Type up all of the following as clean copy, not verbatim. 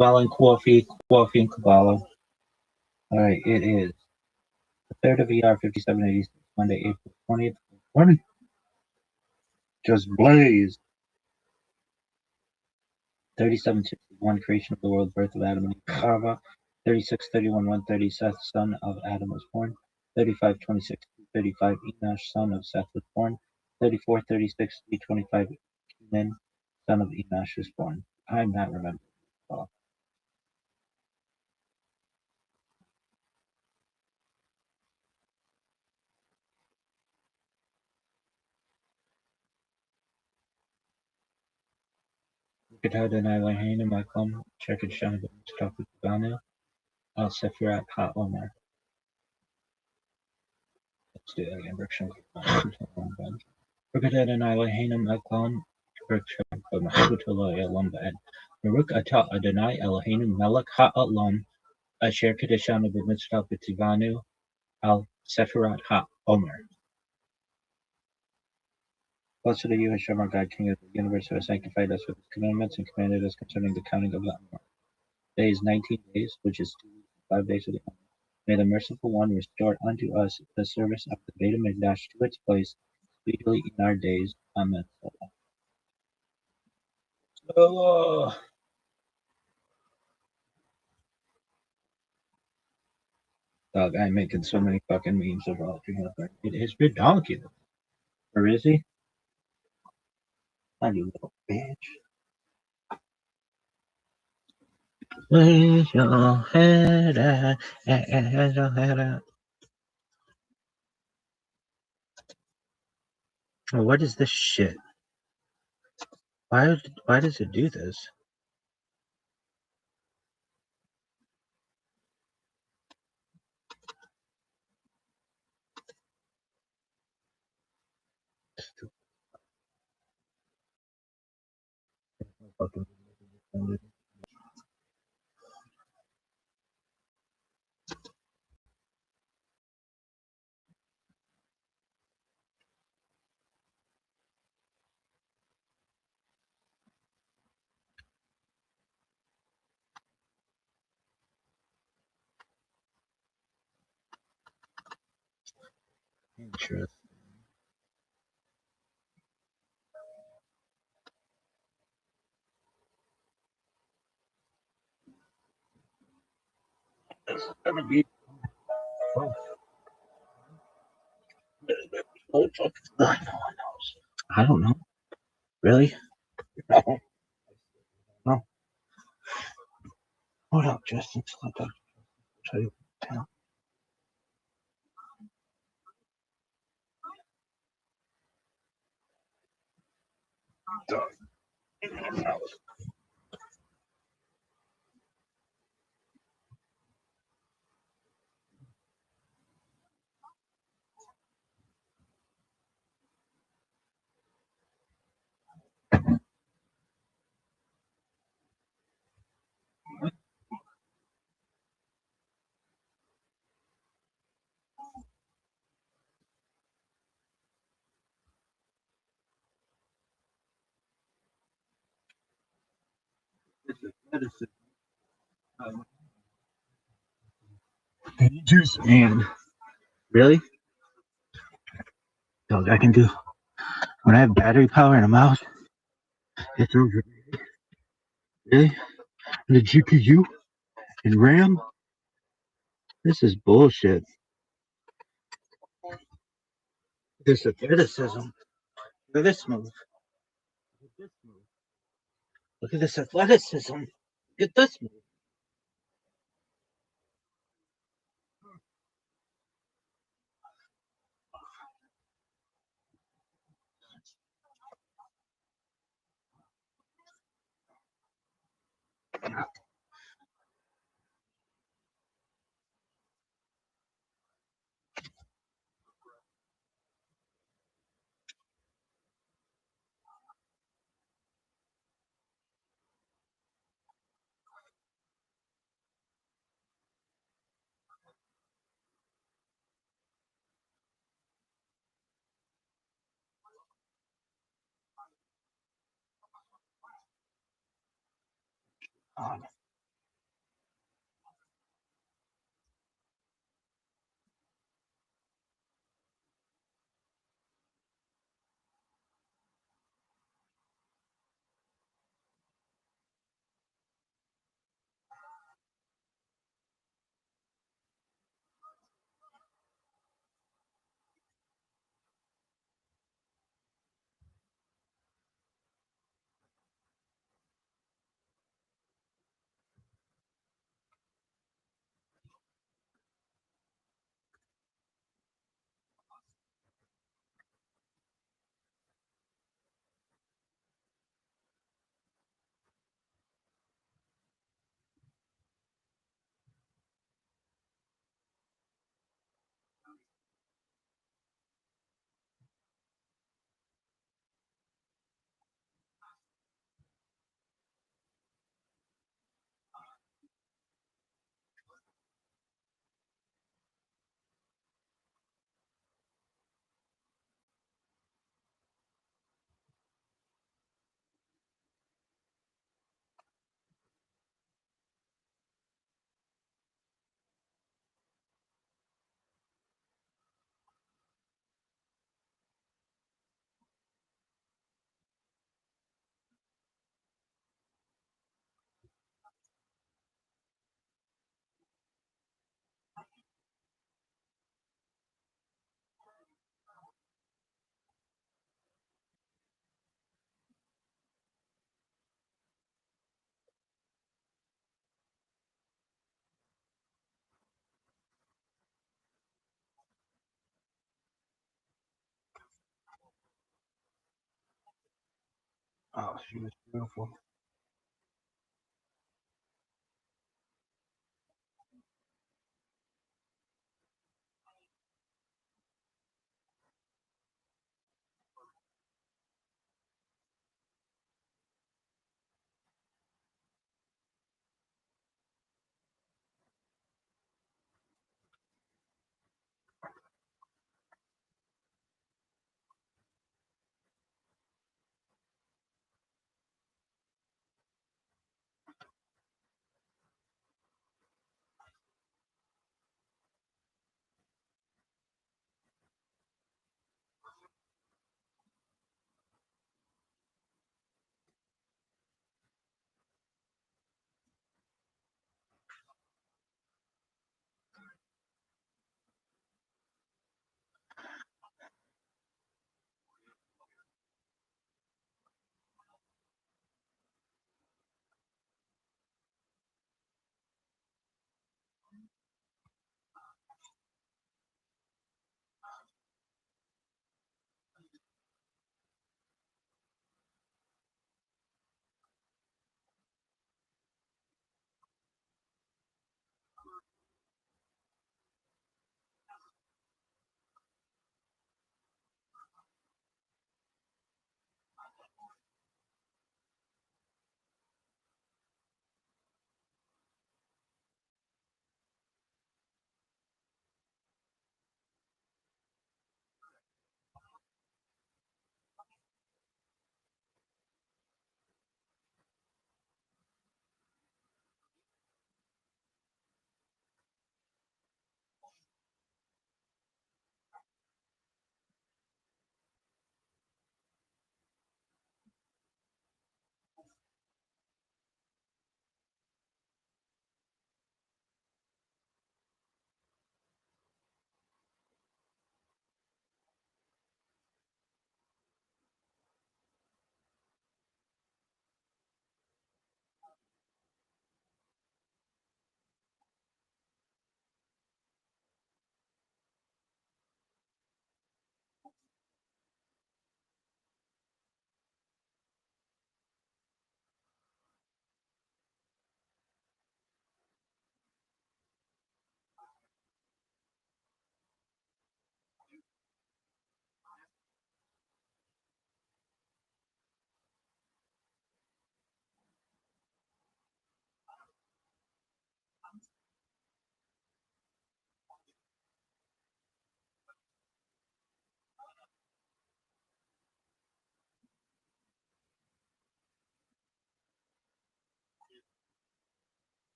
Kabbalah and Coffee and Kabbalah. Alright, it is the 3rd of ER 5786, Monday, April 20th. 20. Just blaze. 3761, creation of the world, birth of Adam and Chava. 3631, 130, Seth, son of Adam, was born. 3526, 235, Enosh, son of Seth, was born. 3436, 325, Kenan, son of Enosh, was born. I'm not remembering. Good Adonai Eloheinu Makom Sheket Shana B'Mitzvah B'Tivanu Al Sefirat HaOmer. Let's do that again. Good Adonai Eloheinu Makom Sheket Shana B'Mitzvah Baruch Atah Adonai Eloheinu Melech HaOlam Asher Kedeshanu B'Mitzvah B'Tivanu Al Sefirat HaOmer. Blessed are you, Hashem, our God, King of the universe, who has sanctified us with his commandments and commanded us concerning the counting of the Omer. Today is 19 days, which is 2 weeks and 5 days of the Omer. May the merciful one restore unto us the service of the Beit HaMikdash to its place speedily in our days. Amen. Dog, I'm making so many fucking memes of all 300. It is ridiculous. Or is he? Oh, you little bitch. Raise your head out, raise your head out. Oh, what is this shit? Why does it do this? Fucking interesting. It's gonna be fun. I don't know. Really? No. No. Hold up, Justin. I'll tell you. Medicine. Juice and really? Dog, I can do when I have battery power in a mouse, it's over. Really? And the GPU and RAM? This is bullshit. This athleticism. Look at this move. Look at this athleticism. Look at this move. Oh, she was beautiful.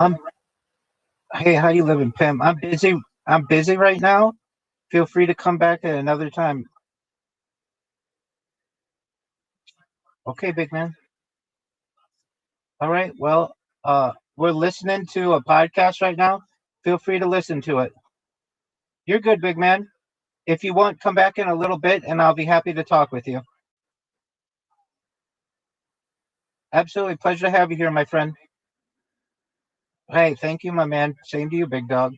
Um, hey, how you living, Pim? I'm busy. I'm busy right now. Feel free to come back at another time. Okay, big man. All right. Well, we're listening to a podcast right now. Feel free to listen to it. You're good, big man. If you want, come back in a little bit, and I'll be happy to talk with you. Absolutely, pleasure to have you here, my friend. Hey, thank you, my man. Same to you, big dog.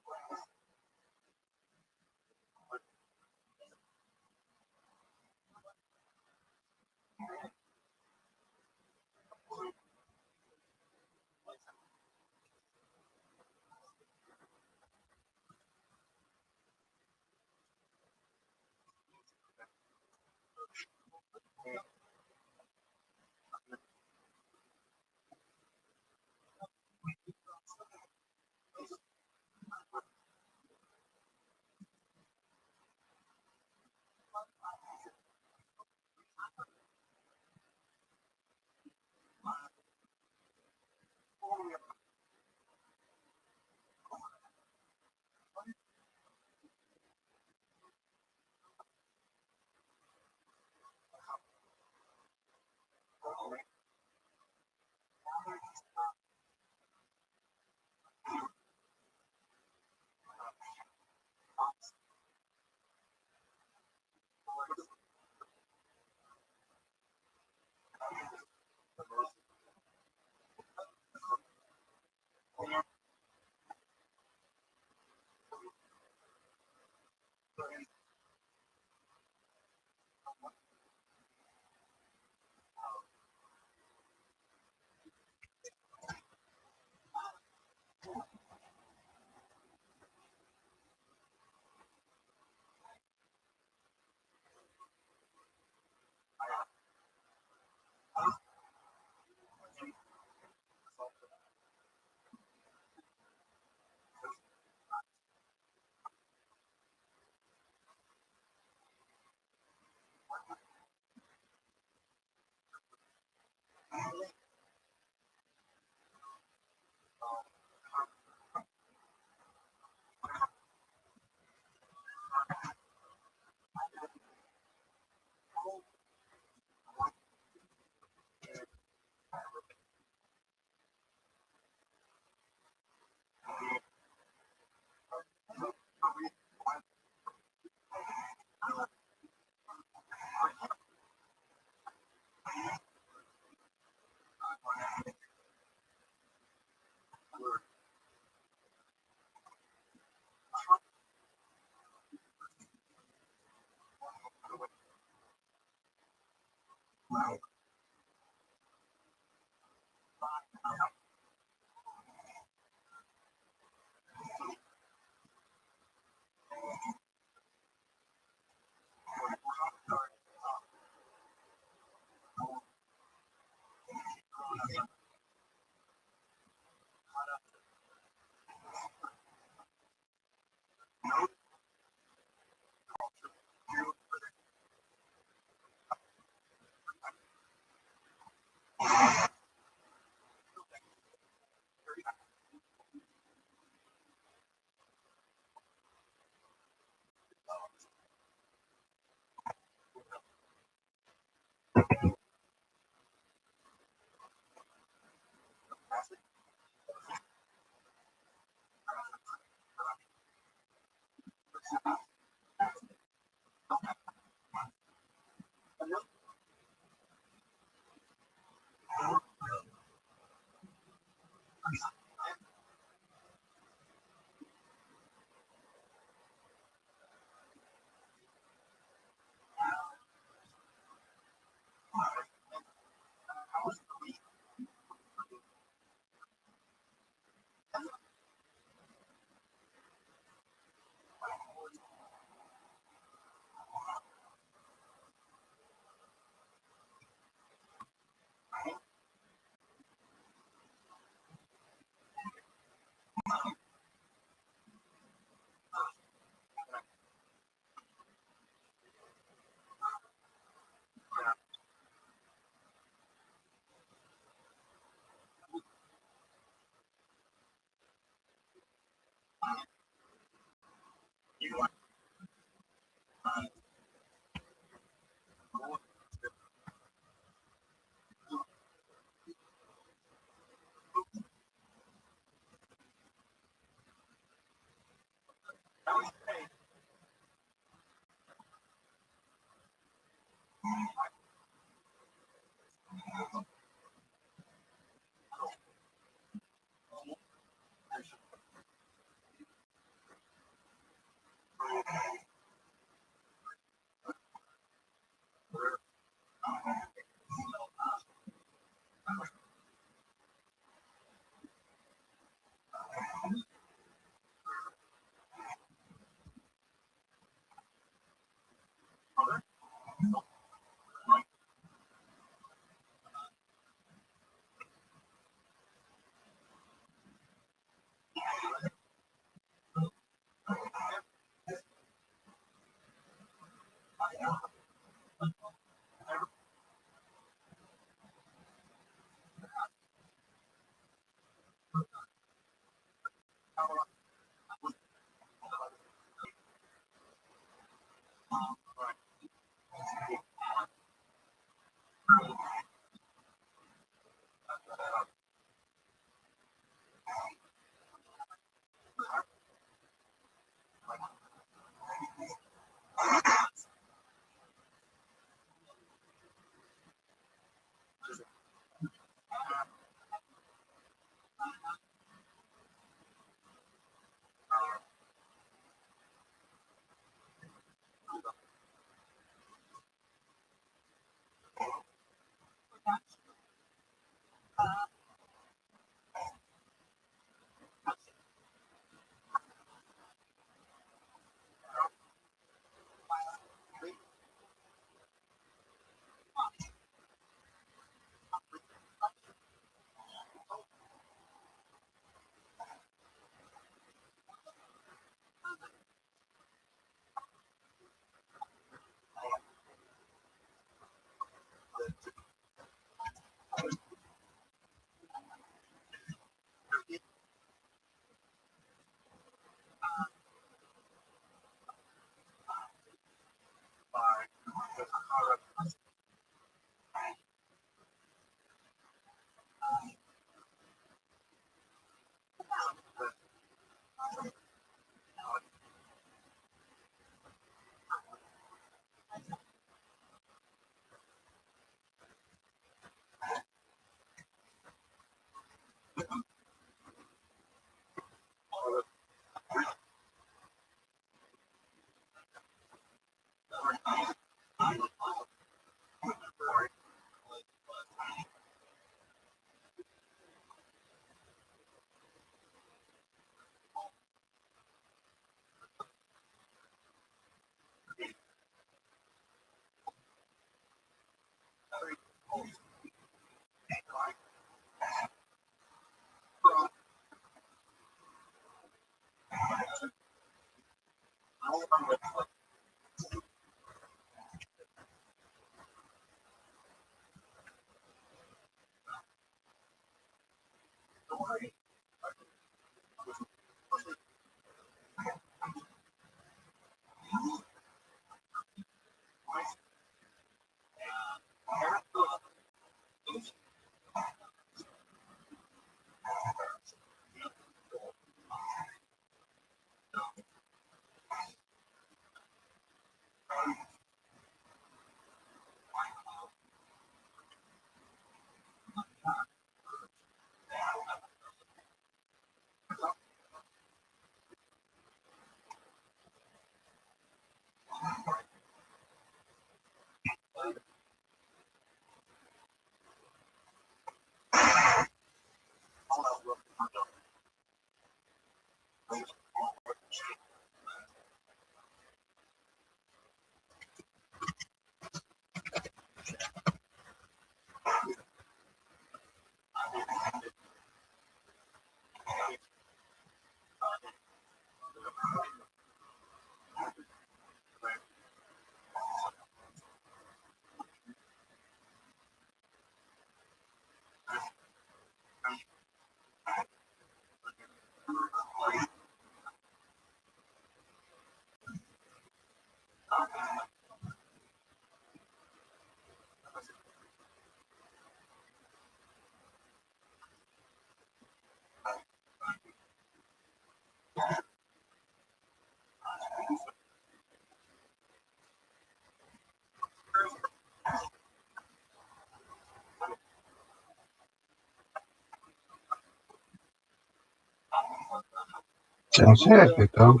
Sounds accurate, though.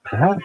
Perhaps.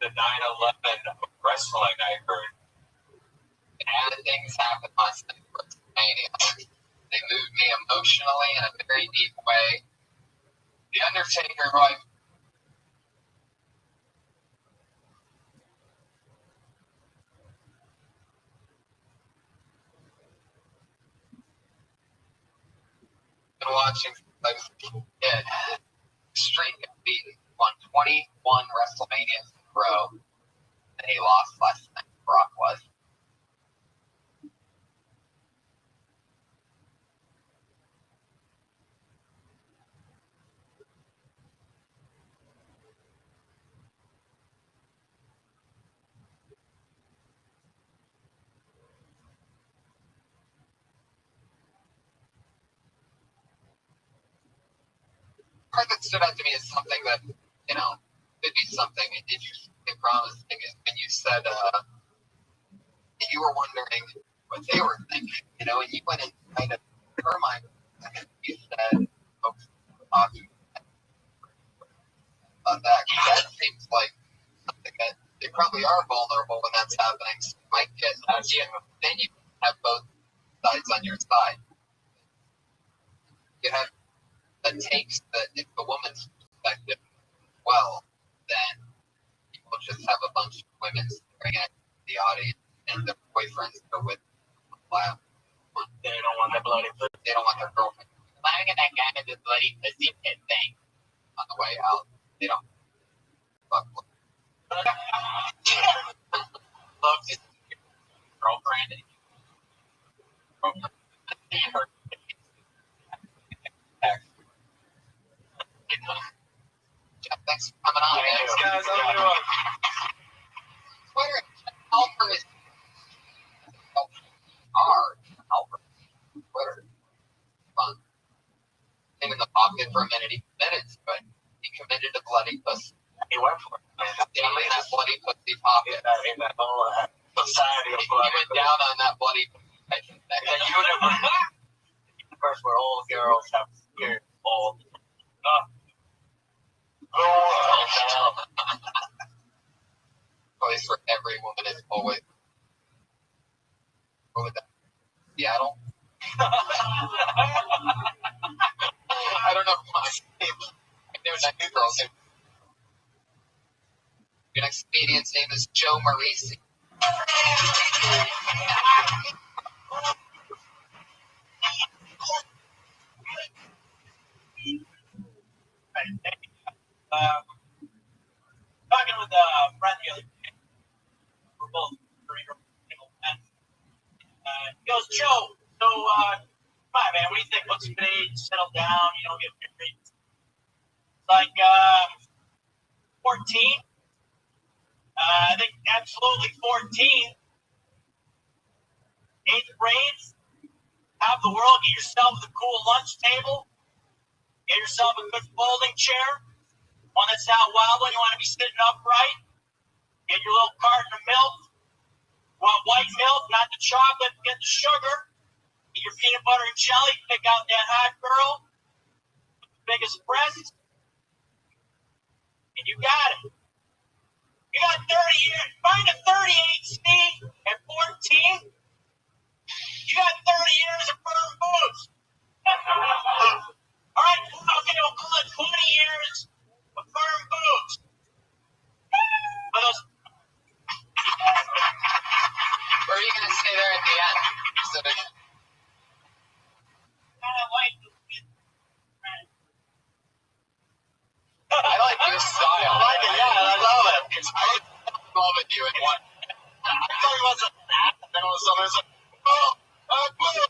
The 9/11 wrestling, I heard. Bad things happened last night at WrestleMania. They moved me emotionally in a very deep way. The Undertaker, who I've been watching since I was a kid, streak unbeaten, won 21 WrestleManias in a row, and he lost last night. Brock was. Part that stood out to me is something that, could be something. Did you say promising is when you said you were wondering what they were thinking, and you went inside of her mind, and you said, folks were talking about that. That seems like something that they probably are vulnerable when that's happening. So you might get, then you have both sides on your side. You have that takes that if the woman's perspective well, then you will just have a bunch of women staring at the audience and their boyfriends go with them. Wow. They don't want their bloody pussy. They don't want their girlfriend. Lying at that guy with the bloody pussy pit thing on the way out. They don't fuck with love to see your girlfriend and her. Jeff, thanks for coming on. Thanks, guys. Twitter, Alper is Alper. Twitter. Fun. Him in the pocket for a minute. He committed to it. He committed to bloody pussy. He went for it. He in that bloody pussy pocket. In that whole society of bloody. He went down on that bloody pussy. The universe where all girls have scared all. Place for every woman is always. What was that? Seattle? I don't know my name. I know that new girl's name. Your next comedian's name is Joe Marisi. Talking with a friend the other day. We're both single men. He goes, Joe, so, come on, man, what do you think? What's your age? Settle down, get married. It's like, 14. I think absolutely 14. 8th grade. Have the world. Get yourself a cool lunch table. Get yourself a good folding chair. One that's not wobbling. You want to be sitting upright. Get your little carton of milk. You want white milk, not the chocolate. Get the sugar. Get your peanut butter and jelly. Pick out that hot girl. Biggest breasts. And you got it. You got 30 years. Find a 38C at 14. You got 30 years of firm boobs. All right, okay, we'll call it 20 years of firm boobs. Or are you going to stay there at the end? So I like your style. I like it, yeah, I love it. I love it, you in one. I thought it wasn't that. Then all of a sudden it's like,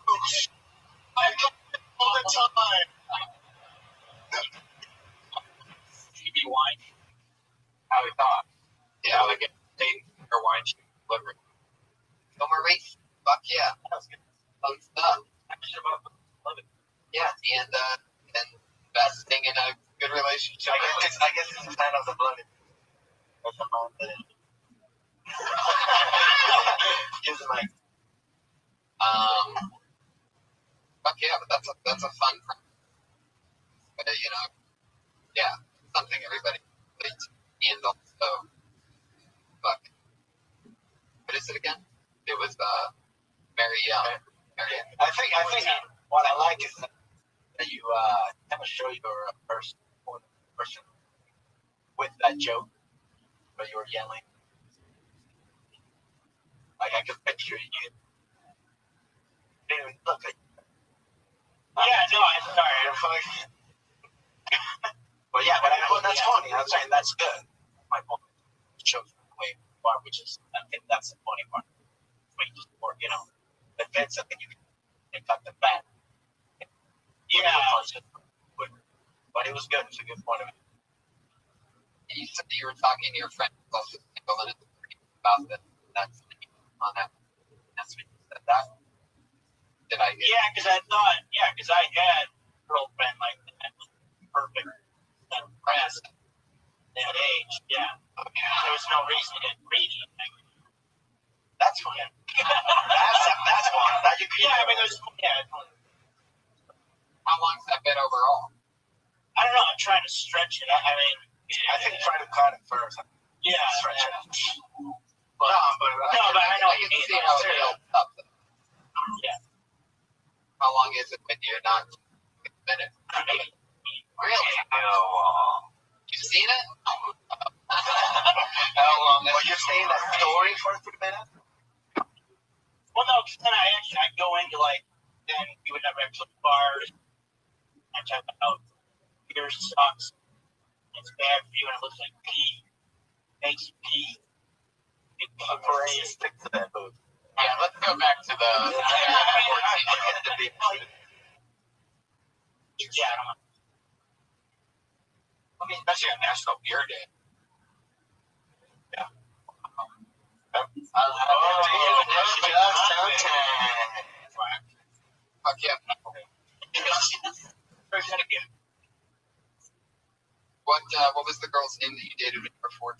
boobs. I do it all the time. TV wine. How we thought. Yeah, like a date or wine delivery. No more race? Fuck yeah. That was good. Fun stuff. Love it. Yeah, and investing in a good relationship. I guess it's kind of the bloody. Fuck yeah, but that's a fun premise. You know, yeah, something everybody relates and also fuck. What is it again? It was Mary Young. I think what I like is that you kind of show your person with that joke, but you were yelling. Like I could picture you. Dude, look like. Yeah, no, I'm sorry. Well, yeah, but that's funny. I'm saying that's good. My point shows the way part, which is I think that's the funny part. When you just work, you know, the fence. I think you can cut the fat. Yeah, but it was good. It was a good point of it. You said you were talking to your friend also about that. That's on that. That's when you said that. Did I? Yeah, because I had a girlfriend like that, perfect, impressed, that age. Yeah, there was no reason to get greedy. That's fine. that's fine. That you can. Yeah, I mean, How long's that been overall? I don't know. I'm trying to stretch it. I mean, I think try to cut it first. Yeah, stretch it. But I know you can see how it builds up. Yeah. How long is it when you're not a minute? Really? You've seen it? How long? Well, you're saying that story for 3 minutes? Well, no, because then I go into then you would never actually bars. I talk about beer sucks. It's bad for you and it looks like pee. Makes you pee. Stick to that booth. Yeah, let's go back to the. Yeah, I don't know. I mean, especially on National Beer Day. Yeah. Fuck yeah. What was the girl's name that you dated when you were 14?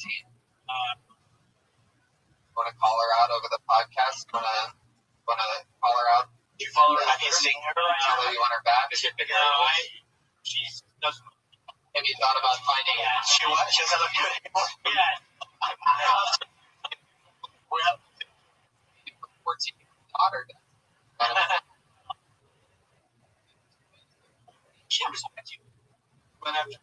Want to call her out over the podcast? Want to call her out? You follow her? Have you seen her? You want her back? She doesn't. Have you thought about finding out? She what? She doesn't look good anymore? Yeah. Well, 14 daughter. She respects you. But after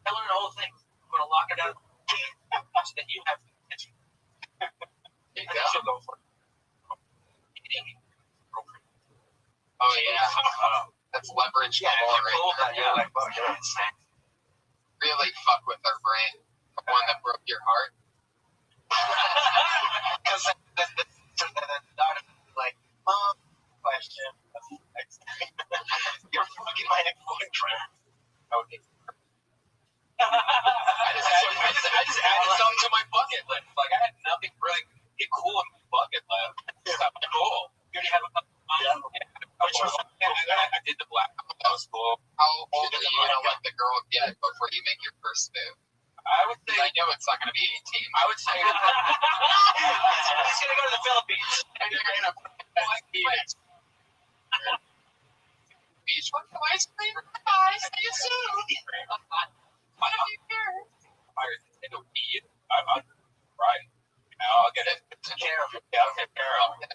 tell her the whole thing. I'm going to lock her down so that you have attention. She'll go for it. Oh, yeah. That's leverage. Yeah, right there. Really fuck with her brain. The one that broke your heart. Because the daughter like, Mom, question. You're fucking my ex-boyfriend. Okay. I just added something to my bucket list. Like, I had nothing really cool in my bucket list. Cool. You already have a couple. I did the black. That was cool. How old are you to let the girl get before you make your first move? I would say. I know it's not going to be 18. I would say. He's going to go to the Philippines. And you're going to beach. Beach. What's the ice cream? Bye. See you soon. Why don't you care? It'll be. I'm right. I'll get it. Take care of it. Yeah, I'll take care of it.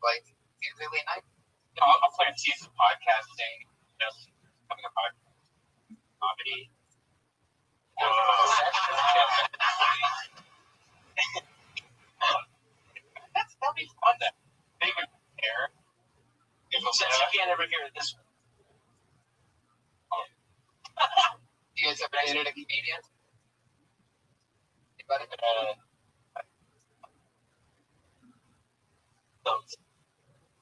Like, be really nice. No, I'll plan to see some podcasting. Just coming up comedy. That'll be fun then. They can hear. Since you can't ever hear this one. You guys ever dated a comedian? Anybody?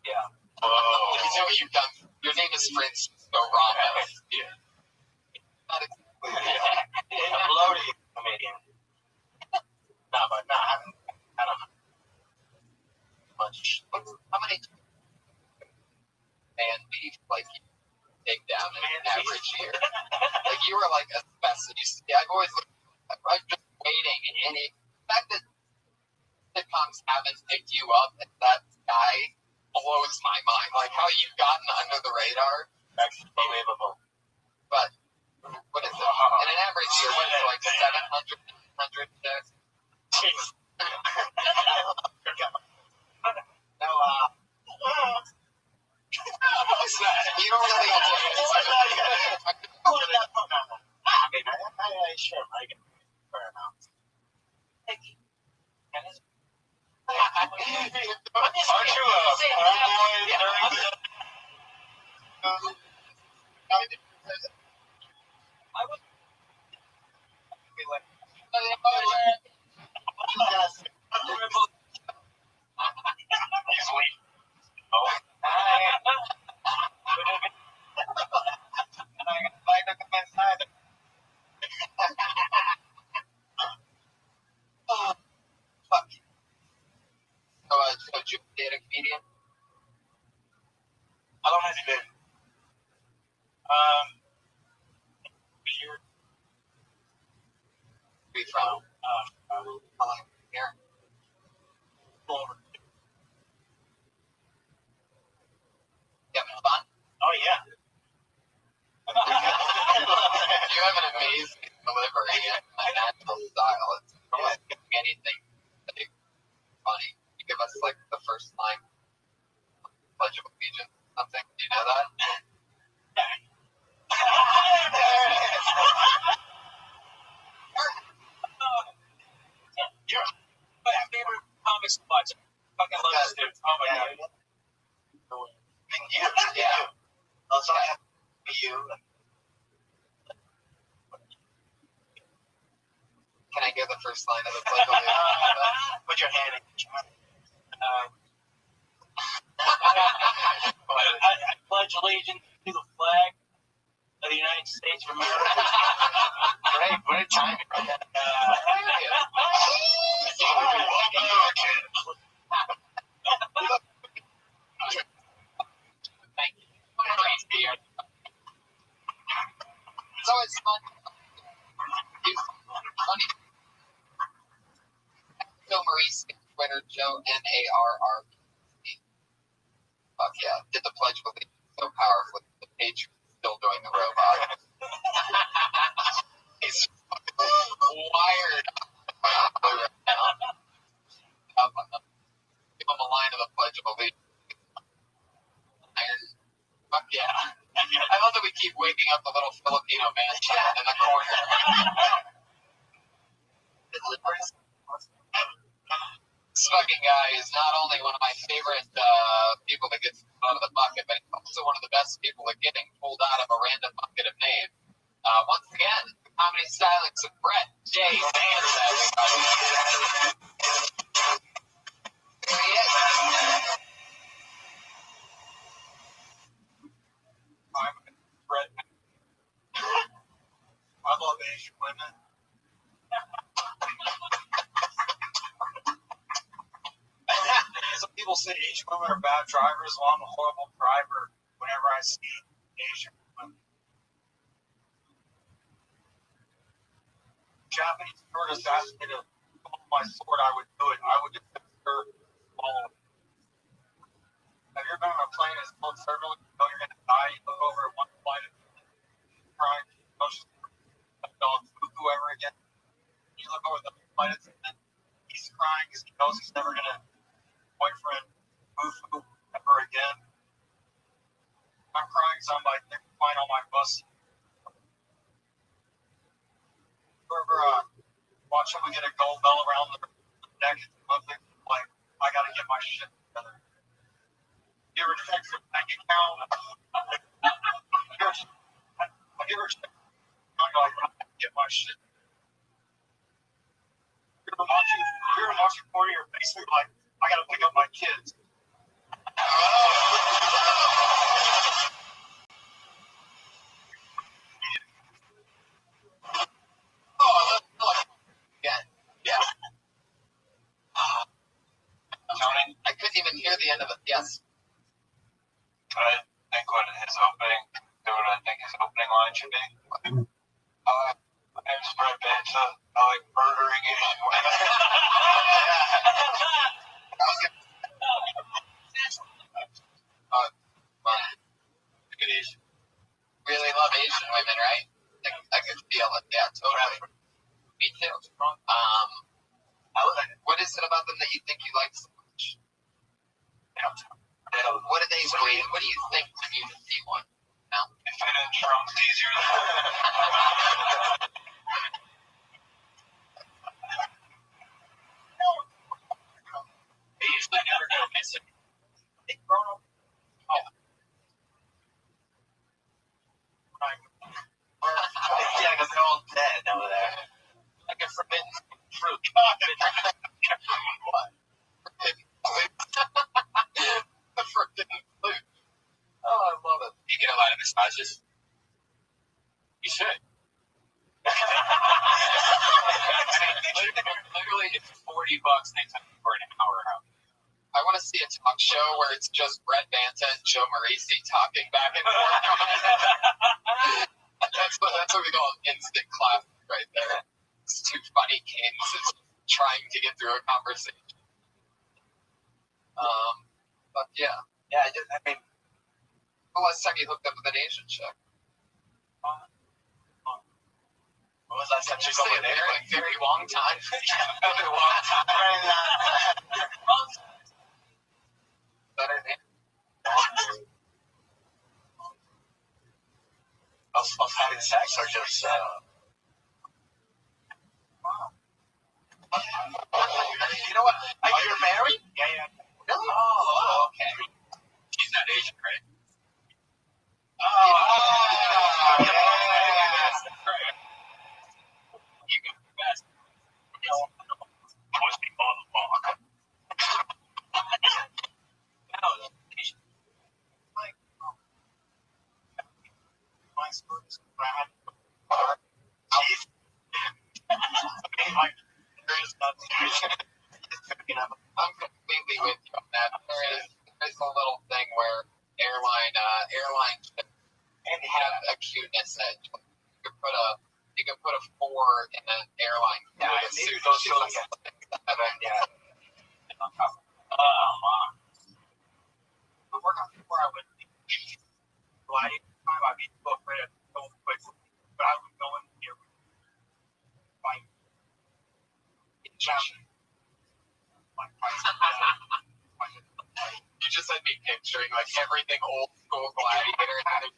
Yeah. You know what you've done? Your name is Francisco Ramos. Yeah. Not exactly. A bloated comedian. No, but no, I don't know. Much. How many man beef like you take down in an average year? Like you were like a specialist. I've always looked, I'm just waiting, and the fact that sitcoms haven't picked you up, and that guy blows my mind. Like, how you've gotten under the radar. That's unbelievable. But, what is it? In an average year, what is it, like 700, 800 checks? Jeez. No, You don't really get sure, I get fair amount. Aren't you I would be like, he's weak. Oh. Fuck. So did you date a comedian? How long has he been? Here. Where you from? How long here? Over. You having fun? Oh, yeah. You have an amazing delivery and a natural style. It's almost giving anything like, funny. You give us like the first line, Pledge of Allegiance, something. Do you know that? You're my favorite comic spots. Fucking love this dude. Oh my god. Thank you. Yeah. Also, I have you. Can I get the first line of the Pledge of Allegiance? Put your hand in. I pledge allegiance to the flag of the United States of America. Great, great timing. Thank you. It's always fun. Funny. Joe Maurice, Twitter, Joe Narrb. Fuck yeah. Did the Pledge of Allegiance so powerfully. The Patriots still doing the robot. He's wired right now. Give him a line of the Pledge of Allegiance. Iron. Fuck yeah. I love that we keep waking up the little Filipino man in the corner. This fucking guy is not only one of my favorite people that gets out of the bucket, but he's also one of the best people at getting pulled out of a random bucket of names. Once again, the comedy stylings of Brett J. Sanders, everybody. There he is. I'm Brett. I love Asian women. Some people say Asian women are bad drivers. Well, I'm a horrible driver whenever I see Asian women. Japanese stewardess asked me to pull my sword, I would do it. I would just her follow it. Have you ever been on a plane that's full of turbulence? You know you're going to die. You look over at one flight and crying. You know she's going to whoever again. You look over the flight attendant. He's crying because he knows he's never going to boyfriend boo ever again. I'm crying because I'm like, they're flying on my bus. Watch someone get a gold bell around their neck and something like, I gotta get my shit together. You ever check your bank account? You ever check? I'm like, I gotta get my shit. You're watching porn, you're basically like, I gotta pick up my kids. Yeah. Tony? I couldn't even hear the end of it. Yes. I think what his opening line should be. I'm Brett Benson. I like murdering Asian women. Really love Asian women, right? I could feel it. Yeah, totally. Me too. What is it about them that you think you like so much? What do they bring? What do you think when you see one? No. If it interrupts easier than they usually never go missing. They grown up. Oh. Yeah, because they're all dead over there. Like a forbidden fruit. What? The forbidden fruit. Oh, I love it. You get a lot of massages. You should. Literally, it's $40 anytime for an hour. I want to see a talk show where it's just Brett Banta and Joe Morrissey talking back and forth. That's what we call an instant clap right there. It's two funny kings trying to get through a conversation. But yeah. Yeah, I mean, the last time you hooked up with an Asian chick? What was last time you hooked up with a very long time? Very long time. Better than of having sex or just you know what? You're married? Yeah. Really? Oh, okay. She's not Asian, right? Oh, yeah. That's great. You can best. Push me on the block. My stories. I'm completely with you on that. There's a little thing where airline have a cuteness edge. You can put a 4 in an airline. Yeah, I see those two like yeah. But we're not where I would be. Well, I'd be so afraid of going quick, but I would go in here. Like, you just had me picturing like everything old school gladiator had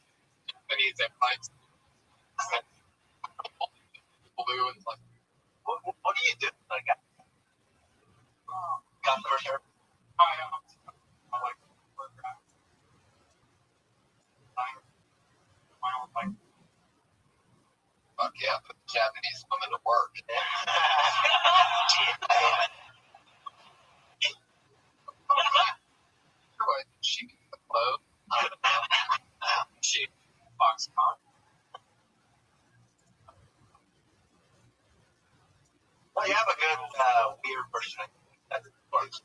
Japanese airlines. Blue and like, what do you do? Like, customer service. Fuck yeah, put the Japanese woman to work. She can clothes. She Foxconn. Well, you have a good weird person that works.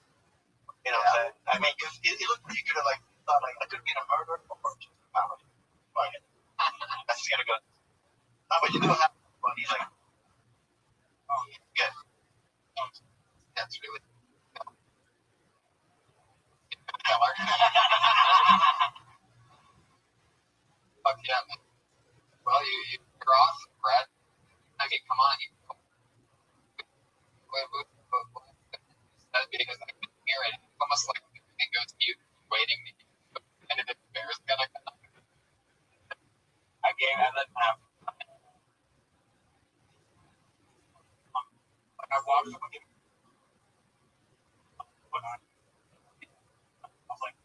You know what I'm saying? I mean, you look pretty good at like, thought like, I could be a murderer or just a power. Right. That's just gonna go. No, but you do have one. He's like, oh, good. That's really killer. Fuck yeah, man. Well, you're awesome, Brad. I mean, come on. Because I can hear it. It's almost like it goes mute, waiting to get and if the bear's gonna come. I let him have. Like I walked with him. But I was like,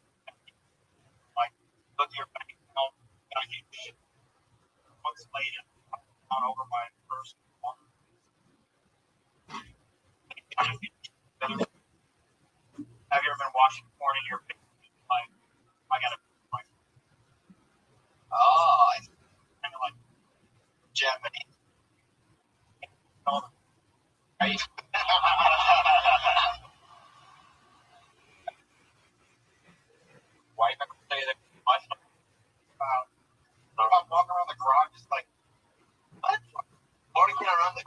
look here, I get shit. What's later? Not over my first one. Have you ever been washing porn in your face? Like, I gotta like, oh, I kind of like Japanese. Right? Why not say that much? I'm walking around the garage, just like, what? Walking around the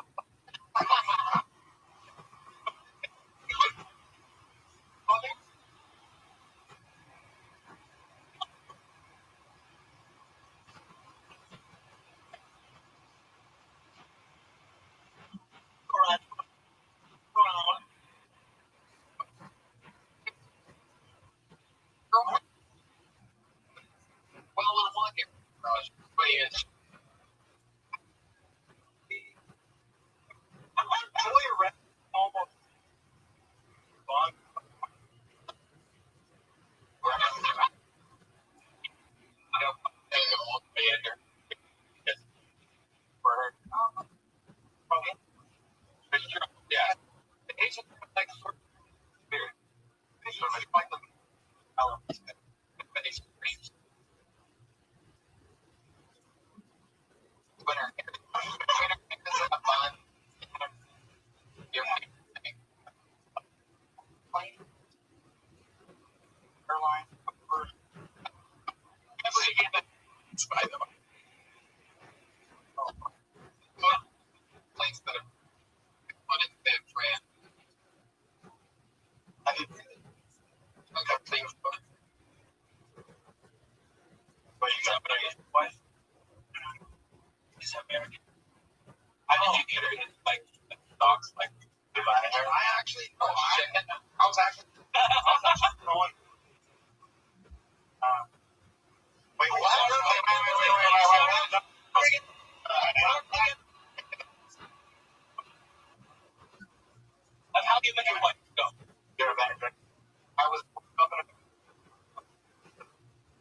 Everybody's dreams. Twitter is a fun. Your airline. By the way. Planes that are on its bed trans. I didn't read it. I got things for it. What you got? What? Is American? I didn't get her in like dogs like goodbye. I actually I was actually going. Wait, what? Wait. How do you make your wife go? You're a veteran. I was up in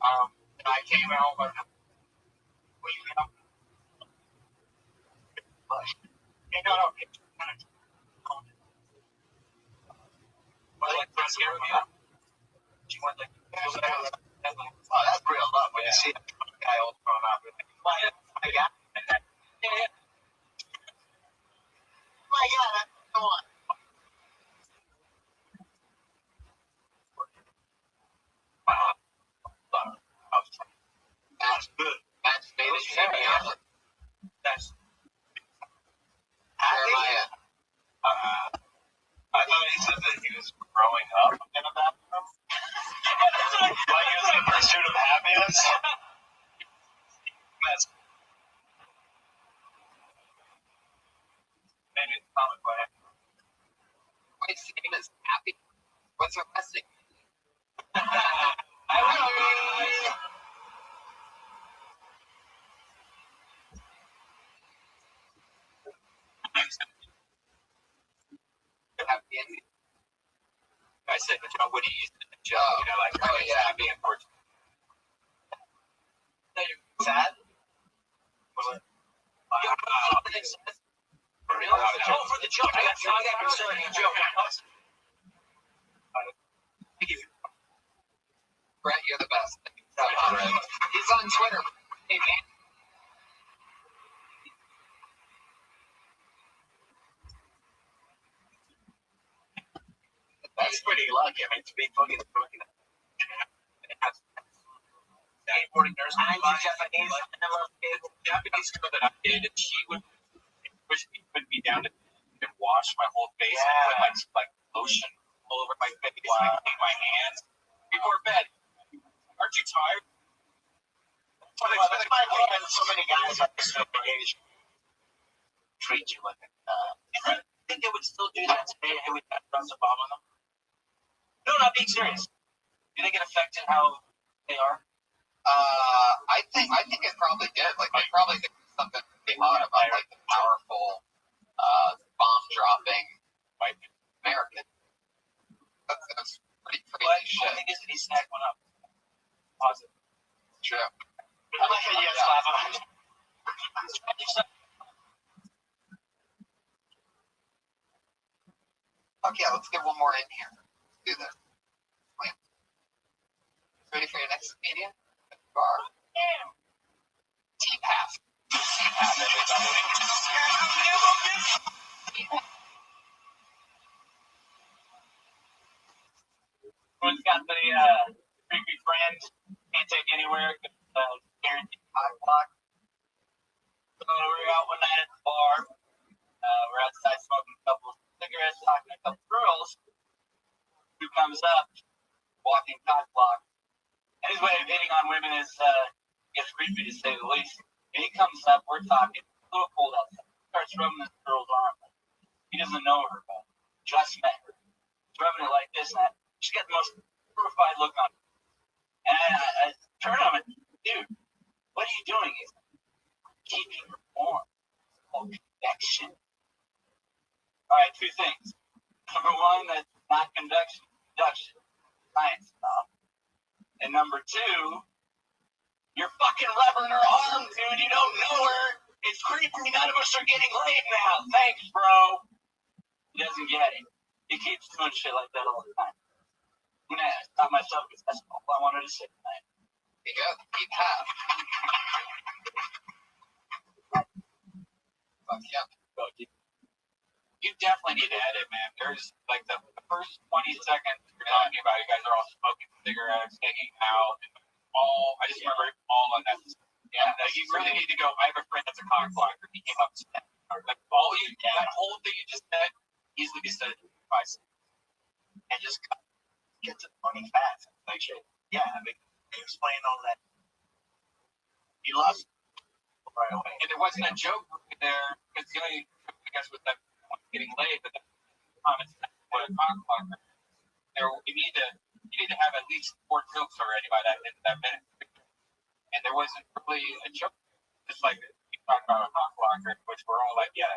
and I came out with no. But like that's scary. She went like, oh, that's real love when you see a guy all thrown up. I got it. My God, come on. That's good. That's Jeremiah. That's Jeremiah. I thought he said that he was growing up in a bathroom. Like he was in pursuit of happiness. That's maybe it's comic book. Wait, his name is Happy. What's her last name? Happy ending. I said the joke. What do you use in the joke? You know, like happy and fortunate. Sad? Was it? For the joke. I got concerning the joke. Brett, you're the best. He's on Twitter. Hey, man. That's pretty lucky. I mean, to be fucking skateboarding nurse. I'm Japanese. I love skateboarding. Japanese girl that I dated, she would push me, put me down and wash my whole face and put like lotion all over my face, and my hands before bed. Aren't you tired? That's my opinion. So many guys at this age treat you like a. I think they would still do that today if we had runs a bomb on them. No, not being serious. Do they get affected how they are? I think it probably did. Like they probably did something came out about like the powerful bomb dropping white American. That's pretty crazy shit. I think is that he snagged one up. Positive. True. I like how you guys laugh about it. Okay, let's get one more in here. Let's do this. Wait. Ready for your next comedian? Bar. T-Path. T-Path, everybody. One's got the creepy friend, can't take anywhere, guaranteed hot block. So we're out one night at the bar. We're outside smoking a couple of cigarettes, talking to a couple of girls. Who comes up, walking cock block. And his way of hitting on women is gets creepy to say the least. And he comes up, we're talking, a little cold outside. Starts rubbing this girl's arm. He doesn't know her, but just met her. He's rubbing it like this and that. She's got the most horrified look on her. And I turn on him, dude, what are you doing? He's keeping her warm. It's called convection. All right, two things. Number one, that's not conduction, science stuff. And number two, you're fucking rubbing her arm, dude. You don't know her. It's creepy. None of us are getting laid now. Thanks, bro. He doesn't get it. He keeps doing shit like that all the time. I'm gonna stop myself because that's all. wanted to say tonight. There you go. Keep half. Fuck yeah. You definitely need to edit, man. There's like the first 20 seconds you're talking about, you guys are all smoking cigarettes, hanging out, and all. I just remember all on that. Yeah, like you really need to go. I have a friend that's a cock blocker. He came up to that. Like all you, that whole thing you just said, easily be said in 5 seconds. And just get to the funny facts. Like shit. Yeah, I mean, explain all that. You lost right away. And there wasn't a joke there because the only joke, I guess, was that getting laid, but the comments what a cock blocker. There, you need to have at least 4 jokes already by that minute. And there wasn't really a joke. Just like you talked about a cock blocker, which we're all like, yeah.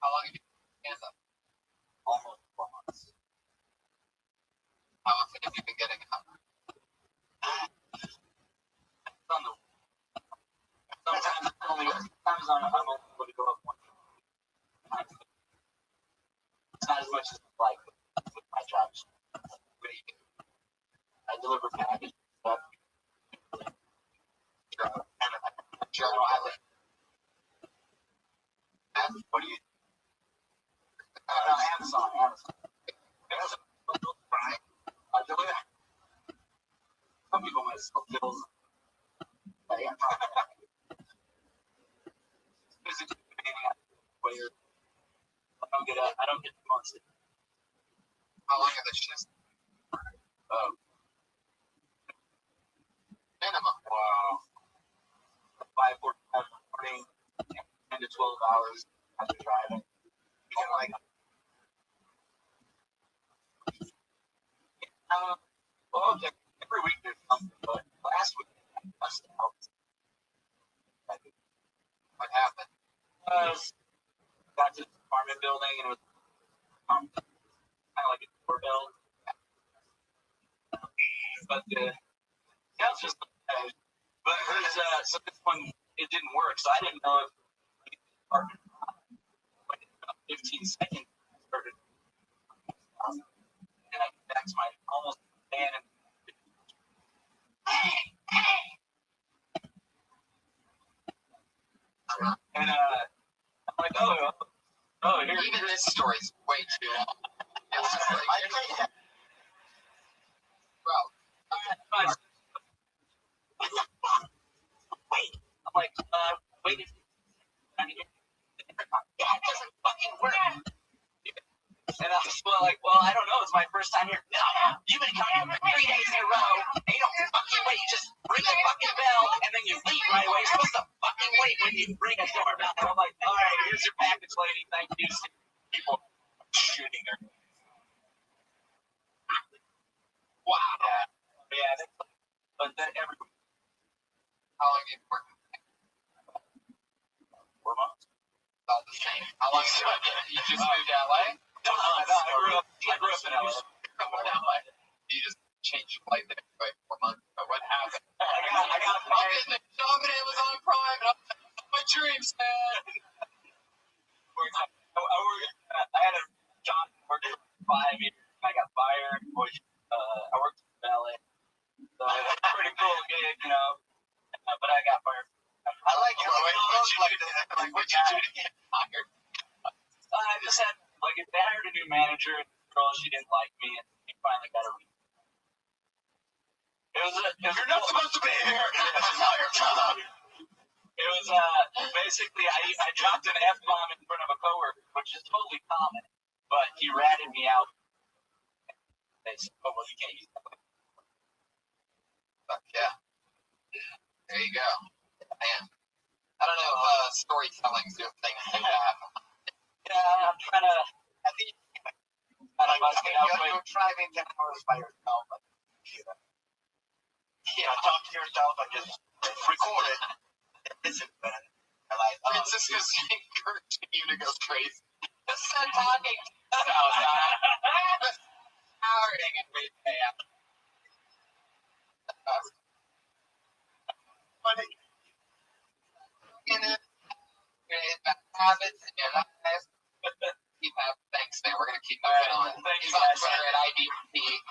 How long have you been hands up? Almost 4 months. How often have you been getting up? Sometimes I'm able to go up one. It's not as much as I like with my jobs. I deliver packages. Journal outlet. What do you? Amazon. Right. I deliver. Some people might still bills. Yeah. I don't get the months. How long are the shifts? Minimum. Wow. 5:45 in the morning, 10 to 12 hours after driving. You get like, well, every week there's something, but last week I must out. What happened? Got to the apartment building and it was kind of like a doorbell. But yeah, it's just. But there's so this one it didn't work, so I didn't know if the apartment. But in about 15 seconds, I started. And I get back to my almost van and. And I'm like, oh, here. Even this story's way too long. Well, wait. I'm like, wait. That doesn't fucking work. And I was like, well, I don't know. It's my first time here. No, you've been coming here 3 days in a row. And you don't fucking wait. You just ring the fucking bell and then you leave right away. You're supposed to fucking wait when you ring a doorbell. And I'm like, all right, here's your package, lady. Thank you. People shooting their. Wow. Yeah. But then everybody. how long have you been working? 4 months. All the same. How long have you been? You just moved to LA? No, I grew up in LA. You just changed your life there, right? 4 months ago. What happened? I got fired. I'm in Amazon Prime and I'm my dreams, man. I had a job working for 5 years. I got fired. I worked in ballet. So it was a pretty cool gig, you know. But I got fired. I like your way. Like what you do to get fired? I just had, like, they hired a new manager, and the girl, she didn't like me, and he finally got her. You're not supposed to be here. This is not your job. It was basically I dropped an F-bomb in front of a coworker, which is totally common, but he ratted me out. They said, oh, well, you can't use that. Fuck yeah. There you go. Man. I don't know if storytelling's your thing. Yeah, I'm trying to. I think you're driving 10 hours by yourself. Yeah, talk to yourself and just record it. Listen, man. Francisco's encouraging you to go crazy. Just talking to yourself. Powering and repay up. Funny. You know, bad habits in your life. Keep up. Thanks, man. We're going to keep moving on. Thank you, He's on guys. Twitter at IDP.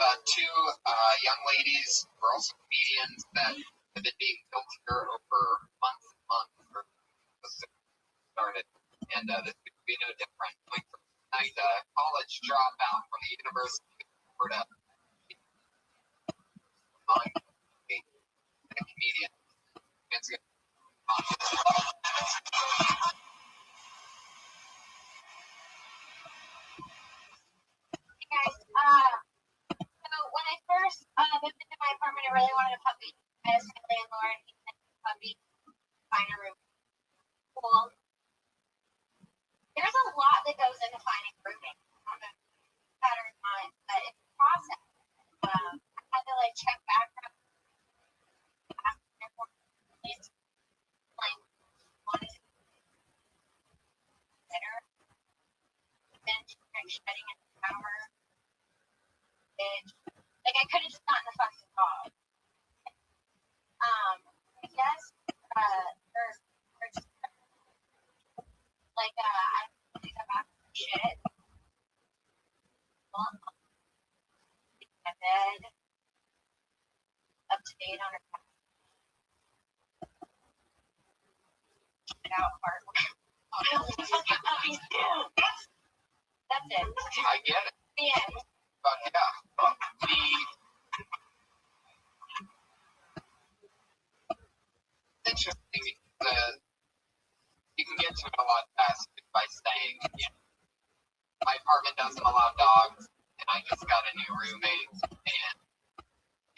have two young ladies who are also comedians that have been being filmed here over months and months for started, and this could be no different. My first night college dropout from the University of Florida, a comedian. It's good. So when I first moved into my apartment, I really wanted a puppy. I asked my landlord, he said puppy, find a room. Cool. There's a lot that goes into finding rooming. I don't know if it's better or not, but it's a process. I had to like check background. Like wanted to dinner, then shedding in the shower. Like I could have just gotten the fucking dog. I guess or just like I picked up after shit. My bed, up to date on her shit out part. That's it. I get it. The end. But yeah, interesting because you can get to it a lot faster by saying, my apartment doesn't allow dogs, and I just got a new roommate, and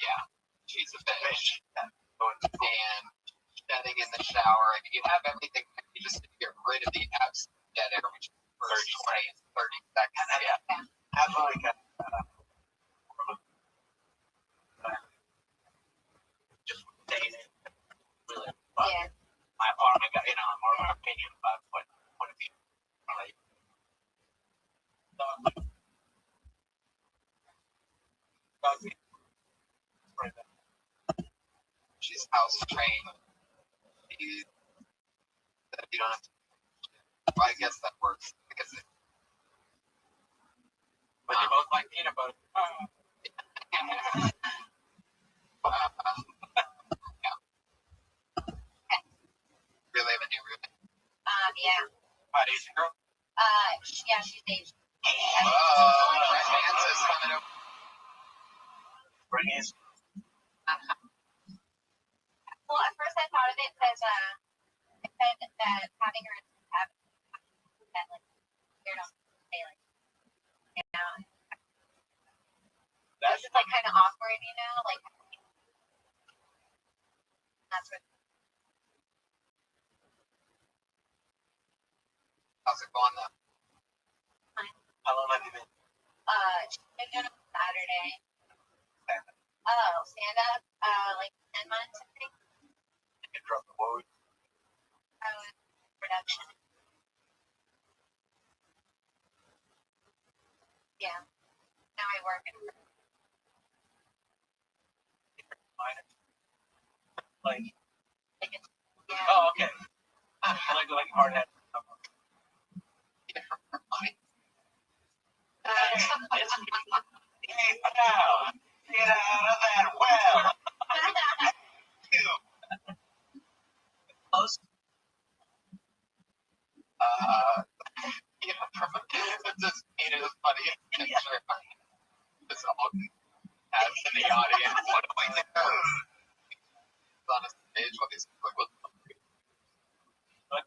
yeah, she's a bitch. And shedding in the shower. I mean, you have everything. You just need to get rid of the absolute dead air, which is the first 30 seconds. Yeah. Have like a just dated really fun. Yeah. My apartment got more of my opinion about what if you like She's house trained. You don't have to. Well, I guess that works. Because but they both like peanut butter. really have a new roommate. Yeah. Asian girl? Yeah, she's Asian. Red Mansa's coming over. Bring his. Well, at first I thought of it because I said that having her in the cabin that like scared off say like That's just like kind of awkward, like that's what. How's it going though? how long have you been? She's been doing it on Saturday. Oh, stand up. Like 10 months, I think. You drop the word. Production. Yeah. Now I work in. Like, Yeah. oh, okay. I like hard hat. Hey, pal, get out of that well. Close. It's just funny. Picture. It's all as in the audience. What do I do? It's on a stage while these people are like,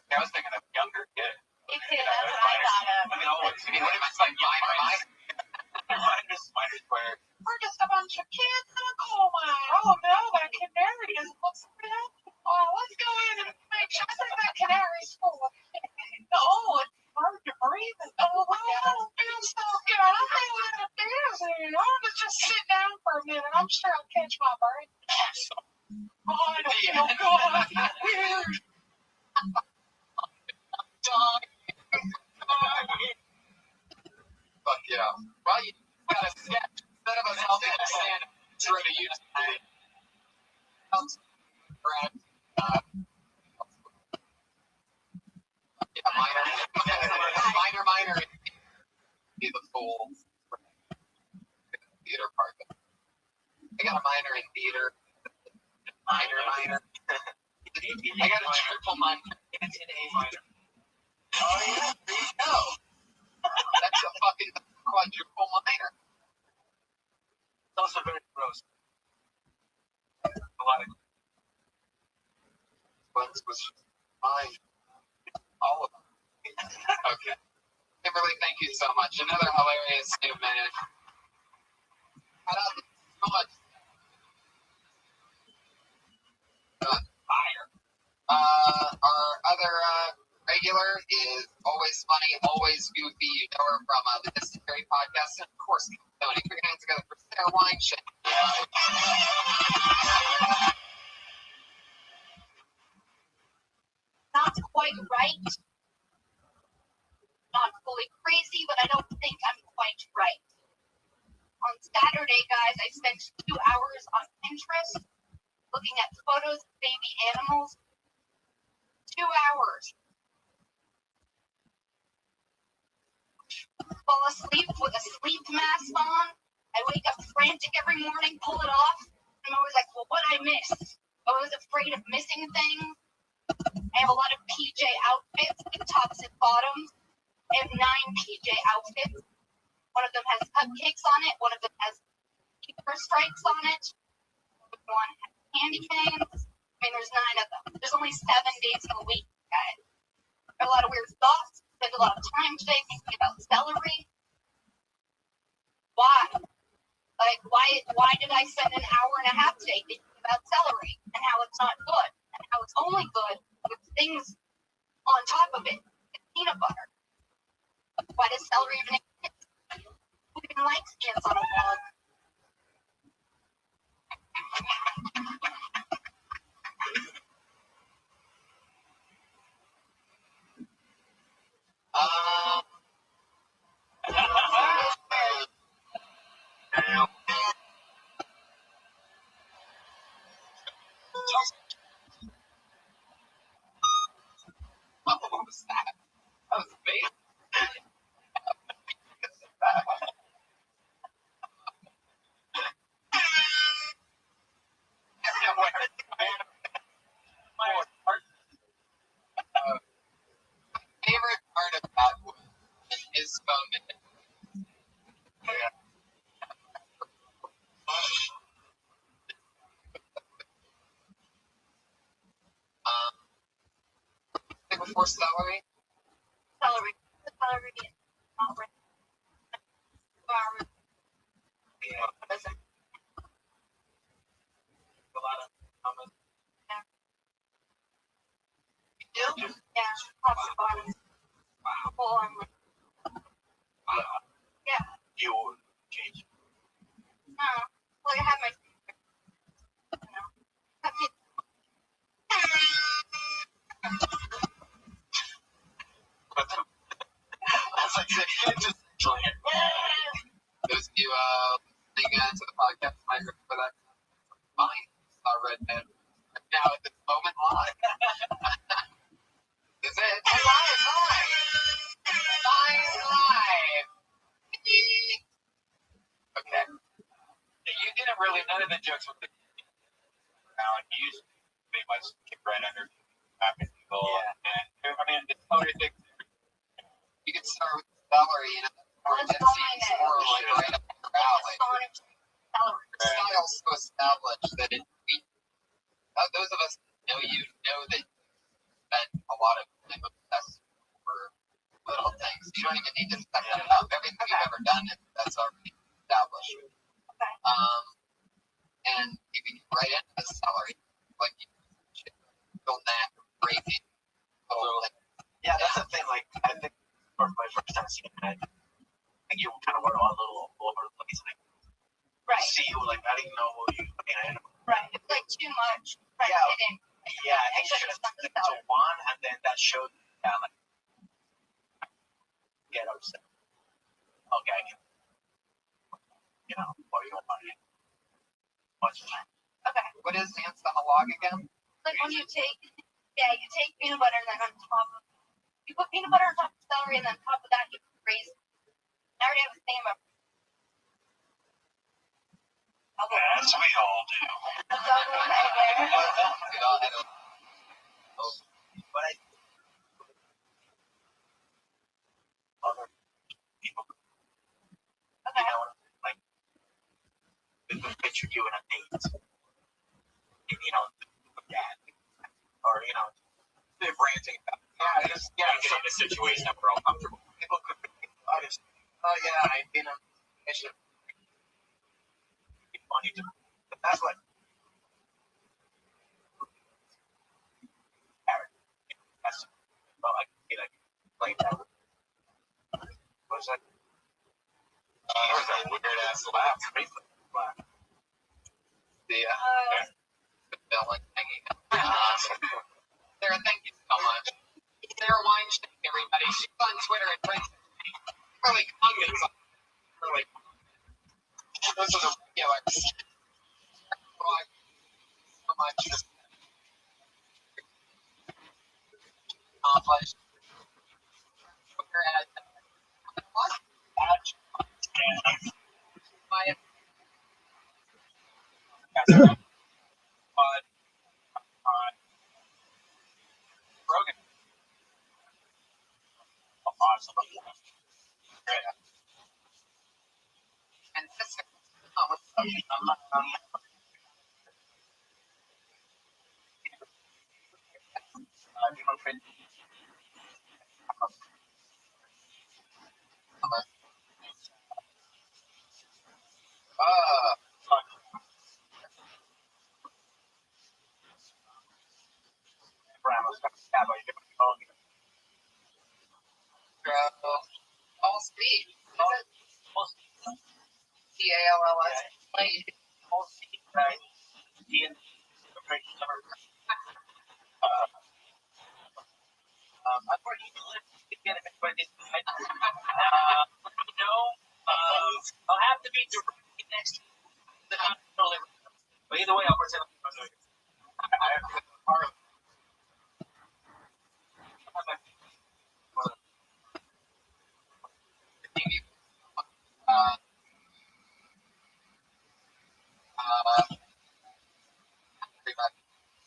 I was thinking of younger kid. Me too, that's what I thought of. I mean, what if it's like minor where We're just a bunch of kids in a coal mine. Oh no, that canary doesn't look so bad. Oh, let's go in and make sure. I think that canary's full of oh, it's hard to breathe. Oh, I don't feel so good. I feel a little dizzy. I'm just sit down for a minute. I'm sure I'll catch my breath. Oh, I don't feel good. Fuck yeah. Well, you got a sketch. Instead of us helping understand, it's really useful. Yeah, minor. Be the fool. theater part. I got a minor in theater. Minor. I got a triple minor. It's an A minor. Oh yeah, there you go. That's a fucking quadruple minor. It's also very gross. A lot of Once was mine. All of them. Okay. Kimberly, thank you so much. Another hilarious statement. I love you so much. fire. Our other regular is always funny, always goofy. You know her from the Dysentery podcast, and of course, Tony. Put your hands together for Sarah Weinstein. Not quite right. Not fully crazy, but I don't think I'm quite right. On Saturday, guys, I spent 2 hours on Pinterest looking at photos of baby animals. 2 hours. Fall asleep with a sleep mask on. I wake up frantic every morning, pull it off. I'm always like, well, what did I miss? I was afraid of missing things. I have a lot of PJ outfits, like tops and bottoms. I have 9 PJ outfits. One of them has cupcakes on it. One of them has keeper stripes on it. One has candy canes. I mean, there's 9 of them. There's only 7 days in a week, guys. I have a lot of weird thoughts. Spend a lot of time today thinking about celery. Why? Like, why did I spend an hour and a half today thinking about celery and how it's not good and how it's only good with things on top of it, like peanut butter? Why does celery even exist? Who even likes ants on a log? What was that? That was amazing. Favorite part of that was his phone. Before celery. Celery. The celery is not right. 2 hours. A lot of comments. Yeah, tops and bottoms. Full on. Yeah. You would change. No. Well, I have my. You know. That's like just enjoying it. Those of you listening to the podcast might remember that. Fine. Saw Red Man. Now at this moment live. Is it? Live. Okay. You didn't really, none of the jokes with the now, and you just pretty much kick right under people. And I mean, it's other things. You can start with celery, you know. That seems more like right up your alley. Style's so established that those of us who know you know that you spend a lot of time obsessed over little things. You don't even need to set that up. Everything you've ever done, that's already established. And you can get right into the celery, like you film that crazy little thing. Yeah, that's the thing. Like, I think for my first time seeing it, I think you kind of were a little all over the place. Like, Right. see you, like, I didn't know who you, I mean, Right. It's like too much. Right. Yeah, I think you should have stuck to one, and then that showed, like, get upset. Okay, I can, you know, or you don't want it. Much time. Okay. What is ants on the log again? Like when you take peanut butter and then on top of, you put peanut butter on top of celery and then on top of that you put raisins. I already have a theme of. As we all do. What's up, Hey there? But I other people, Okay. like the picture you in a date, dad, or they're ranting about. Get in a situation that we're all comfortable. People could be honest. Oh yeah, I've been on mission. Funny to, but that's what. That's well, I can like that. Was that? That was a weird ass laugh. The villain hanging out. Sarah, thank you so much. Sarah Weinstein, everybody. She's on Twitter and really comments on really. Those are the regulars. So much accomplished. Twitter at what? My Rogan. Awesome. And this all speed. CALLS. All speed, right? I'll have to be directly next to the totally. But either way, I'll pretend I have to part of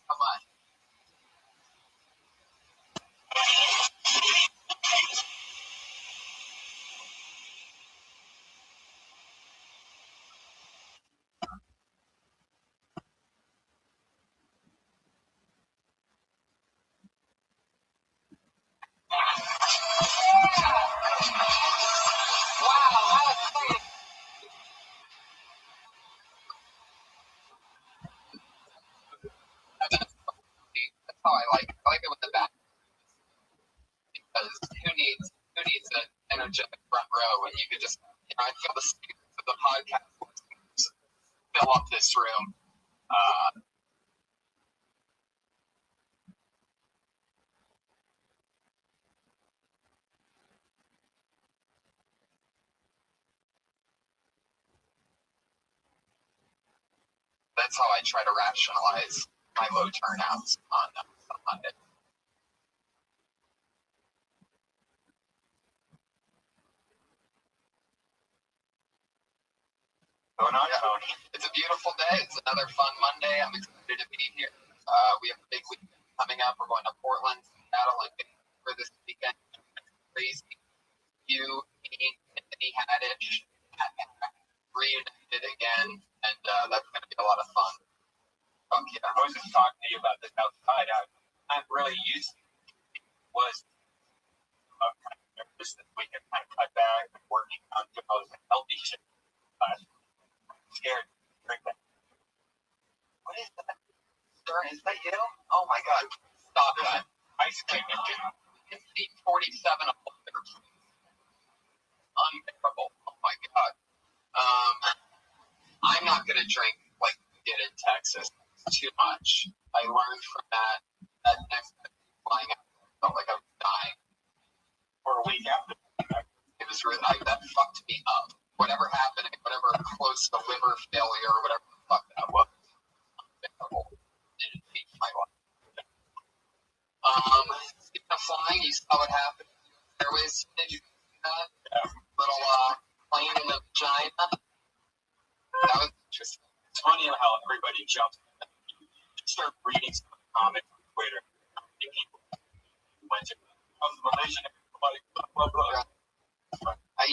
come on. That's how I like it. I like it with the back. Because who needs an energetic front row when you could just, I feel the speakers of the podcast fill up this room. That's how I try to rationalize my low turnouts on Monday. Going on, Tony? It's a beautiful day. It's another fun Monday. I'm excited to be here. We have a big week coming up. We're going to Portland, Seattle, and for this weekend. Crazy. You, me, Anthony Haddish, reunited again, and that's going to be a lot of fun. Yeah. I was just talking to you about this outside. I'm really used to it. Was kind of nervous this weekend, kind of cut back, working on those healthy shit. Scared to drink that. What is that? Sir, is that you? Oh my god. Stop that. Ice cream engine. It's 847 a liter. Unbearable. Oh my god. I'm not gonna drink like we did in Texas. Too much. I learned from that next flying out. Felt like I was dying. For a week after. It was really that fucked me up. Whatever happened, whatever close to liver failure or whatever the fuck that was. It changed my life. Speaking of flying, you saw what happened. Airways, did you see that? Yeah. Little plane in the vagina. That was interesting. jumps. Start reading some comments on Twitter. People went to Malaysian, everybody, blah, blah, blah. I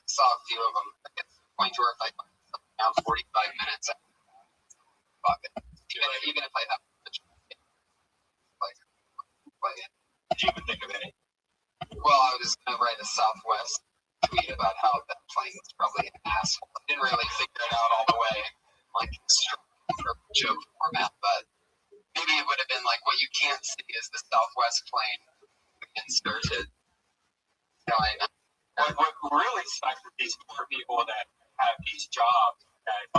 saw a few of them. At the point where if I now 45 minutes, fuck it. Even if I have to play it. Did you even think of any? Well, I was going to write a Southwest tweet about how that plane was probably an asshole. I didn't really figure it out all the way, like for joke format, but maybe it would have been like, what you can't see is the Southwest plane inserted. What really sucks with these poor people that have these jobs that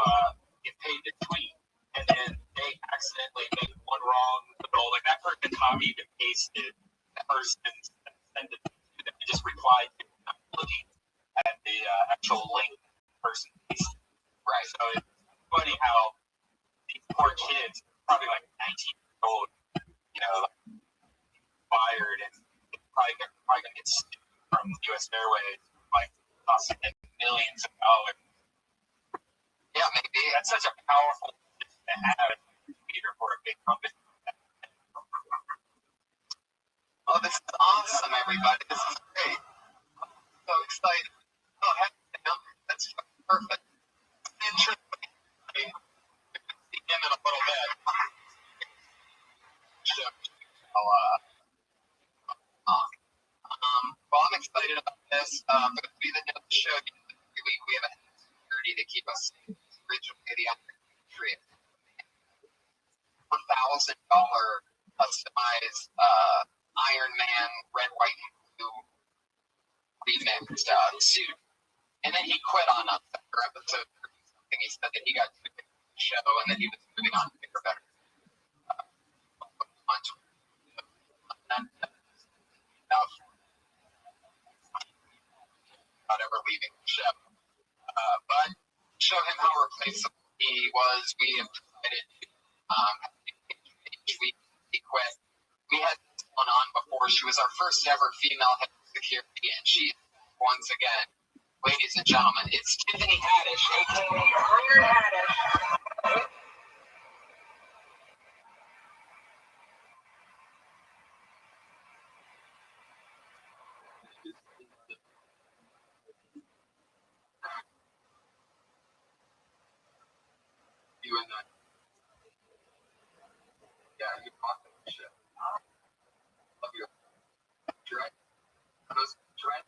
get paid to tweet, and then they accidentally make one wrong little, like that person copied and pasted that person sent it to them, just replied to them, not looking at the actual link the person pasted. Right. So it's funny how these poor kids, probably like 19 years old, fired and probably gonna get sued from U.S. Airways, like costing them millions of dollars. Yeah, maybe. That's such a powerful position to have as a leader for a big company. Oh, this is awesome, everybody. This is great. I'm so excited. Oh, that's perfect. Interesting. See him in a little bit. Well, I'm excited about this. For the people that know the show, every week we have a security to keep us safe. Originally, the entry $1,000 customized Iron Man red, white, and blue remix suit. And then he quit on us after episode 30 something. He said that he got too big for the show and that he was moving on to bigger, better. Not ever leaving the show. But show him how replaceable he was. We have decided to he quit. We had this one on before. She was our first ever female head of security, and she, once again, ladies and gentlemen, it's Tiffany Haddish, aka Iron Haddish. You and that. Yeah, you awesome shit. Love you. Trent? Those Trent?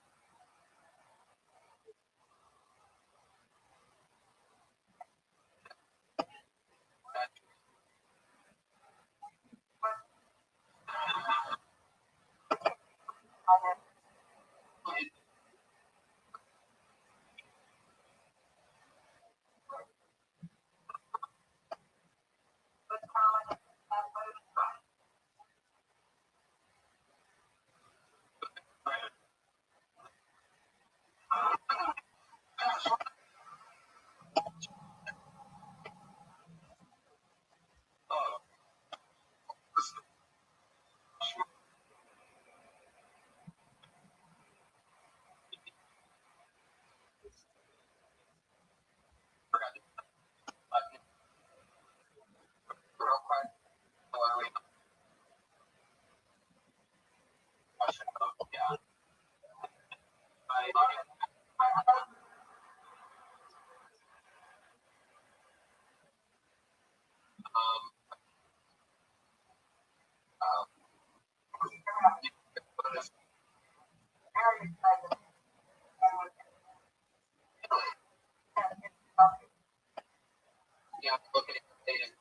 Yeah, looking at the data.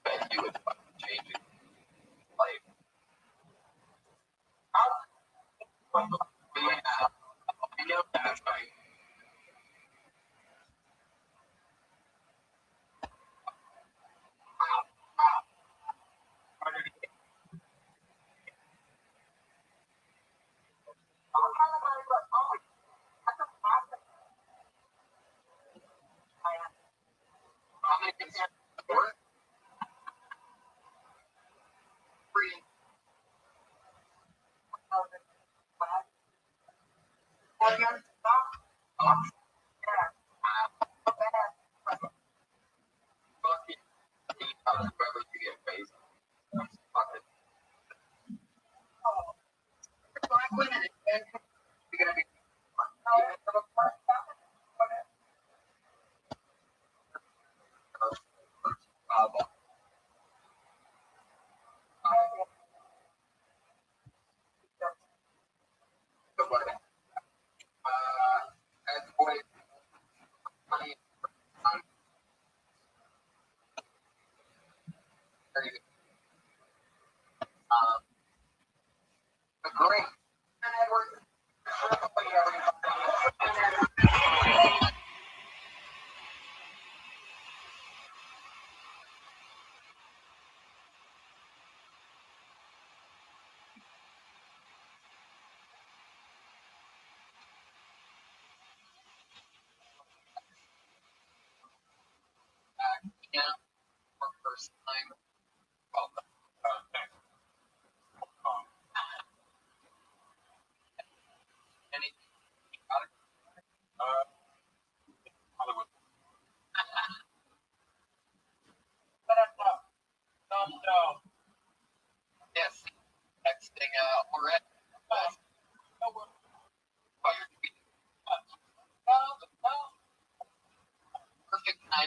Bet you would fucking change it. Like, yeah, I know that's right.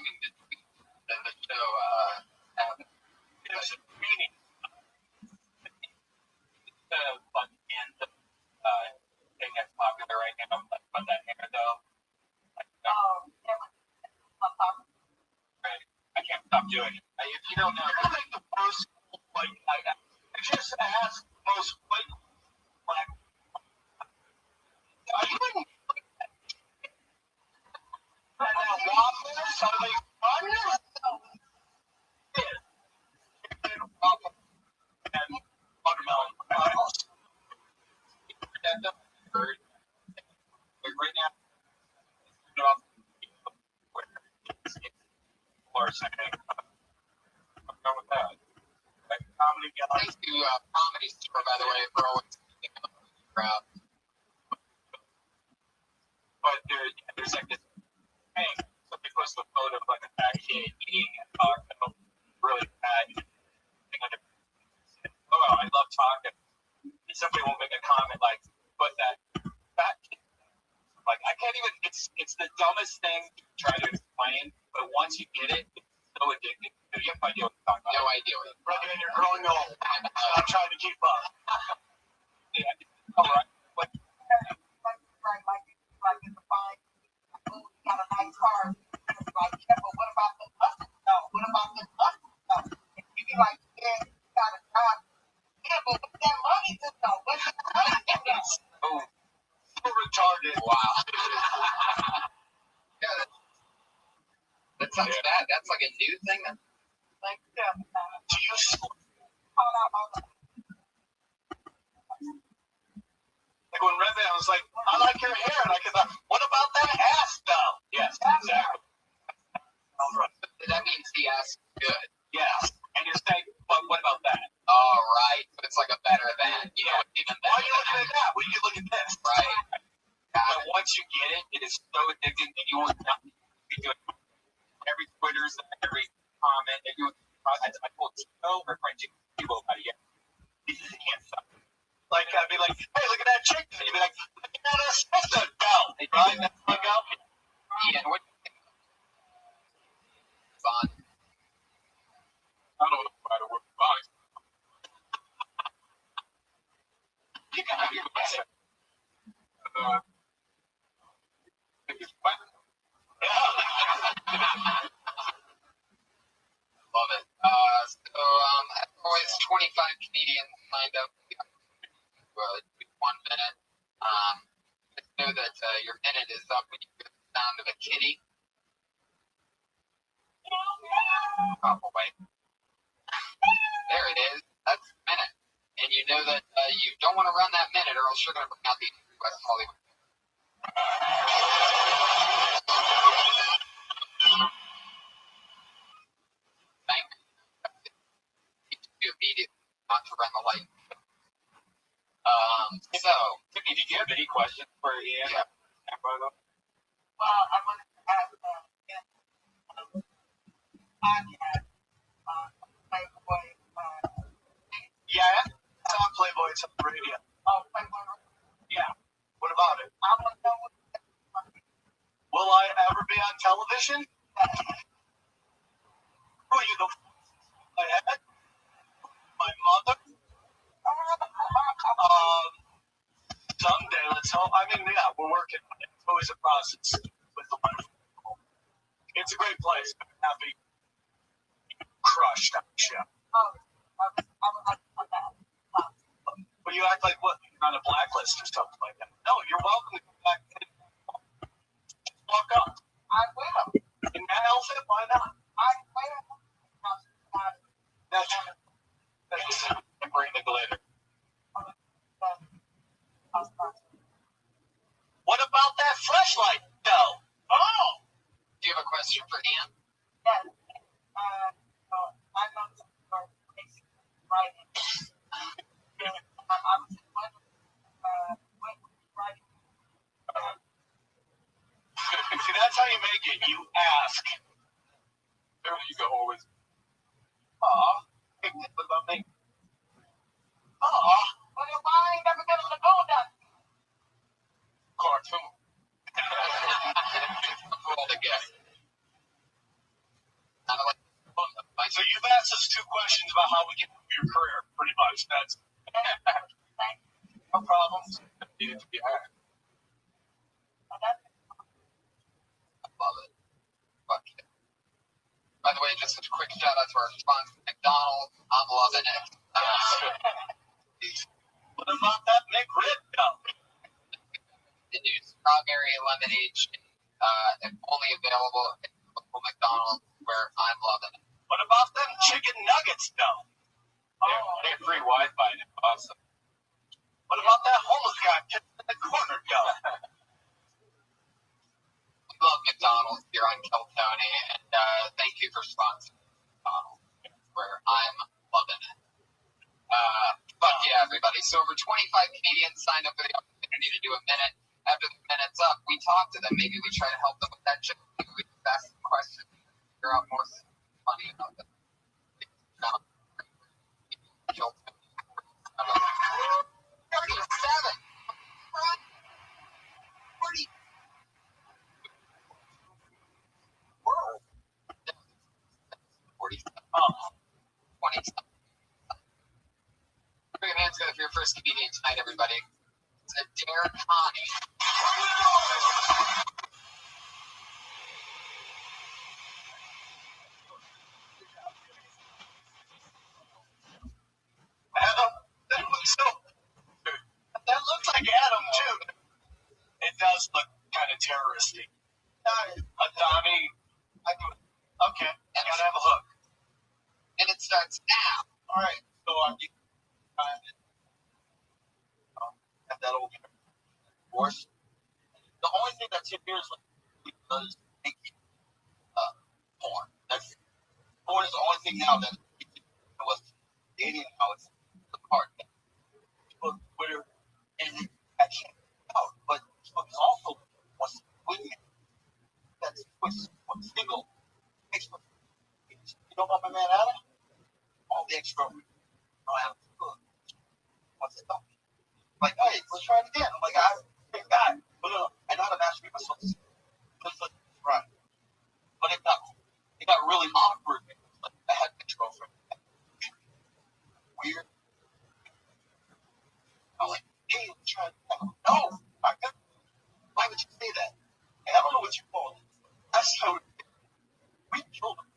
timing the tweet and the show happened. There's a meaning. Thing that's popular right now, but that hair though. Right. I can't stop doing it. If you don't know, I like the most white. I just asked most white black. Are you in? And now waffles? Are they fun? And watermelon. Like right now, or something. I'm done with that. Like comedy guy. Thanks to Comedy Store, by the way, for always keeping up with the crowd. But there's like this thing. Somebody posts a photo of like a fat kid eating a taco, really bad. Oh, I love tacos. And somebody will make a comment like, "But that fat kid." Like I can't even. It's the dumbest thing to try to explain, but once you get it, it's so addicting. You have no idea what you're talking about. No idea. Brother, and you're growing old. I'm trying to keep up. Yeah. All right. But Like in the fine, got a nice car. It's like, yeah, but what about the other stuff? What about the other stuff? And you be like, yeah, you got a job. Yeah, but what's that money to know? What's that money to know? so retarded. Wow. Yeah, that sounds bad. That's like a new thing. Like, yeah, Do you call out all the like when Red Band was like, "I like your hair," and I could thought, "What about that ass though?" Yes, exactly. All right. That means the ass is good. Yes, and you're saying, "But what about that?" Oh, right. So it's like a better than. You know, even Why are better you looking at that? Well, you look at this. Right. But once you get it, it is so addicting that you will not be doing every Twitter's, every comment that you. I told Tito or friend Tito about it. He says he can't stop. Like I'd be like, "Hey, look at that chick!" And you'd be like, "Look at that ass." That's a belt, right? That's a belt. Ian, what do you think? Fun. I don't know how to work the box. You can have your question. Love it. As always, 25 Canadians signed up. 1 minute. Just know that your minute is up when you hear the sound of a kitty. Probably. There it is. That's the minute. And you know that you don't want to run that minute or else you're going to bring out the West Hollywood. Thank you. Teach you immediately not to run the light. So, Tiffany, did you have any questions for Ian? Yeah. well, I wanted to ask podcast, Playboy, Yeah, it's on Playboy. It's on the radio. Playboy. Yeah. What about it? I want to know what Will I ever be on television? Who are you, the my head? My mother? Someday, let's hope. I mean, yeah, we're working on it. It's always a process with the wonderful people. It's a great place. I'm happy. Crushed on the show. But you act like what? You're on a blacklist or something like that. No, you're welcome to come back. Just walk up. I will. In that outfit, why not? I will. That's and bring the glitter. What about that flashlight, though? Oh! do you have a question for Ann? Yes. I know you're basically writing. I'm just wondering, what were you writing? See, that's how you make it. You ask. There you go, always. Aw. Hey, what about me? Aw. Well, if I ain't never been on the go down. Cartoon. Cool to get. how we get through your career, pretty much. That's no problems. Needed to be hired. I love it. Fuck yeah. By the way, just a quick shout out to our sponsor, McDonald's. I'm loving it. What about that McRib though? The new strawberry lemonade shake, only available at local McDonald's, where I'm loving it. What about them chicken nuggets though? They're free Wi-Fi now. Awesome. What about that homeless guy in the corner though? We love McDonald's here on Keltoni, and thank you for sponsoring McDonald's, where I'm loving it. Fuck yeah, everybody. So over 25 Canadians signed up for the opportunity to do a minute. After the minute's up, we talk to them. Maybe we try to help them with that joke. Maybe we just ask them questions, figure out more funny about them. 37. 40. 47. 20. Put your hands together for your first comedian tonight, everybody. It's Adair Connie. Adam, that looks like Adam too. It does look kind of terroristic. Donnie, okay, I gotta have a hook. And it starts now. All right, so I'm have that old horse. The only thing that's in here is like because making porn. That's porn is the only thing now that was dating how it's the part. Facebook, Twitter, and I can't out, but Facebook is also what's winning. That's what's single. Facebook. You know about my man Adam? All the extra. Oh, Adam's good. What's it up? Like, hey, let's try it again. I'm like, thank God. But I know how to masturbate myself. Let's right. But it got really awkward. Like, I had an ex-girlfriend. Weird. I'm like, hey, let's try it again. No, why would you say that? And I don't know what you call it. That's how we killed him.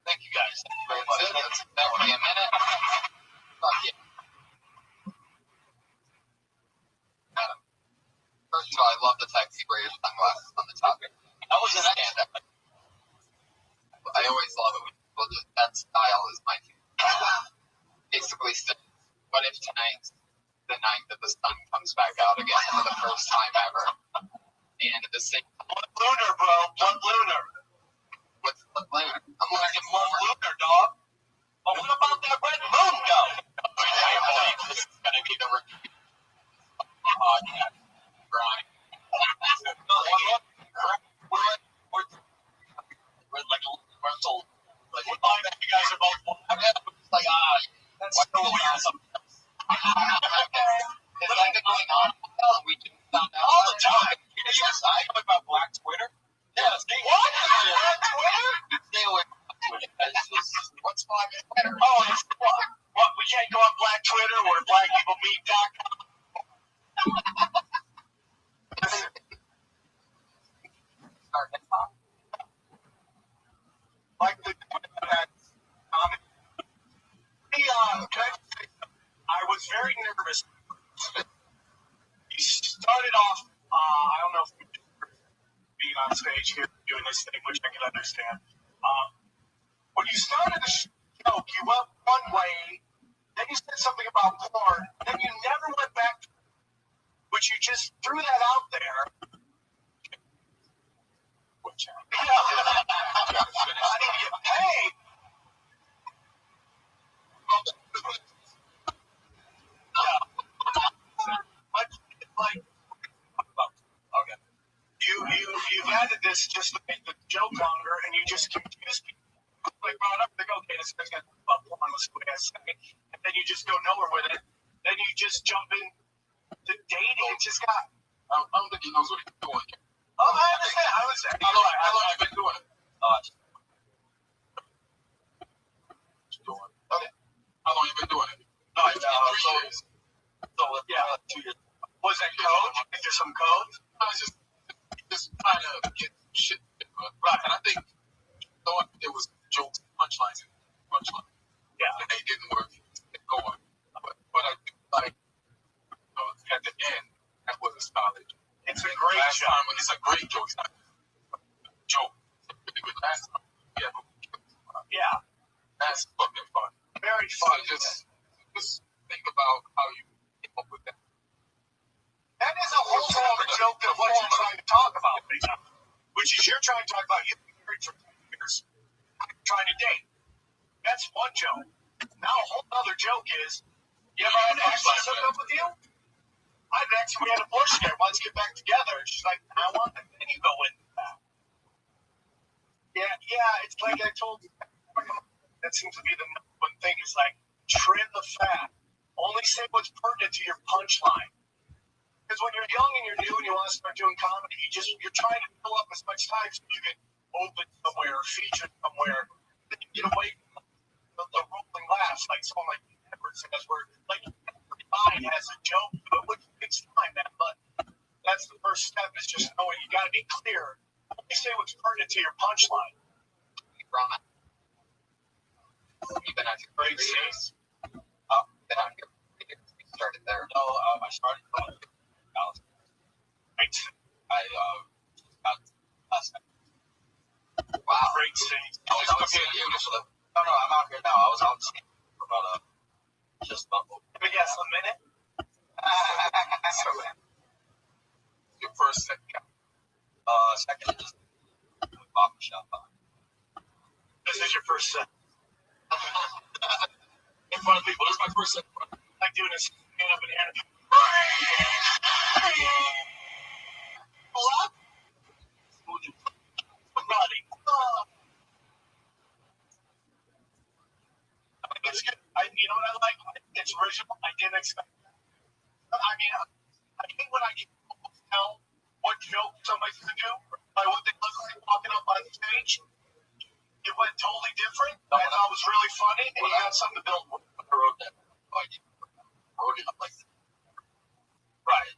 Thank you guys. Thank you very much. That would be a minute. Fuck yeah. Adam. First of all, I love the type you wear your sunglasses on the topic. That was an stand-up. I always love it when people just, that style is my favorite. Basically says, what if tonight's the night that the sun comes back out again for the first time ever? And at the same time, One lunar, bro. One lunar. what's the lunar? I'm One looking more. lunar, dog. But what about that red moon, though? I believe this is going to be the review podcast. Brian. We're like a rental. Like, we're fine that you guys are both. Like, that's so weird sometimes. Is that been going on? We just found out All the time. Yes, I know about Black Twitter. Yeah, what? Black Twitter? Stay away from Twitter. What's Black Twitter? Oh, it's what? We can't go on Black Twitter or blackpeoplemeet.com. Start hip hop. Like the that comment. I was very nervous. You started off, I don't know if you're being on stage here doing this thing, which I can understand. When you started the joke, you went one way, then you said something about porn, then you never went back, but you just threw that out there. Which I need to get paid. Like, okay. You've added this just to make the joke longer, and you just confuse people. Like, brought up, like, okay, this guy's got about porn, let's go ahead and say it. And then you just go nowhere with it. Then you just jump in to dating. It just got. I don't think he knows what he's doing. Oh, I understand. How long have you been doing it? How long you been doing it? No, it's been 3 years. So, yeah, 2 years. Was that code? Is there some code? I was just trying to get shit right. And I think thought it was jokes, punchlines. Yeah. And they didn't work. Go on. But I do like, at the end, that was a solid. It's a great joke. It's a great joke. It's not a joke. It's a really good last time. Yeah. That's fucking fun. Very fun. So just think about how you came up with that. That is a whole other joke of what you're trying to talk about, which is you're trying to talk about you've been married for 2 years, trying to date. That's one joke. Now a whole other joke is, you ever had an ex hook up with you? I have an ex, we had a bush there. Let's get back together. And she's like, I want it. And you go into that. Yeah, it's like I told you. That seems to be the number one thing. Is like, trim the fat. Only say what's pertinent to your punchline. Because when you're young and you're new and you want to start doing comedy, you're trying to fill up as much time so you can open somewhere or feature somewhere. Then you get away from the rolling laughs like someone like Edwards says, where like every line has a joke, which takes time, man. But that's the first step is just knowing you got to be clear. Only say what's pertinent to your punchline. You've been out here for 3 years. Been out here for 3 years. We started there. No, I started college. Right. I got last night. Wow. Great city. No, I'm out here now. I was out for about just about. Let me guess, a minute. So, Your first, second. second is just coffee shop. This is your first set. In front of people. This is my first set. Like doing this stand up and interview. What? Roddy. It's good. You know what I like? It's original. I didn't expect that. I mean, I think when I can tell what joke somebody's going to do, by what they look like walking up on stage, it went totally different. I thought it was really funny, and you got something to build with. I wrote that. Wrote it up like that. Right.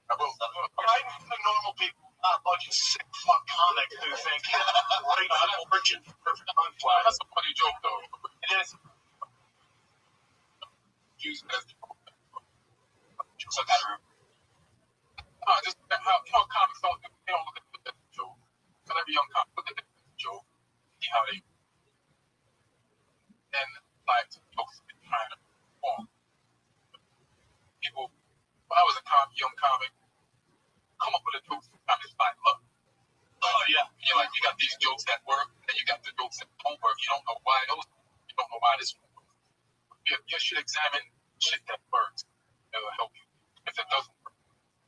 Right for normal people, not a bunch of sick fuck comics who think great origin, perfect punchline. That's a funny joke, though. It is. Use it as the just how comics don't look at the joke. Because every young comic look at the joke, see how they and like jokes kind of form. People, when I was a young comic, come up with a joke sometimes it's like, look, oh yeah, you got these jokes that work, and you got the jokes that don't work. You don't know why this one works. You should examine shit that works. It'll help you. If it doesn't work.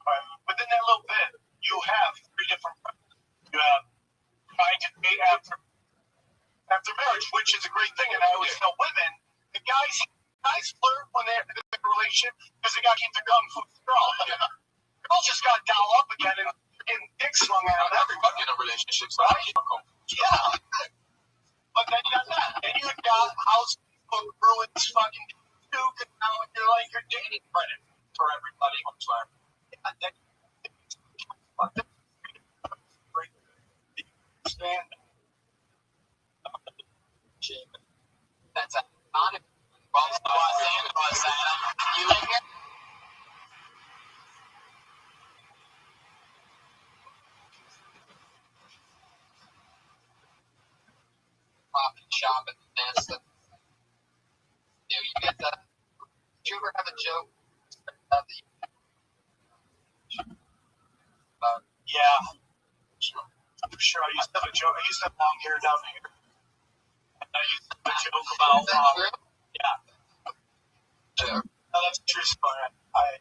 Right. Within that little bit, you have 3 different preferences. You have trying to date after marriage, which is a great thing, and I always tell women, the guys flirt when they're in a relationship because they got to keep the kung fu strong. Girls just got to dial up again and dick slung out. Everybody in a relationship, so yeah. But then you got that. Then you got house ruins fucking too, because now you're like your dating credit for everybody. Understand? That's a not. You like it? Coffee shop and this. You get that? Did you ever have a joke? Yeah. Sure. I used to have a joke. I used to have long hair down here. And I used to have a joke about. Yeah. Sure. No, that's a true story. I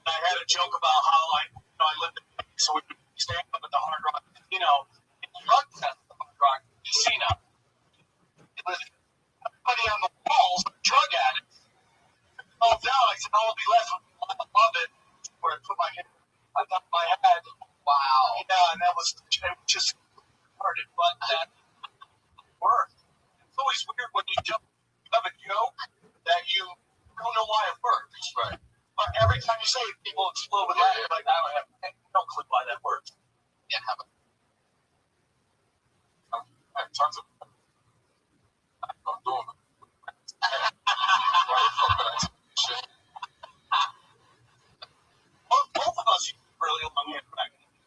had a joke about how I lived in so we would stand up at the Hard Rock Casino, in the drug test at the Hard Rock Casino. Everybody on the walls are drug addicts. Oh, now I said, I'll be left above it where I put my head on top of my head. Wow. Yeah, and that was just started, but that worked. every time you say it, people explode with laughter. Like, I don't have no clue why that works. Yeah, have a. I have tons of. I'm doing it. Both of us used really long hair back in the day.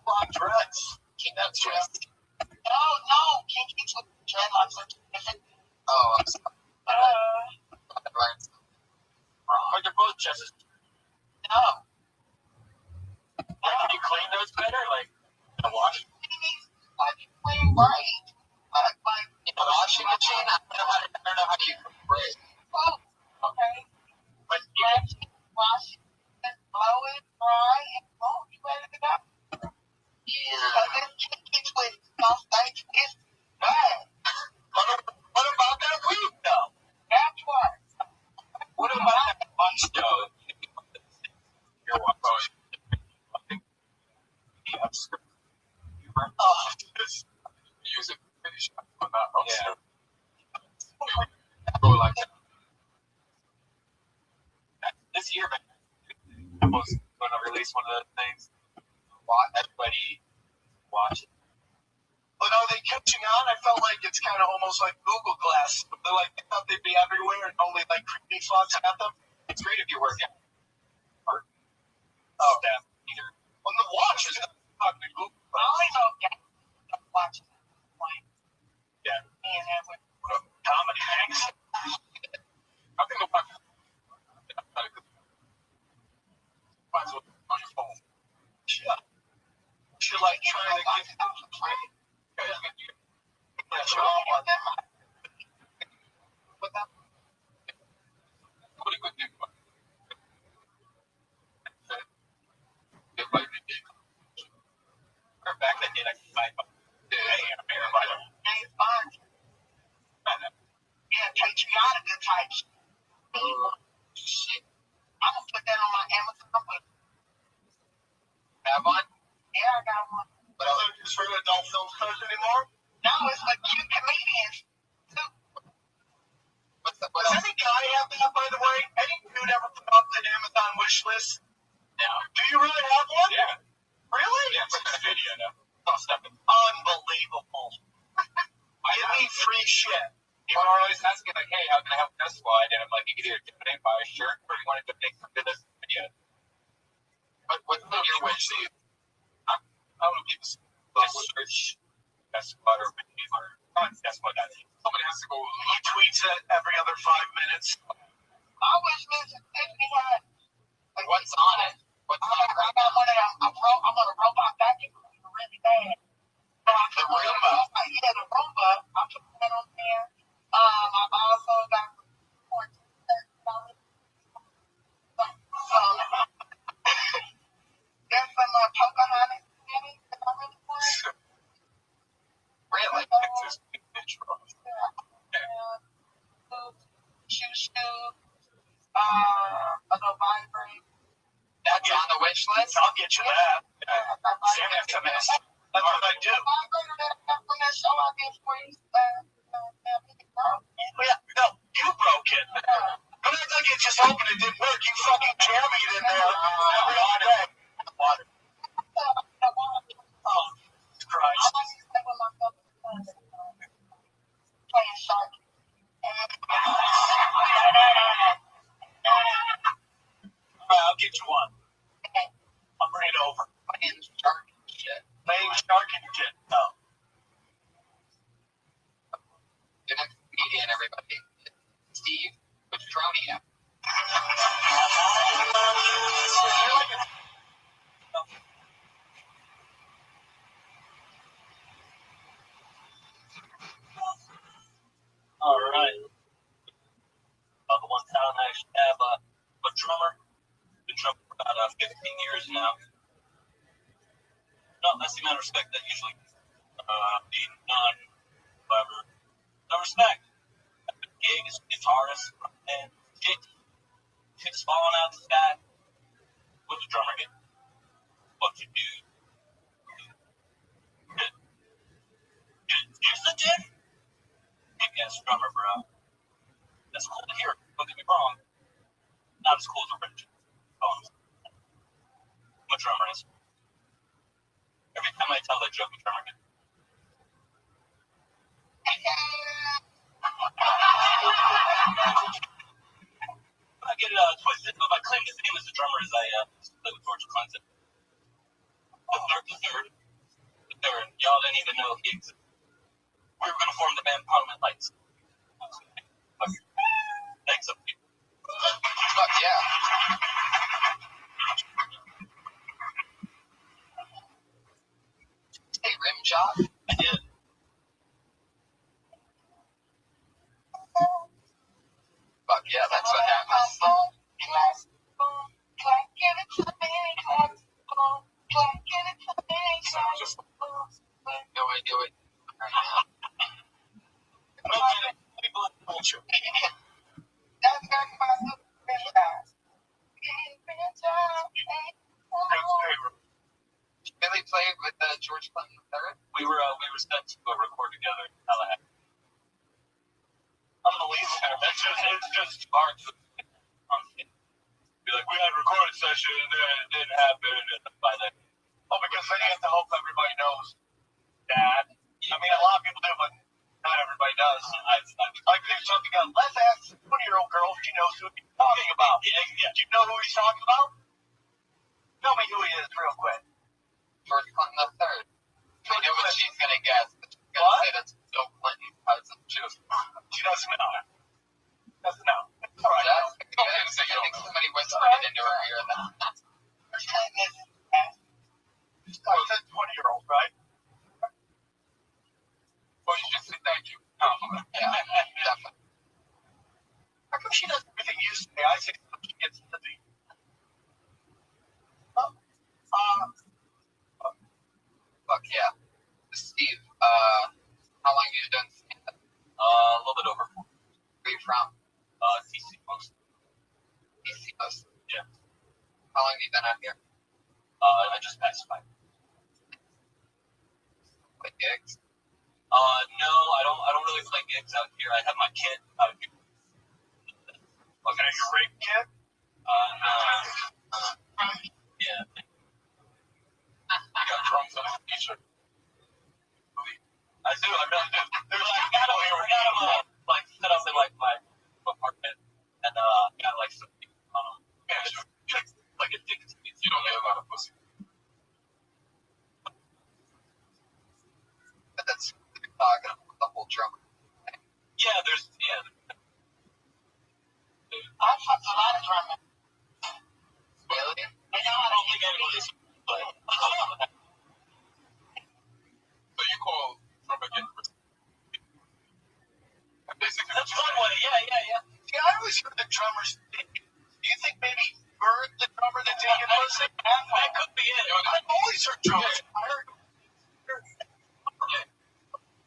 Long dreads. Keep that dress. No, can't keep dreadlocks. Oh, I'm sorry. Are your both dresses? No. Like, can you clean those better? Like, wash? Like, clean right. Like, In a washing machine? I don't know how you break. oh, okay. But Wash it, blow it, dry, and boom, you ready to go. Yeah. So this keeps with some things is bad. what about that weed, though? That's what. What about that lunch, though? You're watching. Oh, music finish on that. Yeah. Go like that. This year, man, I was going to release one of those things. Everybody watch it. But are they catching on? I felt like it's kind of almost like Google Glass. They're like, they thought they'd be everywhere and only like creepy spots at them. It's great if you work out. Oh, damn. Either. Well, the watch is talking to Google Glass. I only know watch it. Yeah. And have with Comedy hangs. I think the watch. Might as well on your phone. Yeah. Should like try to get. What do you think? Back that day, I could buy yeah, patriotica type shit. I'm gonna put that on my Amazon. Have one? Yeah, I got one. But I don't use for adult film stars anymore. No, it's for cute comedians. What Does else? any guy have that, by the way? Any dude ever put up the Amazon wish list? No. Do you really have one? Yeah. Really? Yeah, it's a video, no. Unbelievable. Give me free shit. People are always asking, like, hey, how can I help this slide? And I'm like, you can either donate, buy a shirt, or you want to donate to this video. But what's on your wish list? I would give just search Esquire or that's what that is. Somebody has to go. He tweets it every other 5 minutes. I wish Mr. Tiffany had. Like, what's on it? What's on it? I got one of them. I'm on a robot vacuum cleaner really bad. So I The Roomba. Yeah, the Roomba. I put that on there. I've also got there's some Pocahontas in it that I really want. Really? Texas bitch. A little vibrate. That's on the wish list? I'll get you that. Sam has to mess. That's what I do. Vibrator that I got from that show I did for you. Yeah, no, you broke it. Don't act like you just hoping it didn't work. You fucking jammed it in there every day. Water. Oh, Christ. Playing shark. I'll get you one. I'll bring it over. Playing shark shit. Playing shark and shit. No. The next comedian, everybody. Steve Petronia. All right. The one town I actually have a drummer. Been drumming for about 15 years now. No, that's the amount of respect that usually being non-clever. No respect. Gig is guitarist and shit's falling out the sky. What's the drummer get? What you do? Here's the dick. Kick-ass drummer, bro. That's cool to hear. Don't get me wrong. Not as cool as a Rich. I'm a drummer. Every time I tell that joke, the drummer gets. I get it twisted, but my claim to fame as a drummer is I play with George Clinton. The third. Y'all didn't even know he existed. We were going to form the band Parliament Lights. Thanks, up people. Fuck yeah. Hey, rim job? I did. Fuck yeah, that's what happens. Just no idea what. People in the culture. Billy played with George Clinton III. We were sent to record together in Tallahassee. I'm the lead singer. It's just too hard to be like, we had a recording session and then it didn't happen, and by then. Oh, because then you have to hope everybody knows that. I mean, a lot of people do, but not everybody does. Like there's something else. Let's ask a 20-year-old girl if she knows who he's talking about. Yeah. Do you know who he's talking about? Tell me who he is real quick. George Clinton III. I know what she's gonna guess, but she's gonna say that's Bill Clinton's cousin. She doesn't know. Doesn't know. All right. I think somebody whispered it into her ear. She's a 20-year-old, right? Well, you just say thank you. Yeah, definitely. How come she does everything you say? I say she gets busy. Fuck yeah. Steve, how long have you done stand-up? A little bit over 4. Where are you from? DC mostly. DC mostly. Yeah. How long have you been out here? I just passed 5. Play gigs? No, I don't really play gigs out here. I have my kit out here. Okay, your rig kit? No. Yeah. I got drums on a t-shirt. I do, I really do. They're like, we got them like set up in like my apartment, and got like some like addicted to these. You don't live out of pussy. But that's talking about the whole drum. Yeah, there's I fucked a lot of drumming. Really? I don't think anybody's but So you call drum again? Basically, that's one way. Yeah. See, I always heard the drummers think. Do you think maybe you're the drummer that's taking pussy? That could be it. I've always heard drummers. I heard.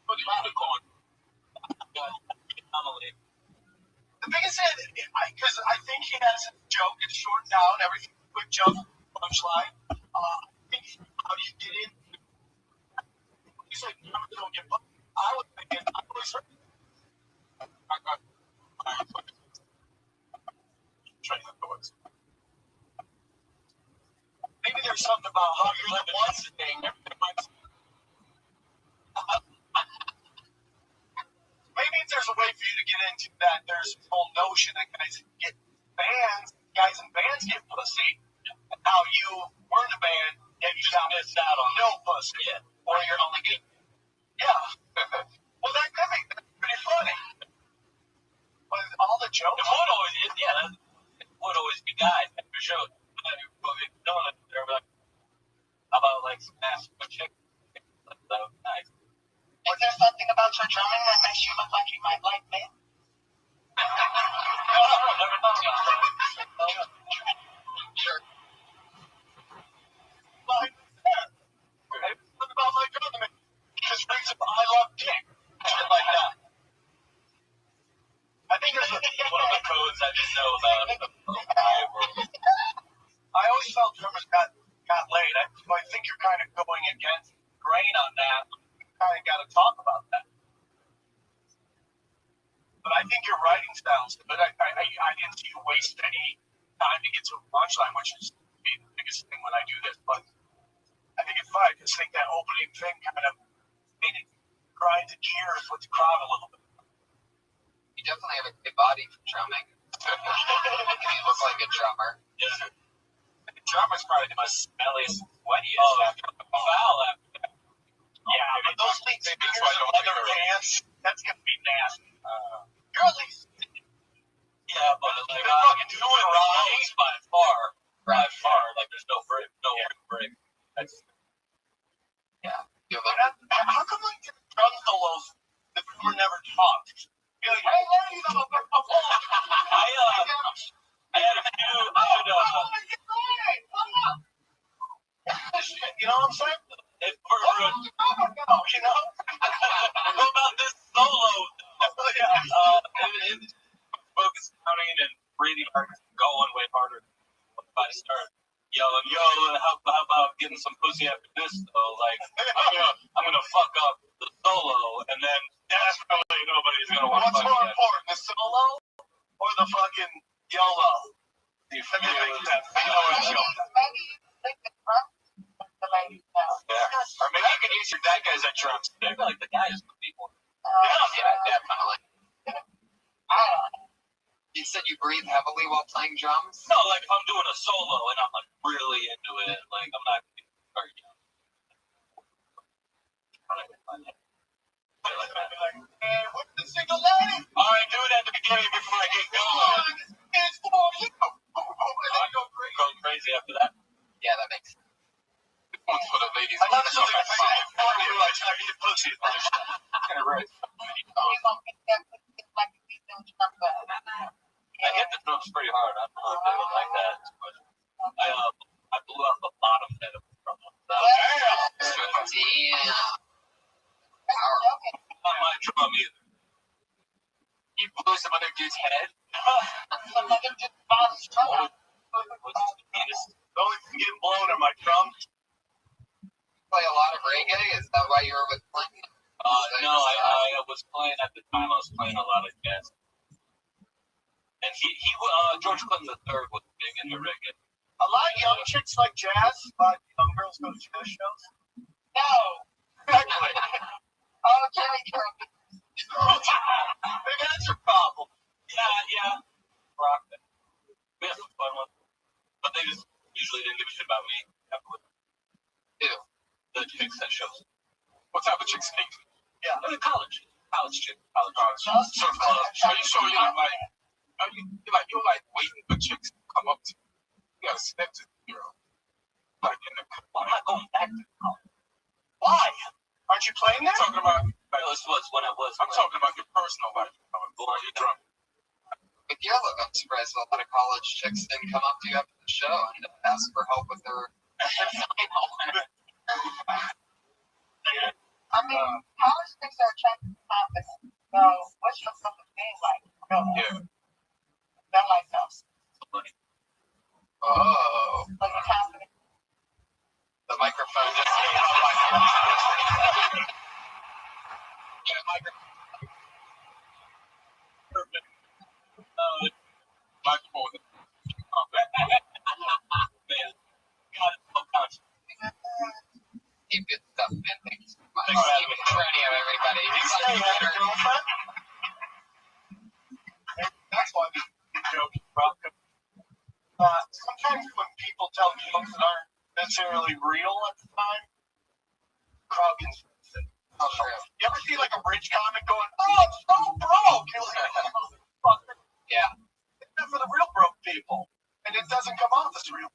But the unicorn. Anomaly. The biggest thing, because I think he has a joke, it's short down, everything, quick joke, punchline. I think, how do you get in? He's like, drummers don't get pussy. I was thinking, I always heard. Maybe there's something about how you're the one thing. Maybe if there's a way for you to get into that, there's a whole notion that guys in bands get pussy, and how you were in the band, yet you got missed out on no pussy. Yeah. Or you're only getting. Yeah. Well, that could be pretty funny. But all the jokes. It would always be guys after shows. They're like, how about like some ass chick? That would be nice. Is there something about your drumming that makes you look like you might like me? No, never thought about that. Sure. Well, yeah. What about my drumming? Just brings up I love dick. Shit like that. I think there's One of the codes I didn't know about. I always felt drummers got laid. I think you're kind of going against the grain on that. You kind of got to talk about that. But I think your writing style's good. I didn't see you waste any time to get to a punchline, which is the biggest thing when I do this. But I think it's fine. I just think that opening thing kind of made it grind the gears with the crowd a little bit. You definitely have a good body for drumming. You look like a drummer. Yeah. The drummer's probably the most smelliest, sweatiest after the foul after that. Yeah, but those lead fingers and leather pants, that's going to be nasty. You're at least... Yeah, but like, fucking doing Ronnie's by far. Like, there's no break. That's... Yeah. How come, like, the drum solos, the drummer never talked? You're like, hey, ladies, I'm a I had a few, you know what I'm saying? You know? What about this solo? Focus counting and breathing hard, going way harder. If I start yelling, yo, how about getting some pussy after this, though? Like, I'm gonna fuck up the solo, and then definitely nobody's gonna want to fuck. What's more important, the solo or the fucking YOLO? You know what I'm saying? Maybe you think the drum the ladies know. Yeah. Or maybe you can use your dad guys at drums. I feel like the guys would be more. Yeah, definitely. I don't know. You said you breathe heavily while playing drums? No, like if I'm doing a solo and I'm like really into it, like I'm not going to start yelling. Hey, what's the single lady? All right, do it at the beginning before I get going. It's for you. I go crazy after that. Yeah, that makes sense. One's for the ladies. I thought this was like I try to get pussy. Kind of right. You're gonna pick that pussy like a female drum band. I hit the drums pretty hard. I don't know if they would like that. But I blew out the bottom head of the drum. Damn. Not my drum either. You blew some other dude's head? Some other dude's body's drum. The only thing getting blown are my drums. Play a lot of reggae? Is that why you were with Clinton? No, I was playing at the time. I was playing a lot of jazz. And George Clinton III was big into reggae. A lot of young chicks like jazz. A lot of young girls go to jazz shows. No. Exactly. Oh, Jerry Curl. Maybe that's your problem. Yeah. Rock that. We had some fun ones. But they just usually didn't give a shit about me afterwards. Ew. The chicks that shows. What type of chicks think? Yeah. College chick. College. Surf club. Are you sure you're like waiting for chicks to come up to you? You gotta step to the girl. Like I'm not going back to college. Why? Aren't you playing there? I'm talking about this was when I was. I'm talking about your personal life. You're drunk. With your look, I'm surprised a lot of college chicks didn't come up to you after the show and ask for help with their I mean, college chicks are attracted to confidence. So, what's your self-esteem like? Yeah. They're like us. Oh. Like you're confident. The microphone just came up. Yeah, microphone. Perfect. Microphone. Man. God, it's so conscious. Keep good stuff, man. Thanks so much. Keep it trendy of everybody. Hey, have a girlfriend? That's why we joke about sometimes when people tell jokes that aren't necessarily real at the time, crowd gets Oh, true. You ever see like a rich comic going, oh, I'm so broke? You're like, motherfucker. Yeah. It's for the real broke people. And it doesn't come off as real.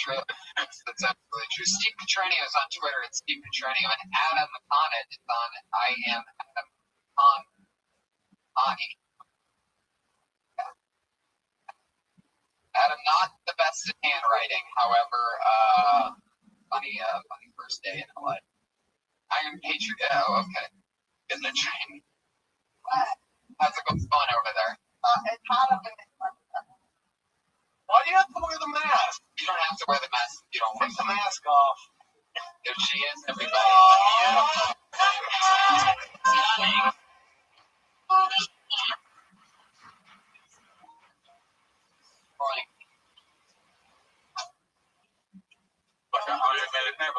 True. That's absolutely true. Steve Petronio is on Twitter at Steve Petronio, and Adam McConnett is on I am Adam Connie. Adam, not the best at handwriting, however, funny first day in LA. Iron Patriot. Oh, okay. In the train. How's it going over there? It's hot up in this one. Why do you have to wear the mask? You don't have to wear the mask if you don't want Take the mask off. There she is, everybody. Oh,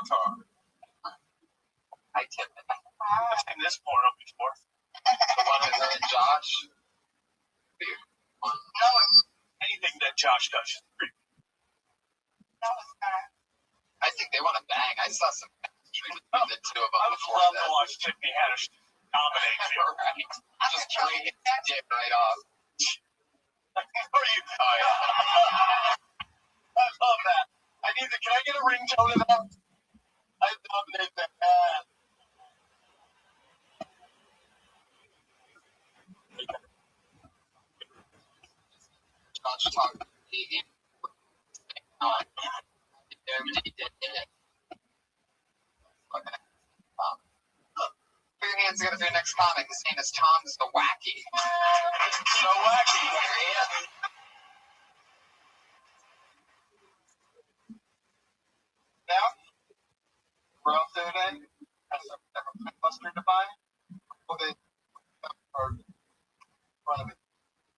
Avatar. I tip it. I've seen this porno before. The one with her and Josh. No, Anything that Josh does is pretty. no, it's not. I think they want to bang. I saw some chemistry between the two of them I would before love that. to watch Tiffany Haddish dominate you. Right. I'm Just gonna tell drink you it, that. dip right off. Or you, Oh, yeah. I love that. Can I get a ringtone of that? I dominate that. Josh talked to me. Okay. Put your hands together for your next comic. His name is Tom the Wacky. So wacky. There he is. Now, we're out there today. Has some mustard to buy. Well, they are in front of it.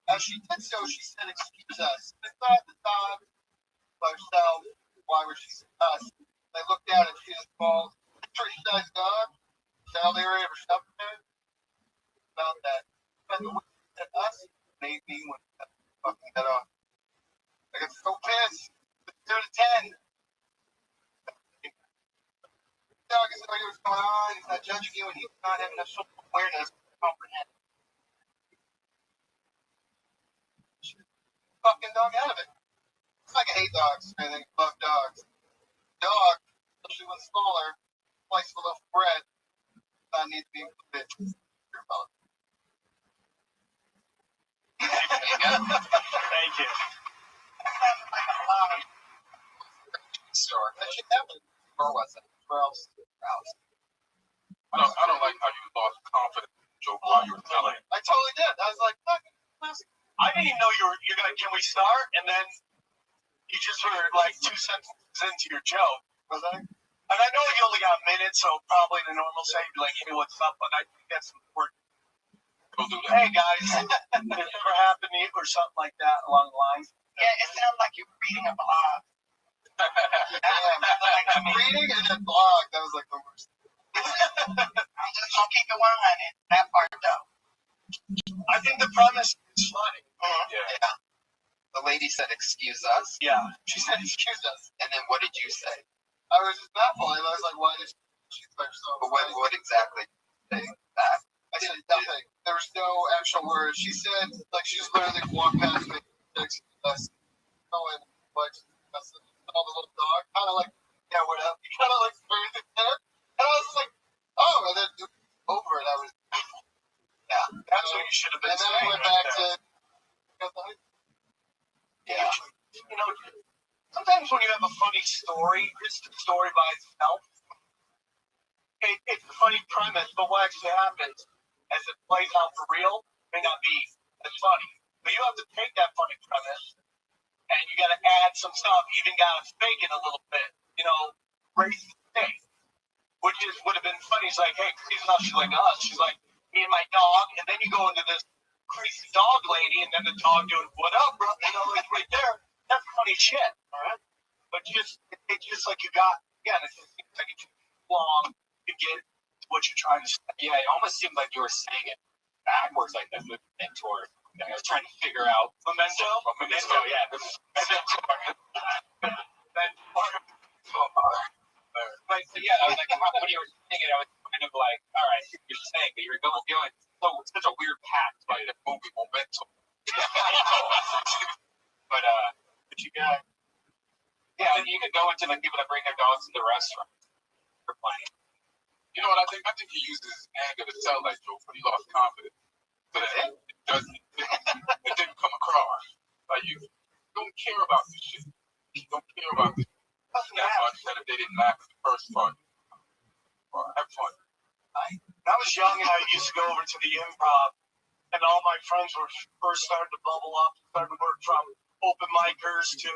As she did so, she said, "Excuse us." They thought the dog by herself. Why would she say us? They looked down and she was called tree-sized dog. Saudi Arabia or something. About that. But the way she said us made me want to fucking head off. I got so pissed. 2 to 10. Dog is knowing what's going on. He's not judging you, and he's not having enough social awareness to comprehend. Fucking dog out of it. It's like I hate dogs. I think I love dogs. Dog, especially when smaller, slice of a loaf of bread, needs to be included in your mouth. Thank you. Sounds like a lie. Store. That shit happened. Or was it? Ralph's. I don't like how you lost confidence in the joke while you were telling it. I totally did. I was like, fuck. I didn't even know you're gonna. Can we start? And then you just heard like 2 sentences into your joke. Was I? And I know you only got a minute, so probably the normal say you'd be like, "Hey, what's up?" But I think that's important. Go do that. Hey guys, has it ever happened to you or something like that along the lines? Yeah, it sounds like you're reading a blog. I'm reading and then blog. That was like the worst. I'm just gonna keep it 100. That part though. I think the premise is funny. Yeah. The lady said, "Excuse us." Yeah. She said, "Excuse us." And then what did you say? I was just baffled. I was like, "Why did she by herself?" But what exactly did you say back? I said nothing. There was no actual words. She said, like, she just literally walked past me. Excuse us. Going, like, all the little dog. Kind of like, yeah, what up? He kind of like turned his head. And I was like, oh, and then over it. I was, yeah. That's what you should have been saying. And then I went back to, yeah. You know, sometimes when you have a funny story, just a story by itself, it's a funny premise, but what actually happens as it plays out for real may not be as funny. But you have to take that funny premise and you got to add some stuff, even got to fake it a little bit, you know, raise the stakes, which would have been funny. It's like, hey, she's not, she's like us. She's like, me and my dog, and then you go into this crazy dog lady, and then the dog doing, what up, bro? You know, like right there. That's funny shit, all right? But it's just like you got, again, it just seems like it's long to get to what you're trying to say. Yeah, it almost seemed like you were saying it backwards, like the mentor. I was trying to figure out Memento, yeah. But yeah, I was like, when you were saying it, I was kind of like, all right, you're saying, but you're going so such a weird path, like the movie Memento. But you got, yeah, and you could go into like people that bring their dogs to the restaurant for playing. You know what I think? I think he uses anger to tell that joke, but he lost confidence. So that it didn't come across. Like you don't care about this shit. You don't care about this. That's why I said if they didn't laugh at the first part. Have fun. I was young and I used to go over to the improv, and all my friends were first starting to bubble up, starting to work from open micers to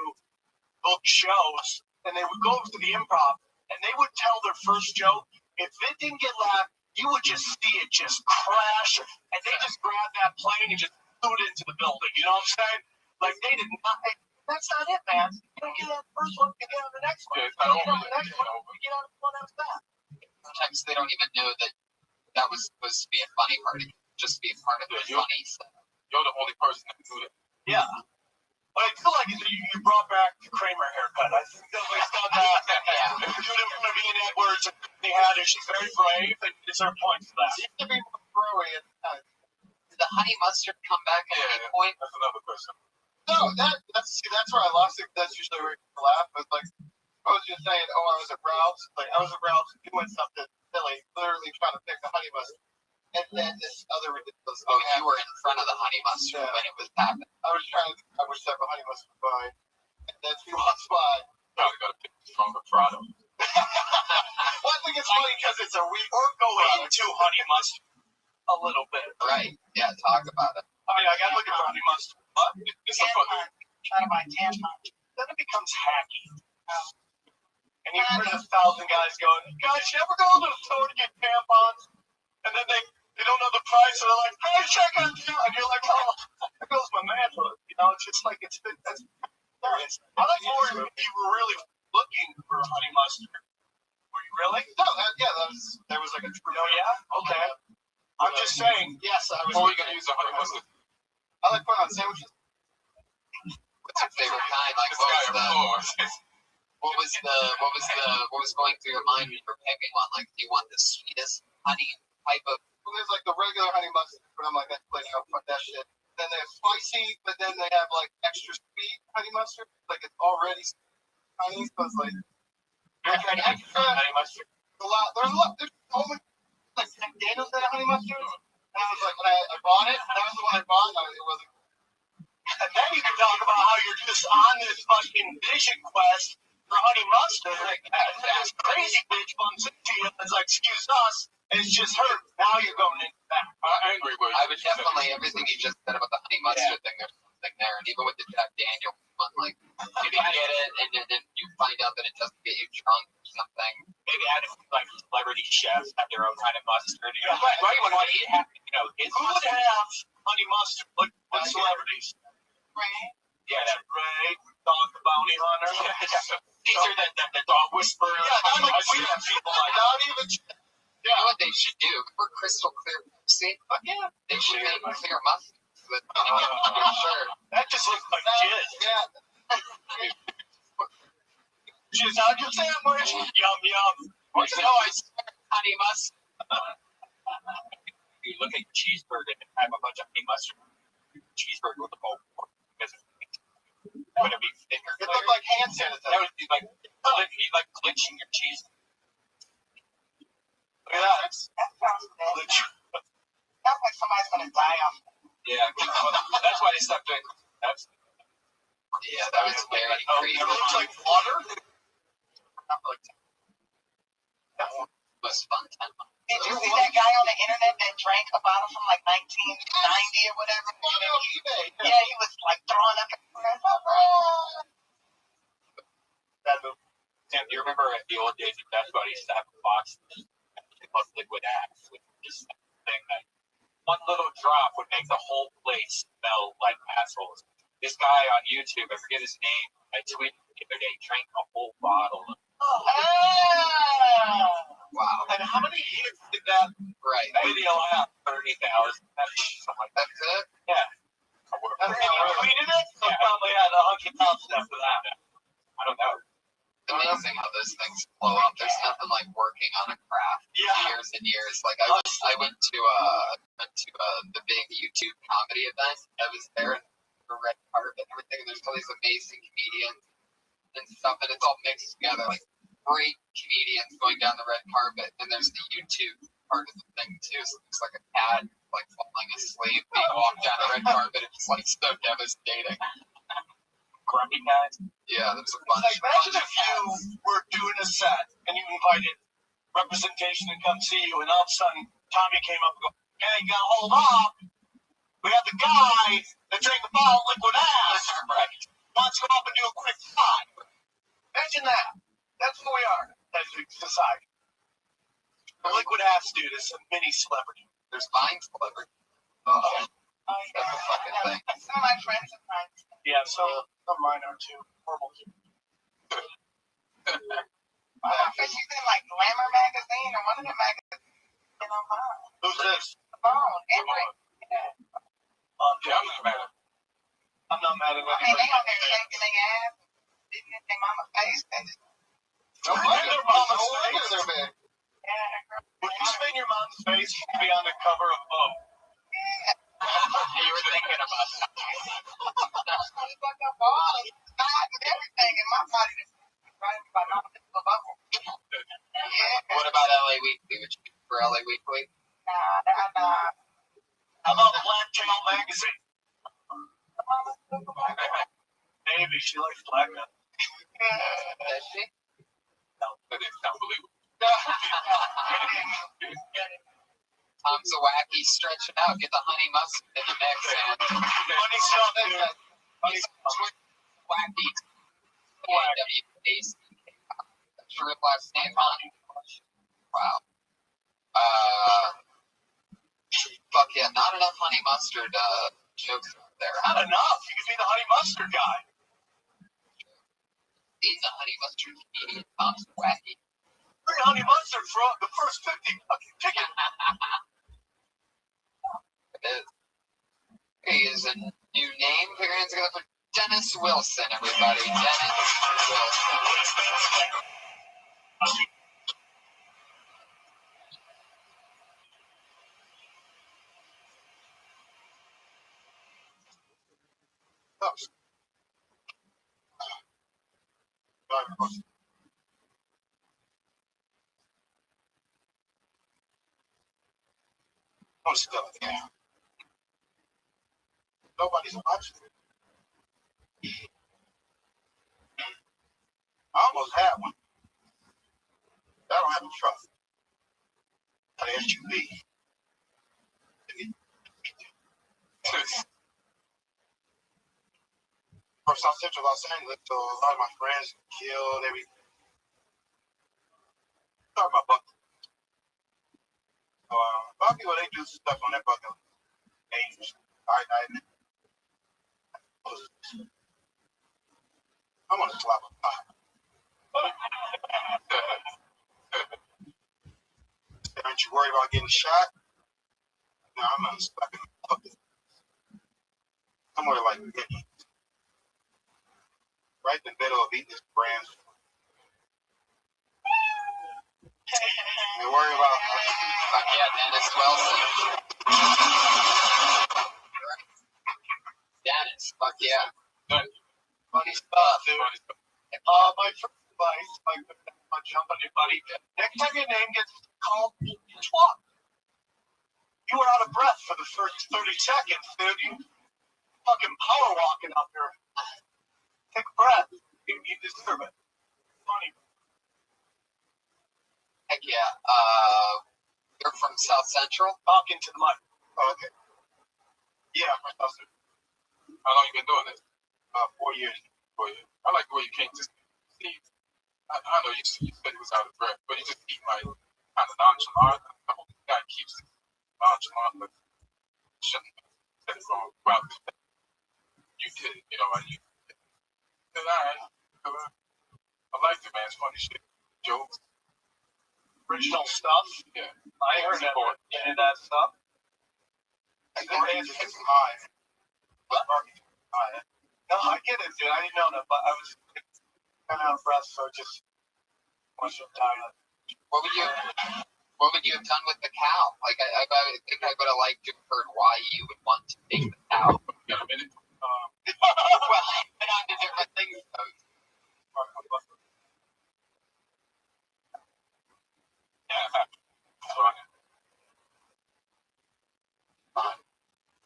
book shows, and they would go over to the improv, and they would tell their first joke. If it didn't get laughed, you would just see it just crash, and they just grabbed that plane and just threw it into the building. You know what I'm saying? Like they did not. That's not it, man. You don't get on the first one, you get on the next one. Yeah, You it's not get on over the next yet, one, you know. you get on the one after that. Sometimes they don't even know that was supposed to be a funny part. It could just be a part of the funny stuff. You're the only person that knew that. Yeah. What I do like is that you brought back the Kramer haircut. I think nobody's done that. Yeah. You do it in front of Ian Edwards and Tiffany Haddish. She's very brave and deserve points for that. Seems to be more throwy at times. Did the honey mustard come back at any point? That's another question. No, that's where I lost it. That's usually where you laugh. It's like I was just saying, oh, I was at Ralph's. Like I was at Ralph's doing something silly, literally trying to pick the honey mustard, and then this other ridiculous. Oh, you were in front of the honey mustard when it was happening. I was trying to grab which type of honey mustard to buy, and then she walks by. Probably got to pick from the product. Well, I think it's funny because it's a weak or go into honey mustard a little bit. Right. Yeah, talk about it. I mean, I got to look at the honey mustard. But it's a fun. Trying to buy tampon. Then it becomes hacky. And you've heard 1,000 guys going, guys, you ever go to the store to get tampons? And then they don't know the price, and they're like, hey, check on you. And you're like, oh, there goes my manhood. You know, it's just like, that's I like more if you were really looking for honey mustard. Were you really? No, there was like a true. Oh, yeah? Okay. I'm just saying, yes, I was. Before you gonna use the honey mustard. I like putting on sandwiches. What's your favorite kind? Like This guy, of course. what was going through your mind when you were picking one? Like, do you want the sweetest honey type of? Well, there's like the regular honey mustard, but I'm like, that's like, oh, fuck that shit. Then they have spicy, but then they have like extra sweet honey mustard. Like it's already honey, so it's like extra. Honey mustard. There's so much like McDaniel's that honey mustard. And I was like, when I bought it, that was the one I bought. It wasn't. And then you can talk about how you're just on this fucking vision quest for honey mustard. Like, this crazy bitch bumps into you and is like, excuse us, and it's just her. Now you're going into that. I'm angry with you. I would definitely everything you just said about the honey mustard thing. There's something there, and even with the Jack Daniels one, like you can get it, and then you find out that it doesn't get you drunk or something. Maybe add like celebrity chefs have their own kind of mustard. You know, right? When I eat, you know, who would have honey mustard? What celebrities? Right? Yeah, that Ray, Dog the Bounty Hunter. These are the dog whisperer. Yeah, not we have people like not even. You know what they should do? For crystal clear Pepsi, yeah. they should make clear mustard. For sure. That just looks like jizz. Yeah. Jizz on your sandwich. Yum yum. What's the noise? Honey mustard. You look at your cheeseburger and have a bunch of honey mustard. Cheeseburger with the bowl. Would it be thicker? It looked like hand sanitizer. That would be like glitching your cheese. Look at that. That sounds good. Glitch. Sounds like somebody's gonna die off. Yeah, that's why they stopped doing. That's Yeah, that was very crazy. it looks like water. That was fun. Did you see that guy on the internet that drank a bottle from like 1990 or whatever? eBay. Yeah, he was like throwing up. That move. Sam, do you remember at the old days of Best Buddy used to have a box of liquid axe with this thing that one little drop would make the whole place smell like assholes. This guy on YouTube, I forget his name, I tweeted the other day, drank a whole bottle of Wow. And how many hits did that Right. video have? 30,000. Something like that. That's it? Yeah. That's He not really. tweeted it, so probably had 100,000 after that. I don't know. It's amazing how those things blow up. There's nothing like working on a craft Yeah. years and years. Like I went to the big YouTube comedy event. I was there in the red carpet and everything. And there's all these amazing comedians and stuff, and it's all mixed together. Like great comedians going down the red carpet, and there's the YouTube part of the thing too. So it's like a cat like falling asleep, being walked down the red carpet. It's like so devastating. Grumpy guys. Yeah, there's a bunch. Like, imagine if you were doing a set and you invited representation to come see you, and all of a sudden Tommy came up and go, "Hey, you gotta hold on. We have the guy that drank the bottle of liquid ass. Right. Wants to go up and do a quick shot." Imagine that. That's who we are as a society. The liquid ass dude is a mini celebrity. There's Vine celebrity. Oh. That's a fucking thing. Some of my friends are friends. Yeah, some mine are too. Horrible. Because she's in like Glamour magazine or one of the magazines. Who's this? Phone. Every. Yeah, I'm not mad at it. I'm not mad at I mean, they out there shaking their ass, sitting in their mama's face. They just, No wonder they're big. yeah, girl. Would you spin your mom's face to be on the cover of Vogue? You were thinking about that. It's like a ball. It's size and everything, and my body just right by not a bubble. Yeah. What about LA Weekly? Would you do for LA Weekly? Nah. How about Black Channel Magazine? Maybe she likes black men. Does she? That is unbelievable. Tom's a wacky, stretch it out, get the honey mustard in the mix, and Funny stuff, dude. Funny stuff. wacky. W-A-C. That's your real last name, huh? Wow. Fuck yeah, not enough honey mustard jokes there. Not enough. You could be the honey mustard guy. He's a honey mustard comedian, Tom's wacky. Free honey mustard for the first 50 fucking tickets. He is a new name. Put your hands together for Dennis Wilson, everybody. Dennis Wilson. Oh, stuff, yeah. Nobody's watching. I almost had one. I don't have a truck. An SUV. From South Central Los Angeles, so a lot of my friends killed everything. Talking about bucket. So, a lot of people, they do stuff on their bucket. Age, skydiving. I want to slap a pie. Aren't you worried about getting shot? No, I'm not stuck in the bucket. Somewhere like Mickey. Right in the middle of eating this brand. You worry about Fuck yeah, Dennis Wilson. Dennis, fuck yeah. funny stuff, dude. My first advice, my jump on your buddy. Next time your name gets called, swap. You were out of breath for the first 30 seconds, dude. You fucking power walking up here. Take a breath. You deserve it. Funny. Heck yeah. You're from South Central? Talking to the mic. Oh, okay. Yeah, from South Central. How long you been doing this? 4 years. 4 years. I like the way you can't just see. I know you said he was out of breath, but he just seemed like kind of nonchalant. I hope the guy keeps it nonchalant, but shouldn't have said it wrong. Well, you did, you know, and you said, all right. I like the man's funny shit. Jokes. Original stuff. Yeah. I heard that. Any of that stuff. I think they just high. No, I get it, dude. I didn't know that, but I was kind of out of breath, so just was so tired. What would you have done with the cow? Like, I think I would have liked to have heard why you would want to take the cow. Got a minute? Well, I've been on to different things, though.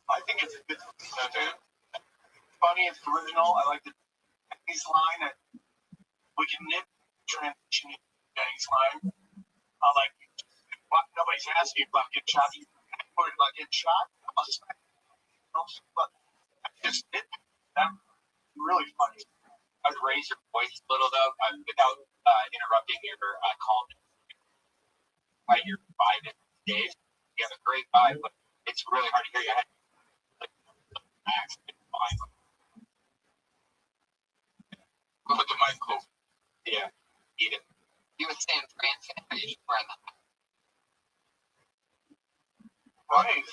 I think it's a good funny, it's original. I like the Danny's line that we can nip transition to Danny's line. I like nobody's asking you about getting shot. You worried about getting shot? But just nip that really funny. I'd raise your voice a little though, without interrupting your calm. By your vibe, Dave. You have a great vibe, but it's really hard to hear you. White cloak. Yeah. Eat it. You would stay in France and you were in the Right.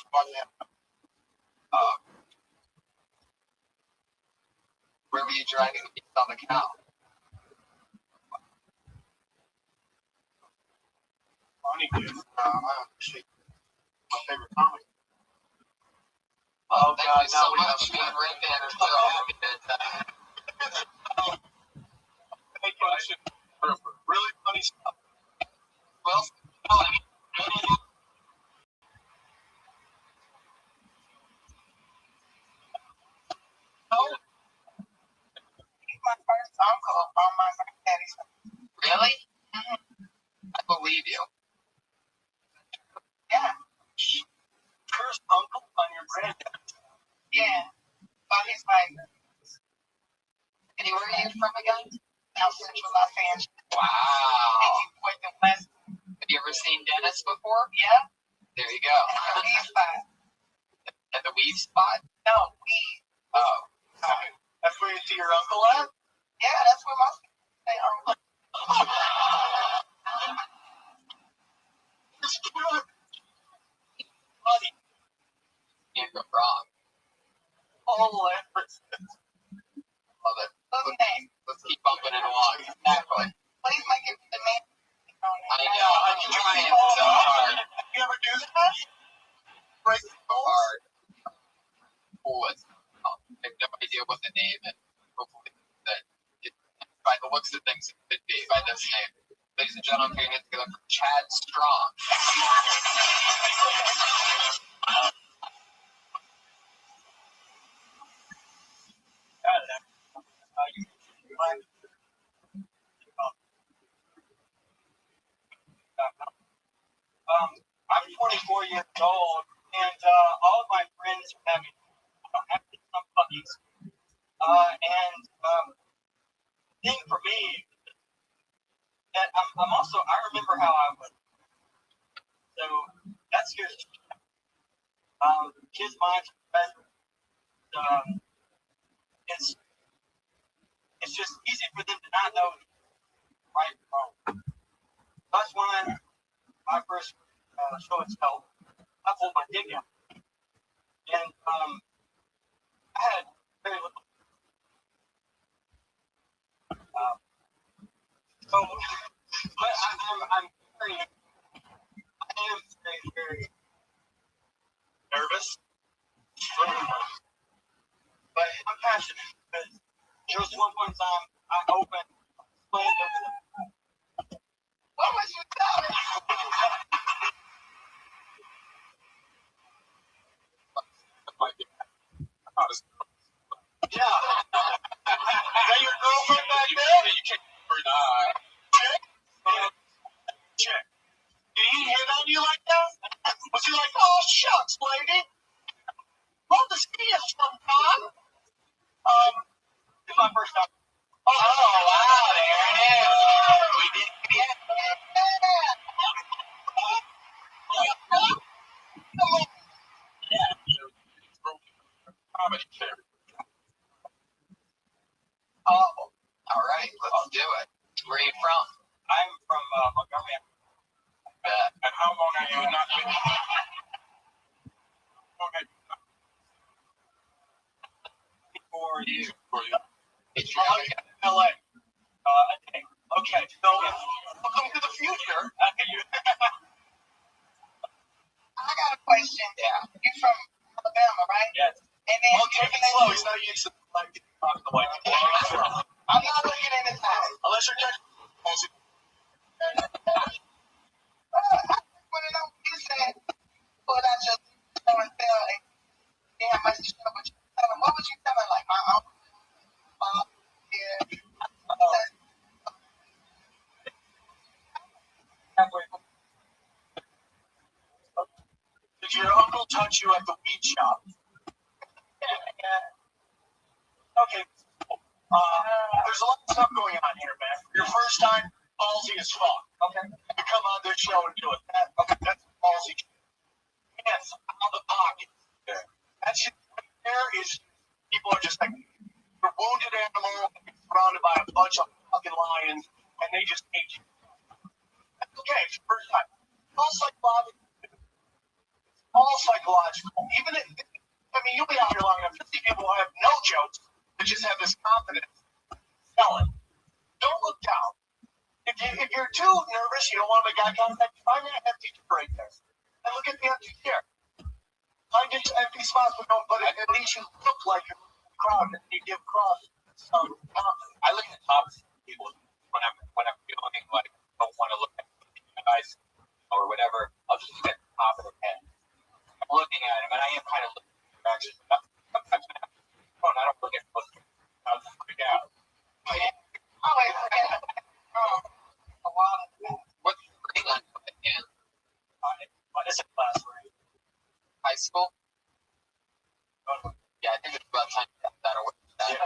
where were you driving when you saw the cow? Funny dude. Actually, my favorite comic. Oh, thank you so much. Me and Rick and so happy that Thank you. Really funny stuff. well, He's my first uncle on my granddaddy's side. really? I believe you. Yeah. First uncle on your granddad. Yeah. But he's like And where are you from again? South Central Los Angeles. Wow. With the West. Have you ever seen Dennis before? Yeah. There you go. Weed spot. At the weed spot? No, weed. Oh. That's where you see your uncle at? Yeah, that's where my they are. It's good. Funny. Can't go wrong. All efforts. Love it. What's his name? Let's keep bumping it along. Exactly. Please make it the name. I know. I'm trying so hard. You ever do that? Break the So hard. Oh, it's, I have no idea what the name is. Hopefully that by the looks of things it could be by this name. Ladies and gentlemen, we're going to get together for Chad Strong. I'm 24 years old, and all of my friends are having some puppies. And the thing for me that I'm also, I remember how I was. So that scares me. Kids' minds are better. It's just easy for them to not know right and wrong. That's when my first show itself, I pulled my dick out. And I had very little. So, but I'm very, I am very, very nervous. But I'm passionate because there was one point in time I opened, played over the. What was you telling? Yeah. Is that your girlfriend back there? You can't deny. Check. Did he hit on you like that? Was he like, oh, shucks, lady? Love to see you sometime. It's my first time. Oh, wow, there it is. We did it again. Comedy character. Oh, all right, let's do it. Where are you from? I'm from Montgomery. And how long have you not been? For you. It's LA. Okay, so welcome to the future. I got a question. Yeah. You're from Alabama, right? Yes. And then Well, take it slow. He's not used to like talking the way. I'm not looking in his eyes. Unless you're just. I just want to know what you said. Pull out your show and tell and see how much to show, but you tell him, what was you telling? Like, my uncle, yeah. Did your uncle touch you at the weed shop? Okay. There's a lot of stuff going on here, man. Your first time, ballsy as fuck. Okay. You come on this show and do it. Okay, that's ballsy. Yes, out of the pocket. Yeah. That shit right there is, people are just like, you're a wounded animal surrounded by a bunch of fucking lions, and they just hate you. Okay, it's your first time. All psychological. Even if, I mean, you'll be out here long enough to see people who have no jokes, but just have this confidence. Tell it. Don't look down. If you're too nervous, you don't want to make eye contact, find an empty chair right there. And look at the empty chair. Find an empty spot, but at least you look like you're crowded. You give across some confidence. I look at the top of people when I'm feeling like I don't want to look at the eyes or whatever. I'll just look at the top of their head. I'm looking at him, and I am kind of looking at the direction. Sometimes when I'm on the phone, I don't look at close. I'll just freak out. Oh, I forget. A lot of that. What's the grade on again? What is it, class rank? High school? Yeah, I think it's about time to get that away. Yeah.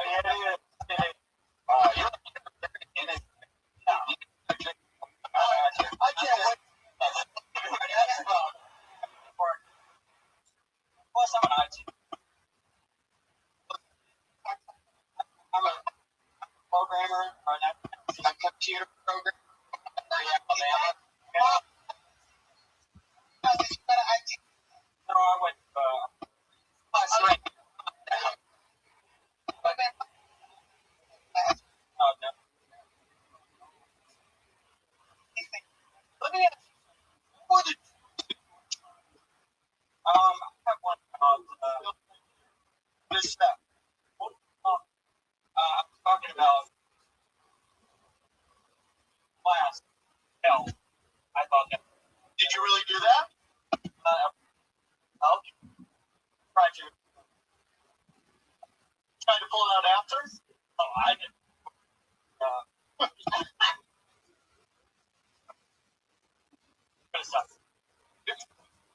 I can't wait. Plus, I'm an IT. I'm a programmer or a computer programmer. Alabama. No, I went class rank. Oh, no. Let me ask you, what did I have one about this stuff. I'm talking about class health. I thought that. Did you really do that? Okay. Tried to pull it out after? Oh, I didn't.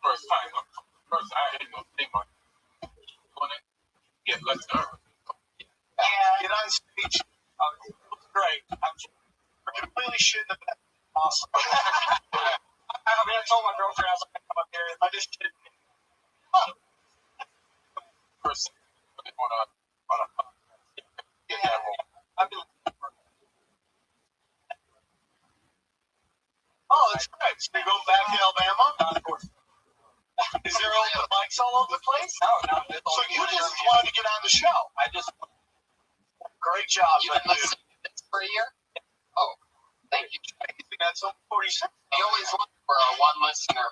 First I had no thing on it. Get less nervous. Yeah, get on stage. It was great. We're completely shitting the bed. Awesome. I mean, I told my girlfriend I was going to come up here. I just didn't. First, on a I've been. Oh, that's right. So you go back to Alabama? Of course. Is there open mics all over the place? No. So you just wanted to get on the show? I just. Great job. You've been listening to this for a year? Oh, thank you. That's 46. I always look for a one listener.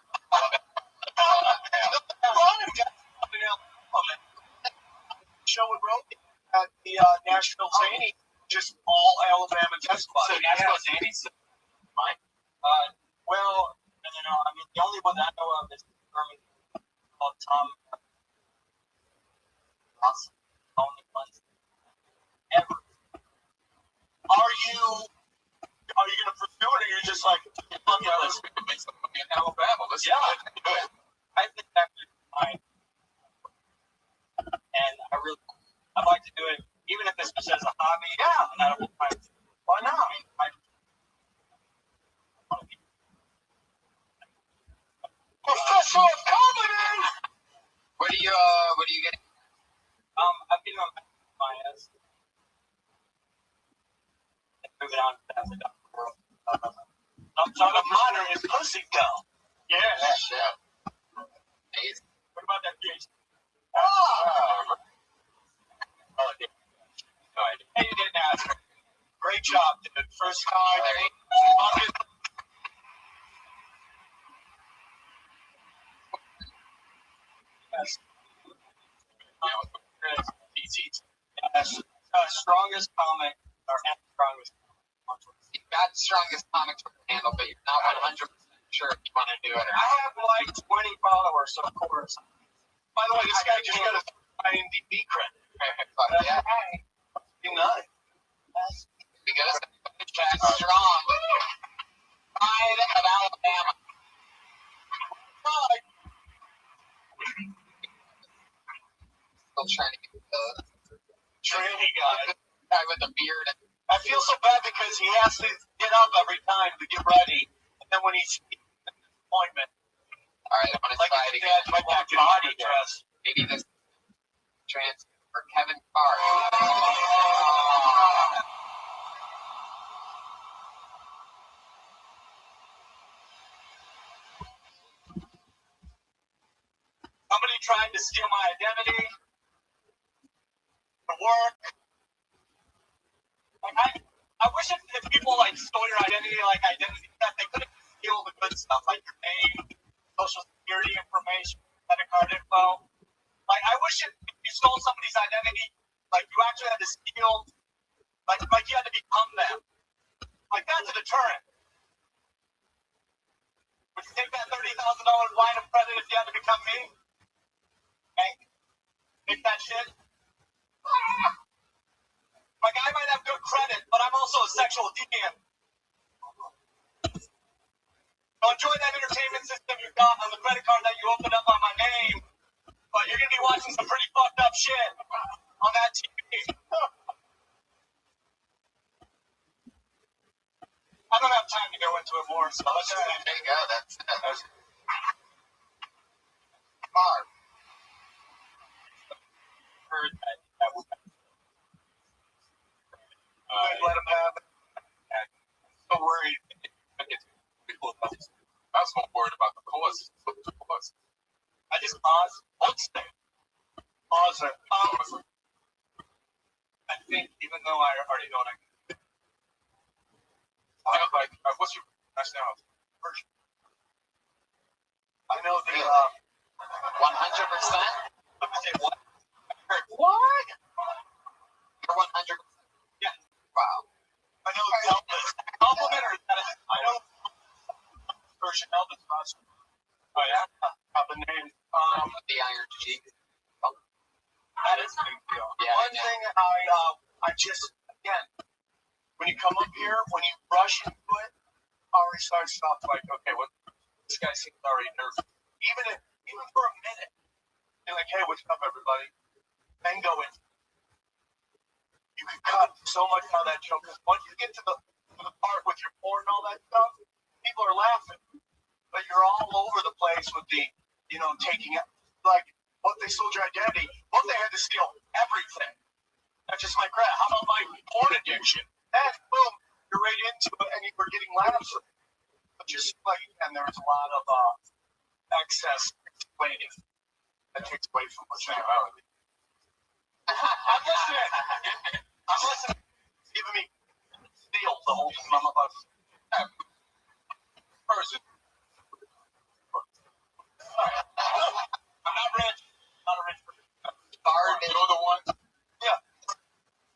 Show with Rothschild at the Nashville Zany, just all Alabama test So Nashville Zany's mine? Well, no. I mean, the only one that I know of is Birmingham called Tom. Awesome. Only ones ever. Are you going to pursue it, or you're just like, let's make some money in Alabama. Let's do it. I think that would be fine. And I'd like to do it, even if it's just as a hobby. Yeah. And I don't mind. Why not? I mean, Professor of Comedy! What are you getting? I've been on my ass. Moving on to the world. I'm talking modern is pussy down. Yeah. Amazing. What about that bitch? Hey, you didn't ask. Great job, dude. First time. Strongest comic or strongest. You've got strongest comics for the handle, but you're not 100% sure if you want to do it or I not. have like 20 followers, so of course. By the way, this guy just got a IMDb credit. Yeah. Nice. Because that's strong. Pride of Alabama. Still trying to get the Tranny guy. guy with the beard. I feel so bad because he has to get up every time to get ready, and then when he's at the appointment, All right, I'm going to like try it his again. dad, like that body dress. Maybe this trans for Kevin Carr. tried to steal my identity, to work. Like I wish if people like stole your identity, like identity theft, they couldn't steal the good stuff, like your name, social security information, credit card info. Like I wish if you stole somebody's identity, like you actually had to steal, like you had to become them. Like that's a deterrent. Would you take that $30,000 line of credit if you had to become me? Okay? Take that shit. Like I might have good credit, but I'm also a sexual deviant. So enjoy that entertainment system you got on the credit card that you opened up on my name, but you're gonna be watching some pretty fucked up shit on that TV. I don't have time to go into it more, so let's just There you go. That's it. Mark. heard that would let him have it. I'm so worried. I was more worried about the cost. I just pause. Pause it. I think even though I already know what I can do. I was like, what's your nationality? Persian. I know the 100%. let me say what? What? You're 100%. Yeah. Wow. I know Elvis. Compliment or is that I know Persian Elvis Rothschild. Oh yeah? Have the name. The Iron Sheik. That is a big deal. Yeah, One thing I just, again, when you come up here, when you rush into it, already starts off like, okay, what this guy seems already nervous. Even for a minute, you're like, hey, what's up, everybody? Then go in. You can cut so much out of that joke because once you get to the part with your porn and all that stuff, people are laughing. But you're all over the place with the, taking it. Like, what they sold your identity, what they had to steal everything. That's just my crap. How about my porn addiction? And boom, you're right into it, and you were getting laughs. But just like, and there was a lot of excess explaining that takes away from what's reality. I'm listening. It's giving me steal the whole time I'm about person. I'm not rich. Not a rich person. Bard. You're the one. Yeah.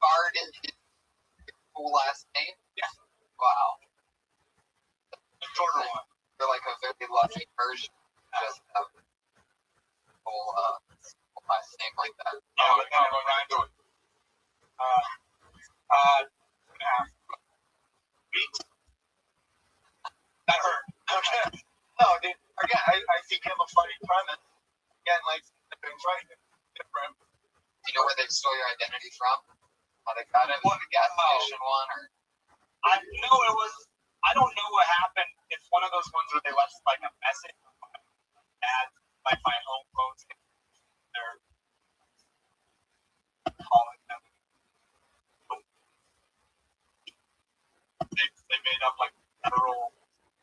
Bard is his full last name? Yeah. Wow. The shorter one. You're like a very lucky version. Just have a full last name like that. Yeah, but now I'm going to it. Weeks. That hurt. Okay. No, dude. Again, I think you have a funny premise. Again, like, things right. Different. Do you know where they stole your identity from? How they got it? Was it a gas station one or? I don't know what happened. It's one of those ones where they left like a message at like my home phone. They're calling them. They made up like federal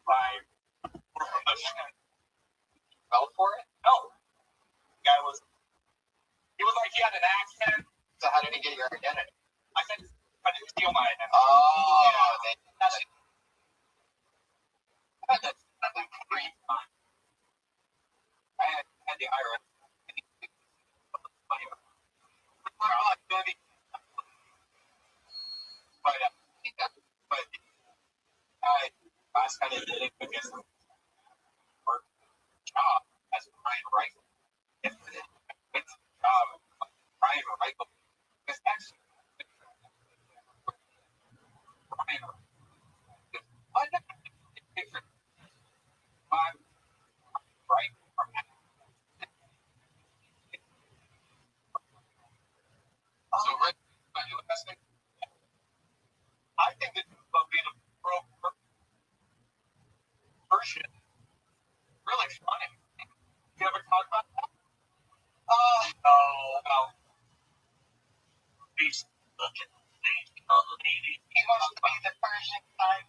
crime. Fell for it? No. The guy was like he had an accent. So how did he get your identity? I said I didn't steal my identity. Oh, Yeah. they That's great time. I had the IRS. Maybe. But last time I did it because of work job as a private rifle. It's a job private rifle. Because actually, private. Why not? Right? So, Rick, you last name? I think that being a Persian really funny. You ever talk about that? No. He's looking lady. He must be the Persian type.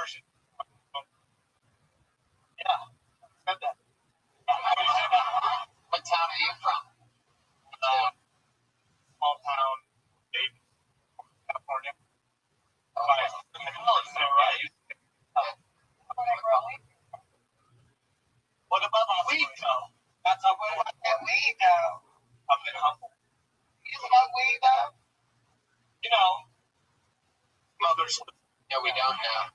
version. Yeah, said that. What town are you from? Small town, Dayton, California. What about the weed though? That's how we like that weed though. I've been humble. You smoke weed though? You know, mothers. No, we don't know.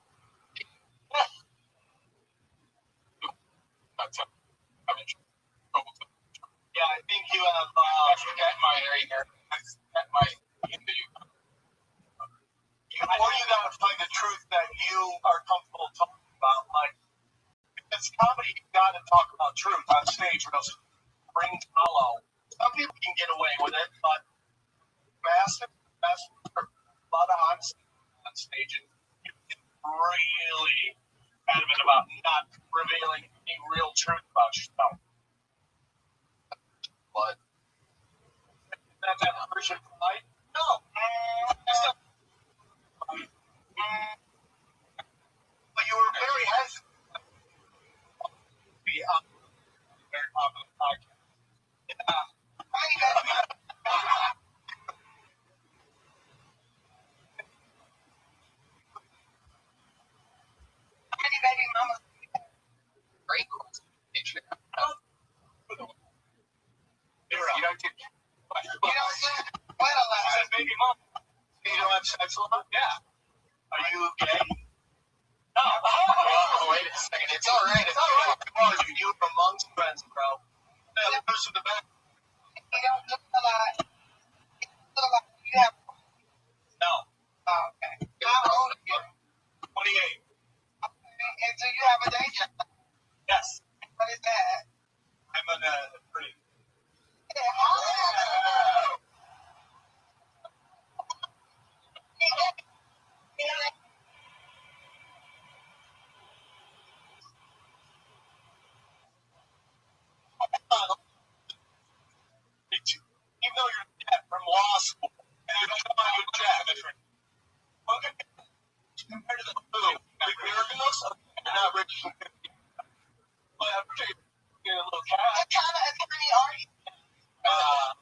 Yeah, I think you have that might hinder you. Or you gotta find the truth that you are comfortable talking about. Like, if it's comedy, you gotta talk about truth on stage, or else rings hollow. Some people can get away with it, but massive, a lot of honesty on stage, and you get really adamant about not revealing any real truth about yourself. What? That version of life? No. But you were very hesitant to be on a very popular podcast. Yeah. Baby mama. Great question. You don't get. What a lot. Says baby mama. You don't have sex a lot? Yeah. Are you gay? No. Oh, wait a second. It's all right. It's all right. Come on, you were amongst friends, bro. Yeah, the person in the back. You don't do a lot. You do a lot. You have. No. Oh, okay. How old are you? 28. And do you have a day job? Yes. What is that? I'm an pretty. Even though you're dead from law school, and you don't know your debt. Okay. Compared to the food, big miracles, you're not rich. But I'm sure you're a little cash. What kind of attorney are you? I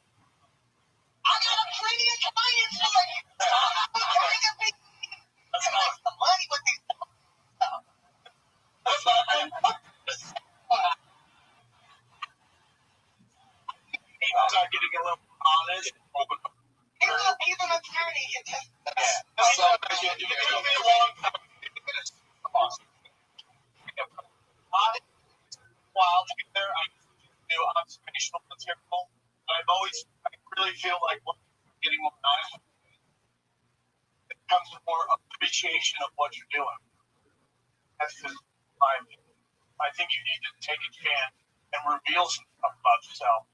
got plenty of clients for you. That's not the money with these. That's not start getting a little honest. He's an attorney. So, you took me a long time to get this. While to get there, I do observational material. I really feel like getting more knowledge. It comes with more appreciation of what you're doing. That's just my opinion. I think you need to take a chance and reveal some stuff about yourself.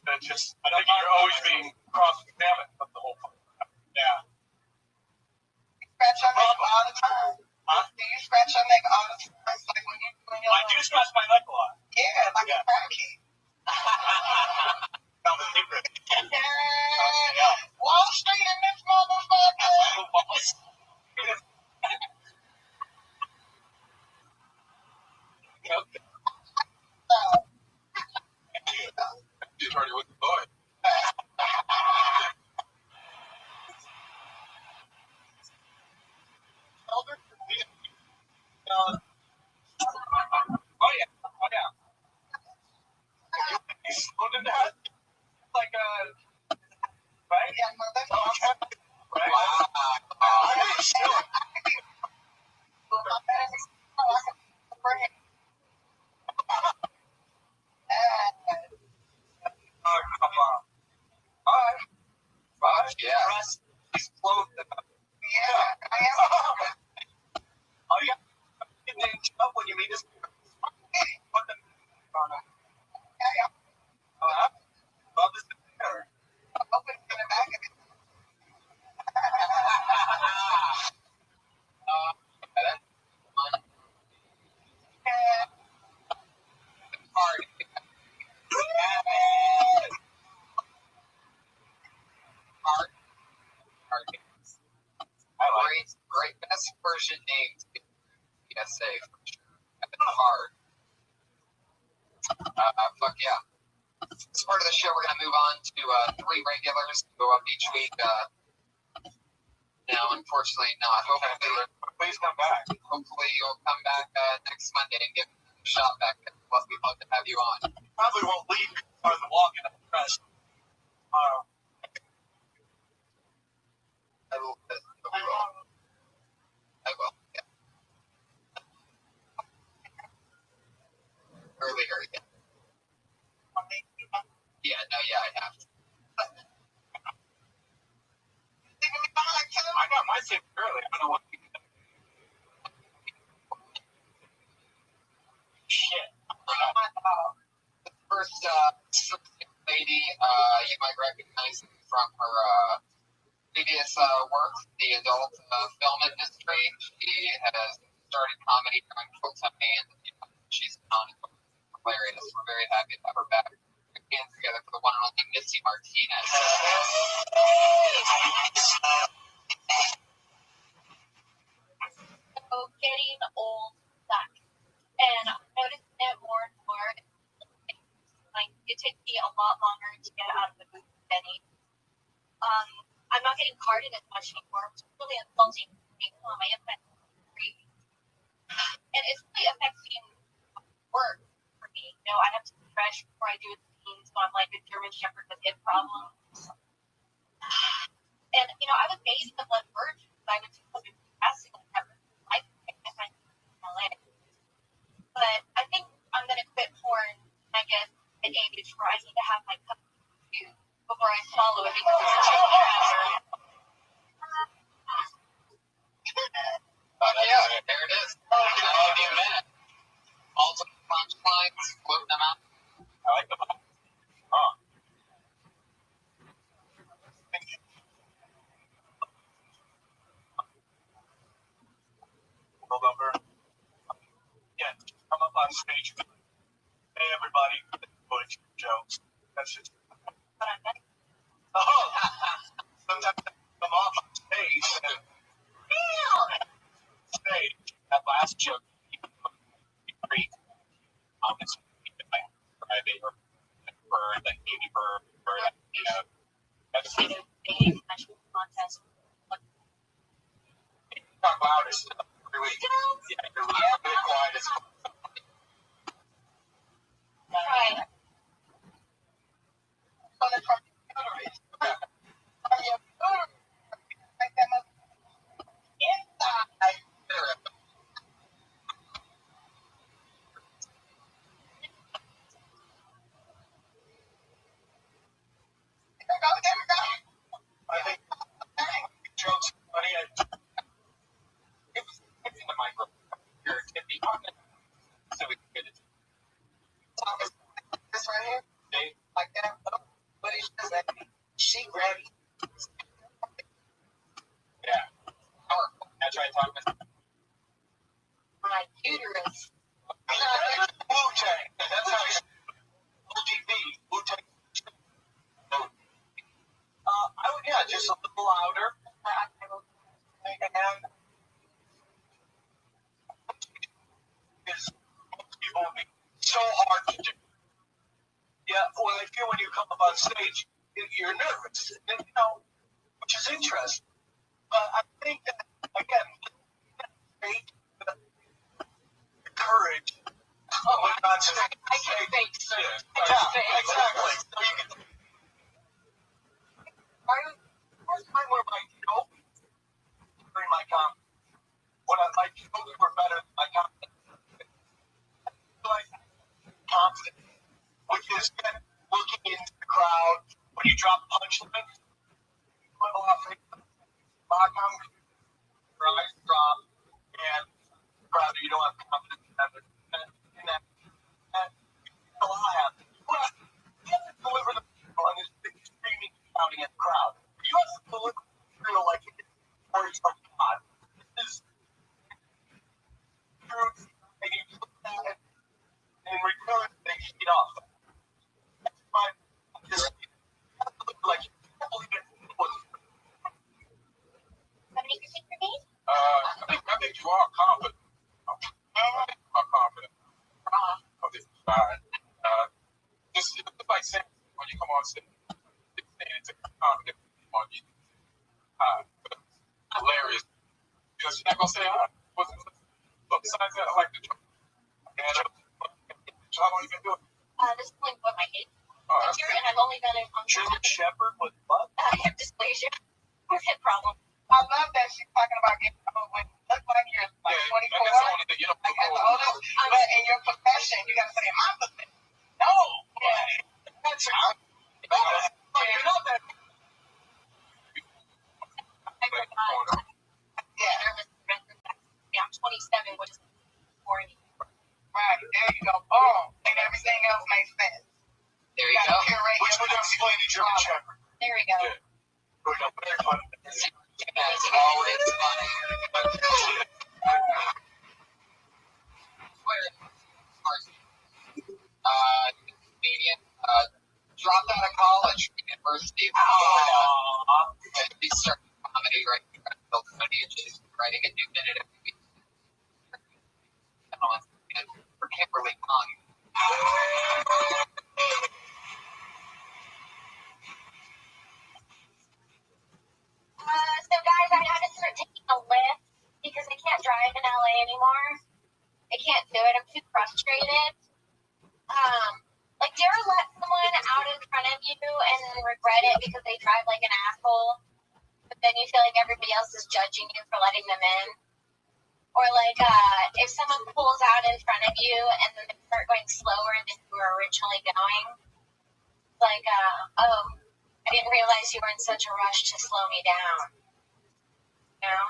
I think you're always being cross-examined of the whole thing. Yeah. You scratch your neck all the time. Huh? Do you scratch your neck all the time? Like when you're doing your I do scratch my neck a lot. Yeah, like a parakeet. Found a secret. Wall Street in this motherfucker. You already with the boy. Oh yeah. He's looking at like a right? Yeah, okay. Right. Wow. Still. Oh, come on. All right. Right. Yeah. Russ, he's clothed up. Yeah, I am. Oh, yeah. You can up when you meet his. Put them on him. Love is there. Open in the back of it. Great best version names. PSA for sure. It's hard. Fuck yeah. As part of the show, we're going to move on to 3 regulars to go up each week. No, unfortunately not. Hopefully, Please come back. hopefully you'll come back next Monday and give me a shot back. Plus, we'd love to have you on. Probably won't leave on the walking up the rest tomorrow. I will. I will. Yeah. Earlier, yeah. Yeah, no, yeah, I have. I got my ticket early. I don't know what. Shit. The first lady, you might recognize from her previous work, the adult film industry. She has started comedy during full-time, and she's on it. Hilarious. We're very happy to have her back. Hands together for the one and only Missy Martinez. So getting old sucks. And I'm noticing it more and more. Like, it takes me a lot longer to get out of the booth than any. I'm not getting carded as much anymore, which is really insulting to me. My impact is crazy. And it's really affecting work for me. You know, I have to be fresh before I do a scene, so I'm like a German Shepherd with hip problems. And, you know, I was based in blood virgin, but I went to public casting and have life in LA. But I think I'm going to quit porn, I guess, at age where I need to have my cup of tea before I swallow it because it's such a hazard. Yeah, there it is. I'll give you a minute. Multiple punchlines, floating them out. I like the box. Oh. Roll over. Yeah, come up on stage. Hey, everybody. Bush jokes. That's just. But I'm not. Oh! Sometimes I come off on stage and. Stage. That last joke. Great. It's Friday or like maybe for that, you know. That's Dating national contest. talk loud as stuff every week. Yeah, you're really quiet as fuck. Right. I think jokes are funny. It was in the micro. Here, get the so we can get it. This right here, Dave, like that. But it's just like she grabbed it. yeah. Powerful. I try to talk with My uterus. Wu-Tang. That's how you OGB. Wu-Tang. I would, yeah, just a little louder. And is most people would be so hard to do. Yeah, well, I feel when you come up on stage, you're nervous, and, you know, which is interesting. But I think that, again, the courage when on stage. I can fake, sir. Yeah, exactly. So you can. First time where my joke during my comedy, when my jokes were better than my comedy. Like confident, which is then looking into the crowd when you drop punchlines. Put off, lock on, your eyes drop, and the crowd you don't have confidence in that. And a lot happens. You have to deliver the on this big screaming, shouting at the crowd. You have to deliver material like words from God. This is truth, and you put that in return, they feed off. That's why just like you can't believe it was. I mean, not gonna say hi. But besides that, I like the job. And how long you been doing? This is like what my age Oh, is here, and I've only done it on German Shepherd with what? hip dysplasia, hip problem. I love that she's talking about getting old when you look like you're like 24. That's the only thing you don't Like as the oldest, but in your profession, you gotta say, my profession. No. Yeah. That's you're not that. I forgot. Yeah. I'm 27, which is 40. Right, there you go. Boom. And everything else makes sense. There you go. Which would explain the German Shepherd. There we go. Yeah. That's always funny. Comedian, dropped out of college, University of Florida. He started comedy right here at Philly, and she's writing a new minute every week. And for Kimberly Kong. So guys, I had to start taking a lift because I can't drive in LA anymore. I can't do it. I'm too frustrated. Like, do you ever let someone out in front of you and then regret it because they drive like an asshole, but then you feel like everybody else is judging you for letting them in? Or like, if someone pulls out in front of you and then they start going slower than you were originally going, like, oh, I didn't realize you were in such a rush to slow me down. You know?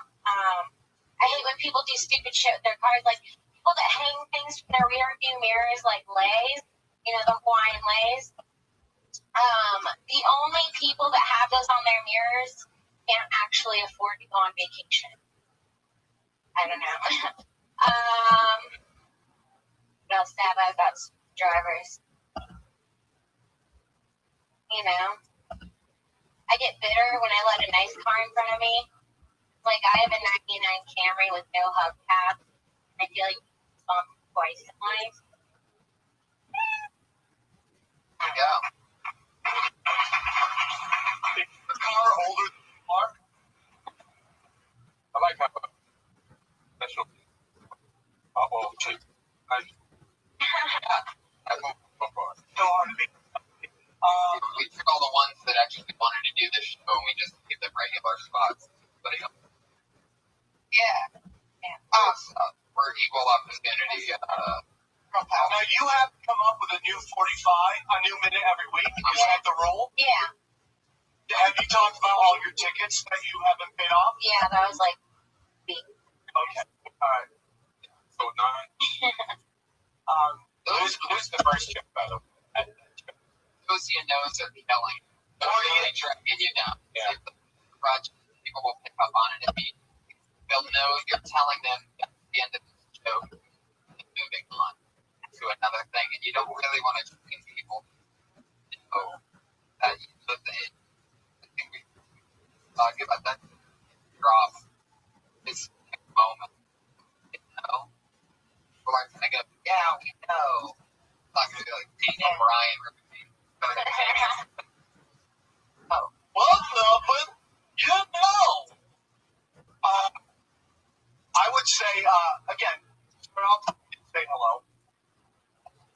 I hate when people do stupid shit with their cars, like people that hang things from their rear view mirrors like Lays, you know, the Hawaiian Lays. The only people that have those on their mirrors can't actually afford to go on vacation. I don't know. What else to have about drivers? You know? I get bitter when I let a nice car in front of me. Like, I have a 99 Camry with no hubcap. I feel like it's bumped twice in life. There you go. The car older than you are. I like how special. Oh, chick. Yeah. So far. So hard to be. We took all the ones that actually wanted to do this show and we just gave them regular spots. But Yeah. we're equal opportunity. Now you have to come up with a new 45, a new minute every week. Is that the rule? Yeah. Have you talked about all your tickets that you haven't paid off? Yeah, that was like big. Okay. All right. So 9. Who's the first chick, by the way? Those you knows are killing. They're really trying to get you down. Yeah. The project, people will pick up on it immediately. They'll know you're telling them at the end of the show and moving on to another thing. And you don't really want to train people to know that I think we talk about that drop this moment. You know? People aren't going to go, yeah, we know. It's not going to be like Daniel Bryan or Well, but you know. I would say, again, start off and say hello.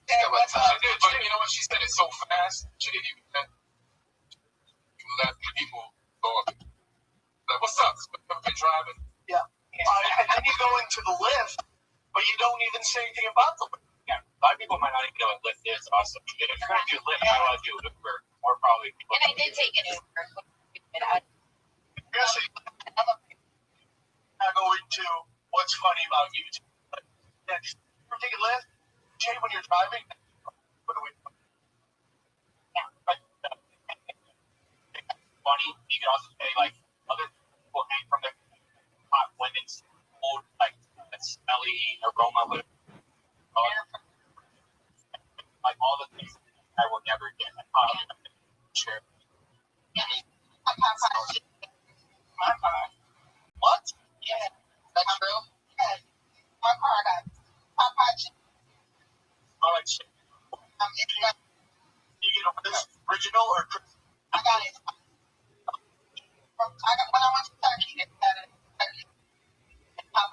Yeah, what's up? But you know what? She said it so fast. She didn't even let people go up. Like, what's up? I've been driving. Yeah. And then you go into the lift, but you don't even say anything about the lift. Yeah. A lot of people might not even know what Lyft is. Also, if you're going to do Lyft, how do I do Uber? Or probably people. And I did take an Uber. Yes, I go into what's funny about YouTube. Yeah, just take a lift. Jay, when you're driving, what do we do? Yeah. Funny. You can also say, like, other people hang from their hot women's old, like, smelly aroma lift. Like, all the things I will never get. Sure. Yeah. My car. What? Yeah. That's true? Yeah. My car got Popeye chicken. I like shit. It's got, You get this original or I got it. When I went to Turkey, they had it. When I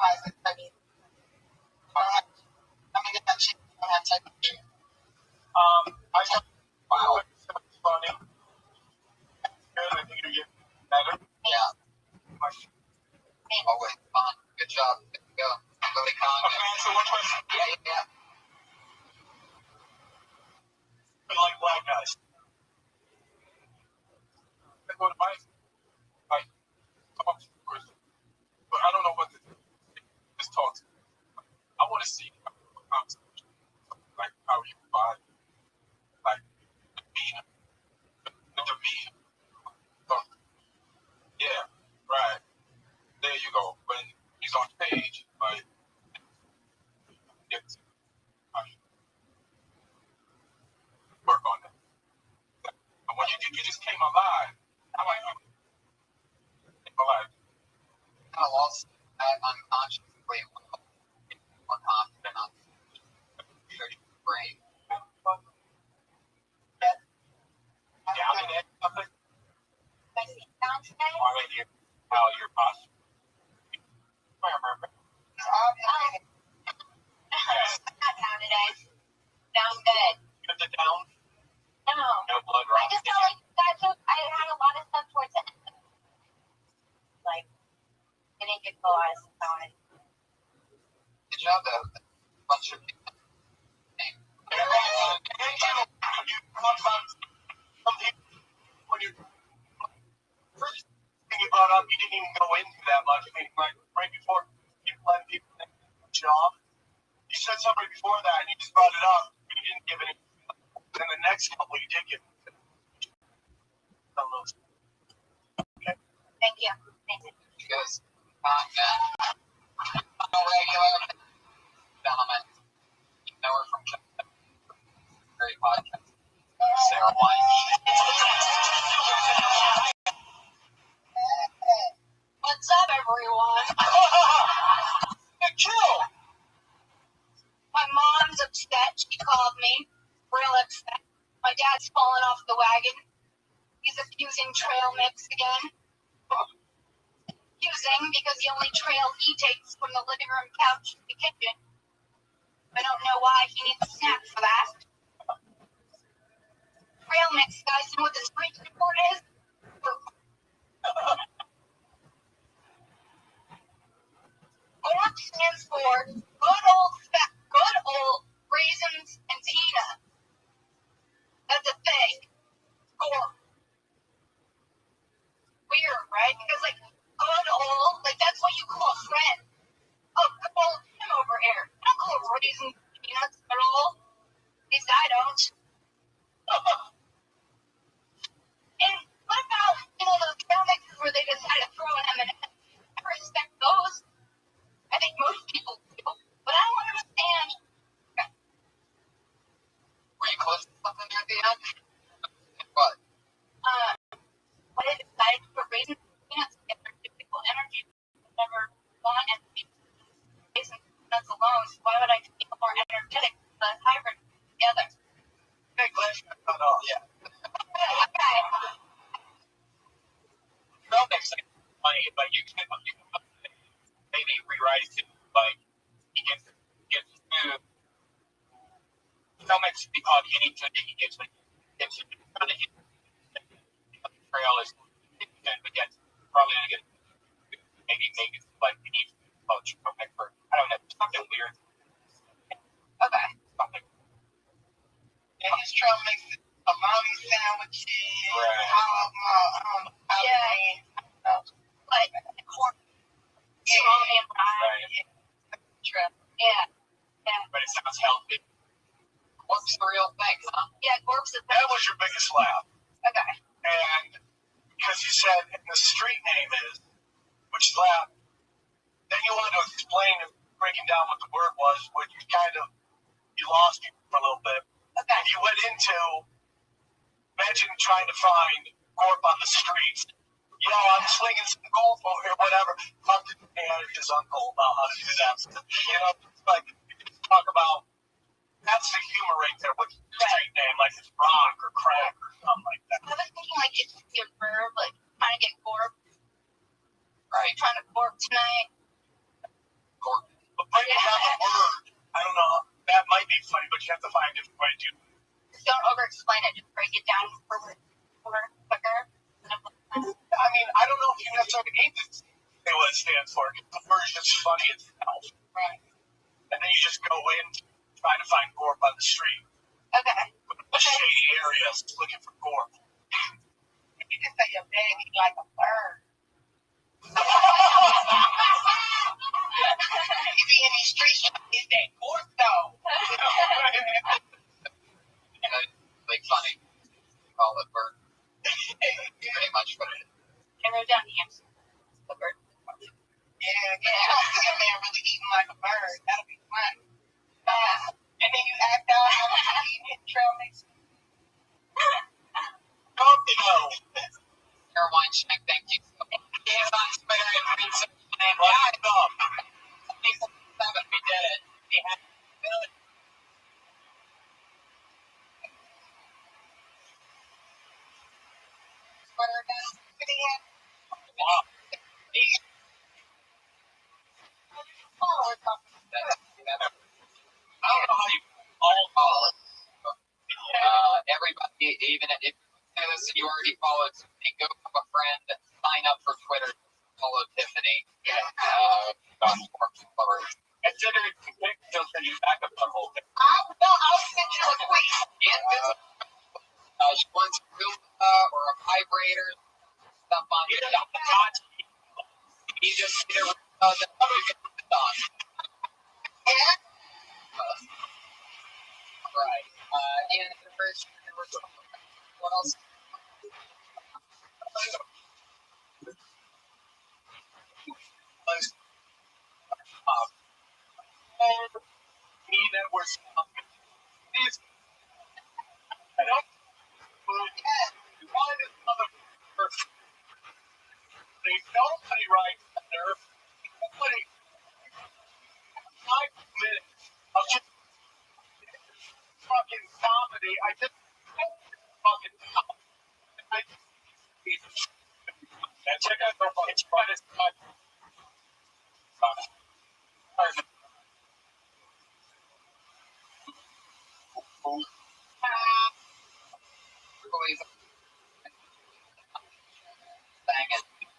always fun. Good job. Good to go. Really calm. Okay, answer one question. Yeah. I like black guys. I go to my like talk to person, but I don't know what to do. Just talk to. I want to see conversation, like how you vibe, like the demeanor. Yeah, right. There you go. When he's on stage, like it's how you work on that. And when you just came alive, I like came alive. Kind of lost that unconsciously. More confident on your brain. Yeah, I mean, that's something. I sit down today. I mean, how your posture. I remember. Yes. I'm not down today. Down good. You have the down, No. no blood I rock. just felt like I had a lot of stuff towards the end. Like, I didn't get a lot of stuff on it. Good job, though. Bunch of people. You talk about some people when you first thing you brought up, you didn't even go into that much. I mean, like right before you let people job, you said something before that, and you just brought it up. But you didn't give any. Then the next couple, you did give. Okay. Thank you. Thank you. You guys, regular gentlemen, you know her from Very podcast. Sarah White. What's up, everyone? Good kill. My mom's upset. She called me. Real upset. My dad's fallen off the wagon. He's abusing trail mix again. Abusing because the only trail he takes from the living room couch to the kitchen. I don't know why he needs a snack for that. Trail mix, guys, you know what the street report is? GORP stands for good old raisins and Tina. That's a thing. GORP. Weird, right? Because like good old, like that's what you call a friend. Oh, good old Tim over here. I don't call raisins and peanuts at all. At least I don't. And what about, those trail mixes where they decide to throw an M&M? I respect those. I think most people do. But I don't understand. Were you close to something at the end? What? When they decided to put raisins and peanuts together to give people energy, I never want energy. Raisins and peanuts alone, so why would I feel more energetic with the hybrid together? Hey, glad you got off. Yeah. Okay. Trail mix is funny, but you can maybe rewrite it like he gets food. Trail mix should be called anything that he gets when he gets it. Trail is but yet probably gonna get maybe make it like we need trail mix for I don't know something weird. Okay. Something. And his trail mix is salami sandwiches. Right. Yeah. Like corn, salami and rye. Right. Yeah. Yeah. But it sounds healthy. What's the real thing, huh? Yeah, GORP's the That was your biggest laugh. Okay. And because you said and the street name is, which is laugh, then you wanted to explain and breaking down what the word was, which you you lost you for a little bit. Okay. And you went into, imagine trying to find GORP on the streets. I'm slinging some gold over here, whatever. Talk to his uncle about how to do that. It's like, talk about, that's the humor right there. What's the street name? Like it's rock or crack or something like that. I was thinking like it should be a verb, like trying to get GORP. Right. Trying to GORP tonight. Gorp. But breaking down the word, I don't know. That might be funny, but you have to find a different way to do it. Just don't over-explain it. Just break it down quicker. I mean, I don't know if you necessarily need this. say what it stands for. The version's funny itself. Right. And then you just go in trying to find Gorp on the street. Okay. Shady areas looking for Gorp. You can say you're begging like a bird. You be in these streets, is that Gorp though? Like funny. Call it bird. Pretty much what it is. And they're down hamster. The bird. Yeah. See a man really eating like a bird. That'll be fun. And then you act out how you hit trail mix. Caroline Shank, thank you so much. Hands on Twitter and read some name. We did it. We had good. Twitter again. Wow. I don't know how you all call it. Everybody, even if you already followed, go to a friend, sign up for Twitter, follow Tiffany. Consider it she'll send you back up the whole thing. I'll send you a tweet. She wants a Roomba or a vibrator, stuff on You it. got the touch. You just need a Roomba that you can put it on. Yeah. Right. And what else? Networks. I don't. Why does motherfucker? There's nobody right there. Nobody. 5 minutes of just fucking comedy. I just fucking. And check out their fucking Spider.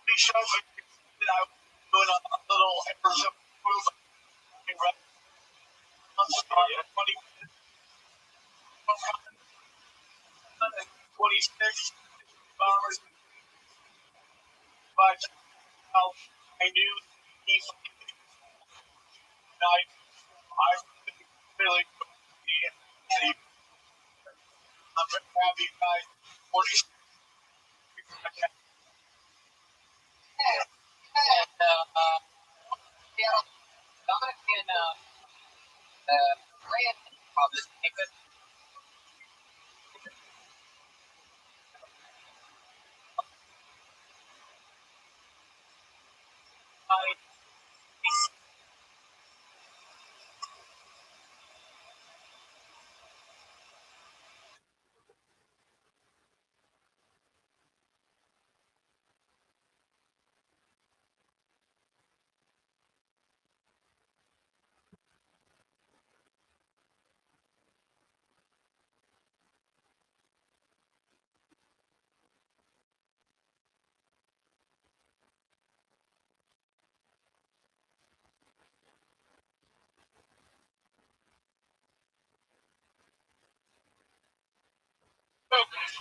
These shows that I was doing a little episode move. I'm sorry, 26 hours. But I knew he's night. I really I'm going to have you guys 40. Dominic and Ryan probably take it.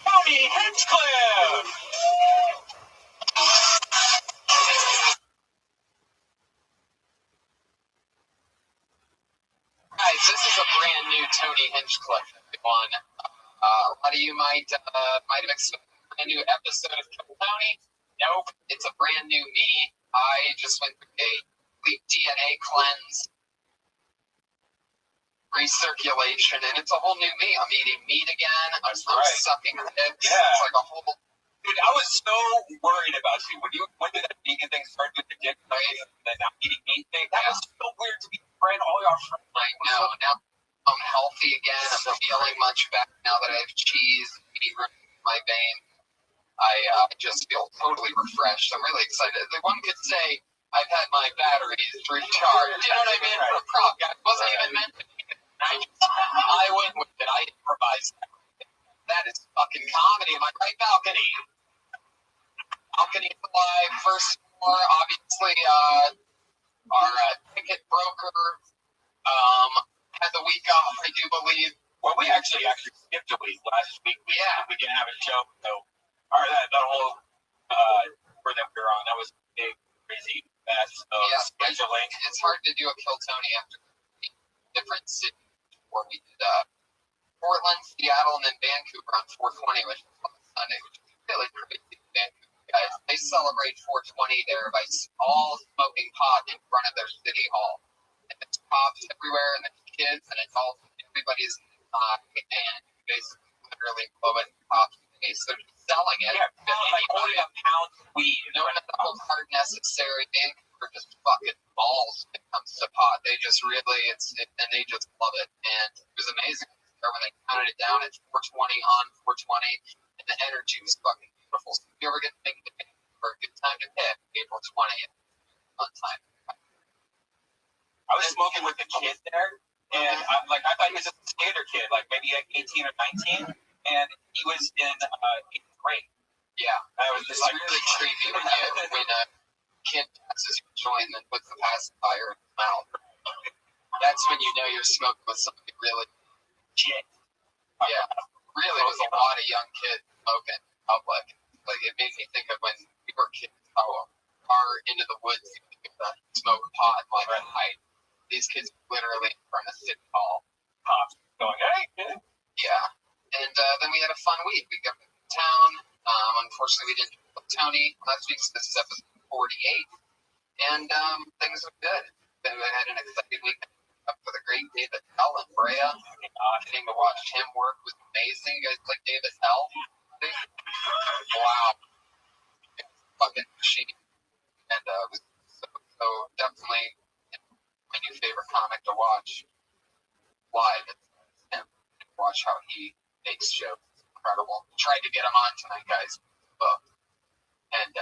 Tony Hinchcliffe! Guys, this is a brand new Tony Hinchcliffe, everyone. A lot of you might have expected a brand new episode of Tony. Nope, it's a brand new me. I just went through a complete DNA cleanse, recirculation, and it's a whole new me. I'm eating meat again. I'm sucking dicks. Yeah. It's like a whole. Dude, I was so worried about you. When did that vegan thing start with the dick thing and then not eating meat thing? That was so weird to be friend all your friends. I know. Now I'm healthy again. I'm feeling much better now that I have cheese and meat in my vein. I just feel totally refreshed. I'm really excited. One could say I've had my batteries recharged. You know what I mean? For a prop guy. It wasn't even meant to be. I went with it. I improvised. That is fucking comedy. Am I right, Balcony? Balcony Live, first floor, obviously broker. Had the week off, I do believe. Well, we actually skipped a week last week. We didn't have a show, so the whole tour that we were on, that was a big, crazy mess of scheduling. It's hard to do a Kill Tony after different cities where we did Portland, Seattle, and then Vancouver on 420, which was on Sunday, which is really crazy. Vancouver guys, they celebrate 420 there by all smoking pot in front of their city hall. And there's cops everywhere, and there's kids and adults, and everybody's and basically literally blowing cops' face. They're just selling it. Yeah, like holding a pound of weed. No medical card necessary. Vancouver just fucking balls when it comes to pot. They just really, and they just love it. And it was amazing when they counted it down at 420 on 420, and the energy was fucking beautiful. So if you ever get to make it for a good time to pick, April 20th, fun time. I was smoking with a kid there, and I thought he was a skater kid, like maybe 18 or 19, and he was in 8th grade. Yeah, I was just it's really creepy when a kid passes your joint and then puts the pacifier in his mouth. That's when you know you're smoking with somebody really shit. Yeah, really, was a lot of young kids smoking in public. Like, it made me think of when we were kids, how far into the woods you could smoke pot like at night. These kids literally in front of City Hall. Cops going, hey, kid. Yeah. And then we had a fun week. We got to town. Unfortunately, we didn't do Tony last week, so this is episode 48. And things were good. Then we had an exciting week up for the great David Hell in Brea. Getting to watch him work was amazing. You guys like David Hell? Wow. Fucking machine. And it was so definitely my new favorite comic to watch live. It's him. Watch how he makes jokes. It's incredible. Tried to get him on tonight, guys. Booked. And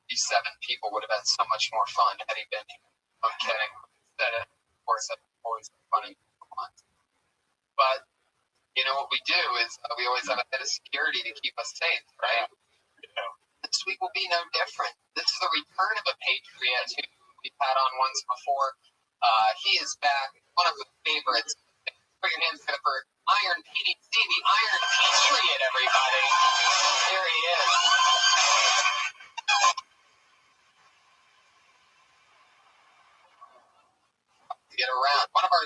these 7 people would have had so much more fun had he been here. I'm kidding. Instead, of course, that's always funny. But, you know, what we do is we always have a bit of security to keep us safe, right? Yeah. This week will be no different. This is the return of a Patriot who we've had on once before. He is back. One of the favorites. Put your hands together for Iron PDC, the Iron Patriot, everybody. There he is. To get around. One of our...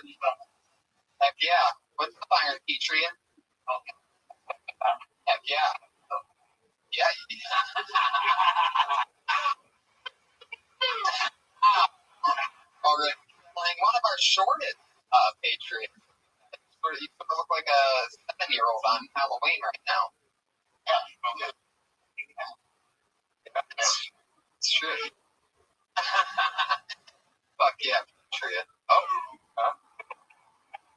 Heck yeah. What's up, Iron Patriot? Heck yeah. Yeah. Already playing one of our shortest Patriots. You look like a 7-year-old on Halloween right now. Yeah. It's true. Fuck yeah, Patriot. Oh.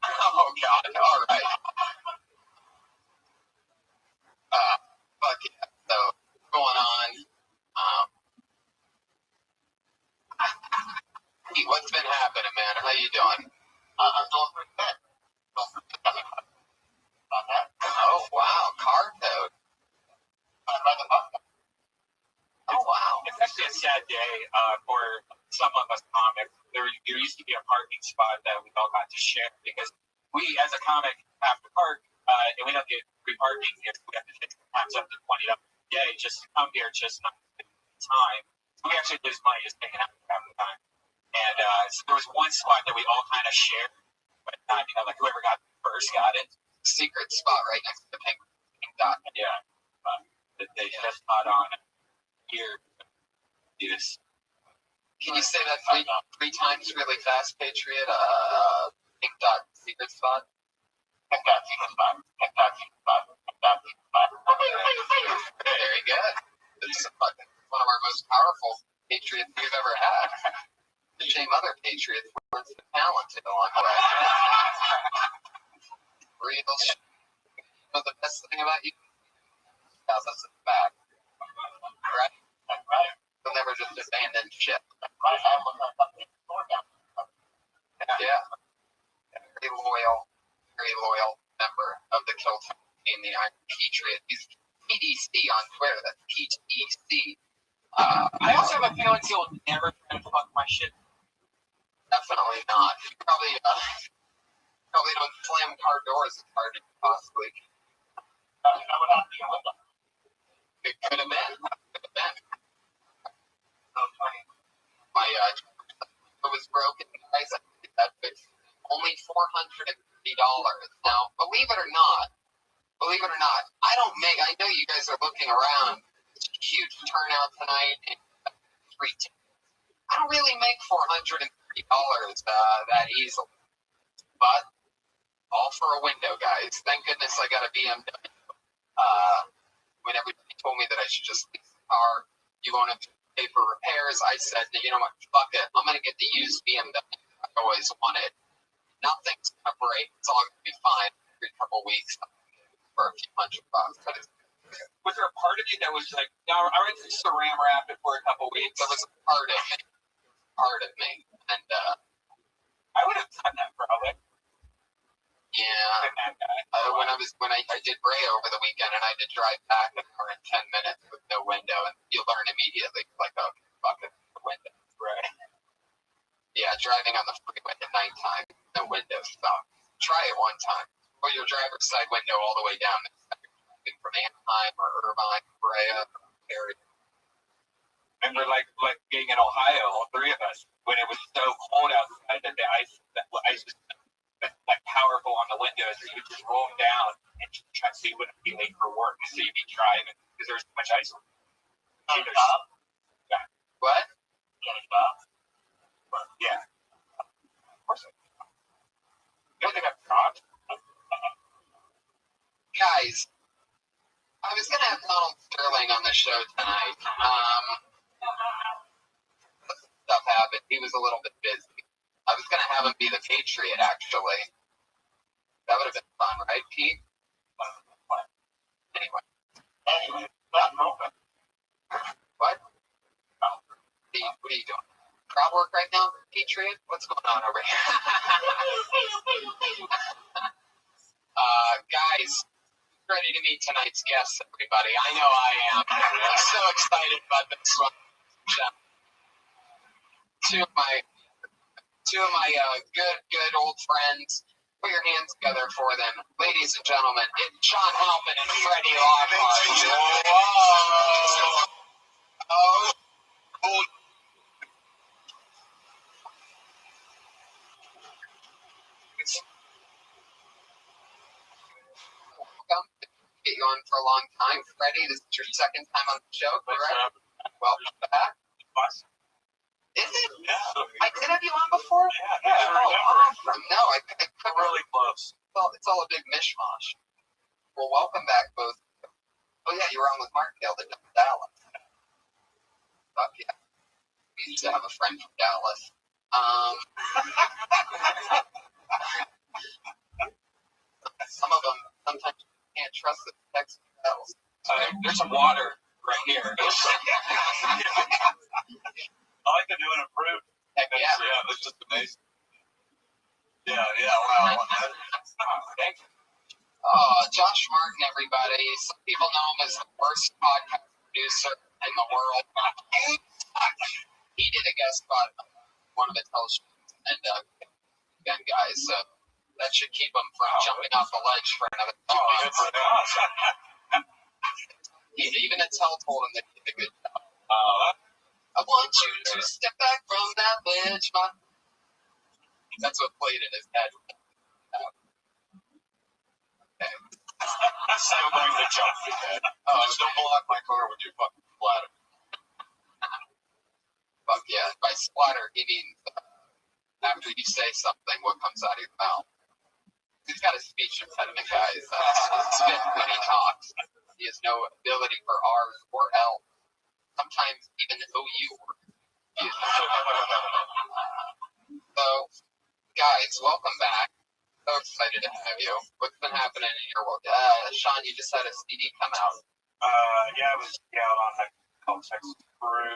Oh, God. All right. Fuck yeah. So, what's going on? Hey, what's been happening, man? How you doing? I'm doing pretty good. Oh, wow. Car code. Oh, wow. It's actually a sad day for some of us comics. There used to be a parking spot that we all got to share because we, as a comic, have to park, and we don't get free parking if we have to take times up to $20 a day just to come here, just not to time. So we actually lose money just taking out half the time. And so there was one spot that we all kind of shared, but not, like whoever got first got it. Secret spot right next to the pink dot. Yeah. They just got on here. Yes. Can you say that three times really fast, Patriot? Pink dot secret spot. Pink dot secret spot. Pink dot secret spot. Pink dot secret spot. Very good. This is one of our most powerful Patriots we've ever had. The same other Patriots weren't so talented along the way. Real shit. You know the best thing about you? That's us in the back. Right? Right. They'll never just abandon ship. Right. Yeah. Very loyal member of the Kill Team, the Iron Patriot. He's PDC on Twitter. That's PDC. I also have a feeling he'll never try to fuck my shit. That Probably don't slam car doors as hard as possibly. That would have to be a window. It could have been. So funny. My it was broken, guys. I did that fixed. Only $450. Now, believe it or not, I don't make. I know you guys are looking around. It's a huge turnout tonight and 3 tickets. I don't really make $430 that easily, but all for a window, guys. Thank goodness I got a BMW. When everybody told me that I should just lease the car, you won't have to pay for repairs, I said, you know what, fuck it. I'm going to get the used BMW I always wanted. Nothing's going to break. It's all going to be fine. Every couple weeks for a few $100. But was there a part of you that was like, no, I would just saran wrap it for a couple weeks? there was a part of me. And I would have done that probably. yeah, when I did Brea over the weekend, and I did drive back an hour and 10 minutes with no window, and you learn immediately, like, oh, fuck it, the window. Right. Yeah, driving on the freeway at nighttime, no window stop. Try it one time. Pull your driver's side window all the way down. Driving from Anaheim or Irvine, Brea, or Perry. Remember, like being in Ohio, all 3 of us, when it was so cold outside that the ice was like powerful on the windows, you would just roll them down and just try to see what it'd be late for work. So you'd be driving because there was so much ice. Yeah. What? Yeah. Of course. You don't think I've caught? Guys, I was going to have Donald Sterling on the show tonight. Stuff happened. He was a little bit busy. I was going to have him be the Patriot, actually. That would have been fun, right, Pete? Anyway. Not moving. What? Pete, what are you doing? Crowd work right now, Patriot? What's going on over here? Guys, ready to meet tonight's guests, everybody. I know I am. I'm so excited about this one. Two of my good old friends. Put your hands together for them. Ladies and gentlemen, it's Sean Halpin and Freddie Lockhart. Oh. Welcome. Get you on for a long time. Freddie, this is your second time on the show, correct? Welcome back. Is it? Yeah. I did have you on before? Yeah. Awesome. No, I couldn't. Really close. Well, it's all a big mishmash. Well, welcome back, both. Oh, yeah, you were on with Mark Dale to Dallas. Fuck yeah. We used to have a friend from Dallas. Some of them, sometimes you can't trust the text bells. There's some water right here. I like to do an improved. Heck yeah. Yeah, that's just amazing. Yeah, wow. Thank you. Josh Martin, everybody. Some people know him as the worst podcast producer in the world. He did a guest spot on one of the teleshows, and again, guys, so that should keep him from jumping off the ledge for another 2 months. Even Attell told him that he did a good job. I want you to step back from that ledge, man. That's what played in his head. Okay. Still bring the jump in head. Just don't block my car with your fucking splatter. Fuck yeah. By splatter, he means after you say something, what comes out of your mouth. He's got a speech impediment, guys. Spit when he talks. He has no ability for R's or L's. Sometimes even OU words. So, guys, welcome back. So excited to have you. What's been happening in your world? Sean, you just had a CD come out. Yeah, I was out on the called Texas Crew.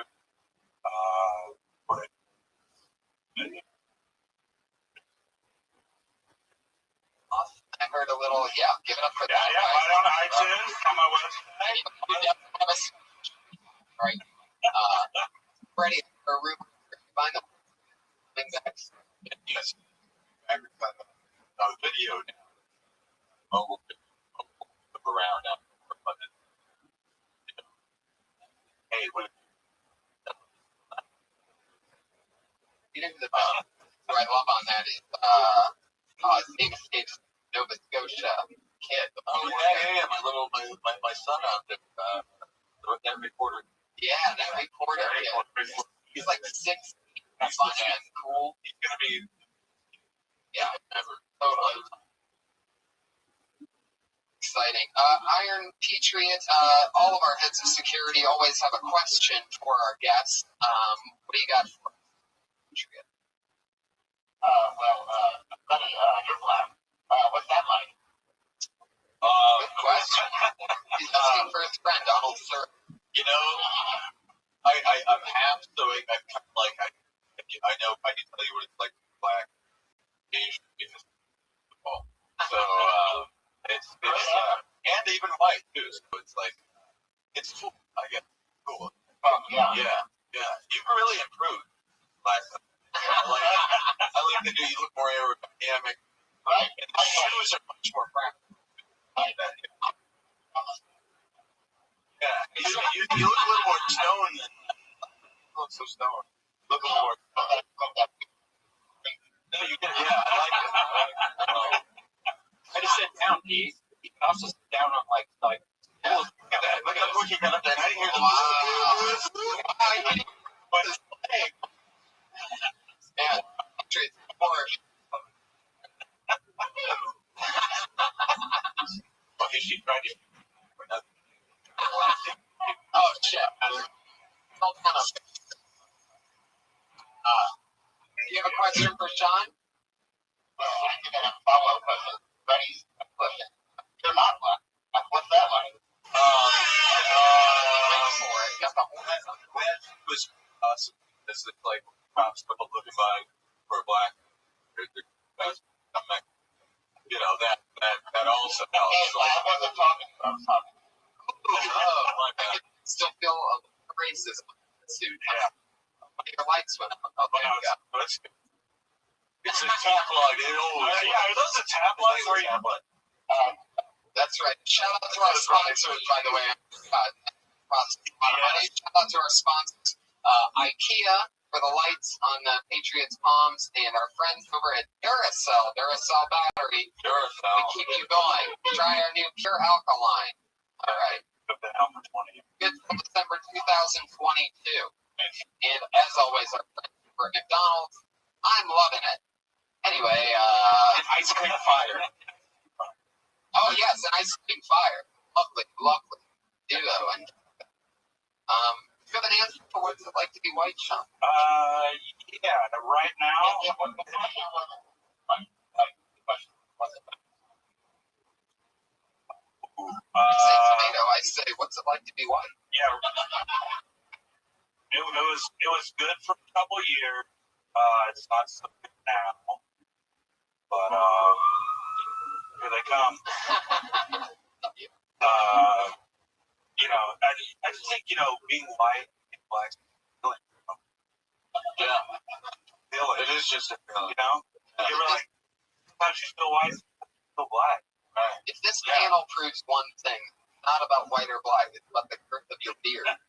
Awesome. I heard a little, give it up for that. Yeah, right on iTunes, on my website. Right. Freddie, or Ruben, find them. Yes. video now. Mobile around now. Hey, what what I love on that is Name Escapes Nova Scotia kid. yeah, my son out there, that reporter. Yeah, that reporter. Yeah. He's like 6 feet, funny and cool. He's gonna be. Yeah, never. Totally. Exciting. Iron Patriot, all of our heads of security always have a question for our guests. What do you got for us, Patriot? Buddy, you're black. What's that like? Good question. He's asking for his friend, Donald Sir. You know, I'm half, so I kind of like, I know, I can tell you what it's like black, Asian, because football. So, it's and even white, too, so it's like, it's cool, I guess. Cool. Yeah. You've really improved last time. I like the new, you look more aerodynamic. Right. And the shoes are much more practical. Yeah, you look a little more stoned than you look so stoned. Look a little more. No, you did. Yeah, I like it. I just sit down, Pete. You can also sit down on like. Look at that. Look at what you got up there. I didn't hear the But his leg. Man, Patriot's Porsche. Okay, she tried to. Oh, shit. Do you have a question for Sean? You got a follow-up question. Buddy's question. You're not black. What's that like? That was awesome. It's like cops people looking by for a black. You know, that also helps. I wasn't talking about something. I can still feel a racism in the suit. Yeah. Your lights went out. Oh, there you go. It's a tap light. Are those a tap light or a tap light? That's right. Shout out to our sponsors, by the way. Shout out to our sponsors, IKEA for the lights on Patriots palms, and our friends over at Duracell battery. We keep you going. Try our new pure alkaline. All right. Good till December 2022. And as always, our friends over at McDonald's. I'm loving it. Anyway, And ice cream fire. oh yes, an ice cream fire. Lovely. Duo. And you have an answer for what's it like to be white, Sean? Yeah. Right now. You say tomato. I say, what's it like to be white? Yeah. It was good for a couple years. It's not so good now. But here they come. I just think, being white and black, Yeah. It is just a feeling. you ever like, sometimes you feel white, feel black. Right. If this panel proves one thing, it's not about white or black, it's about the girth of your beard. And,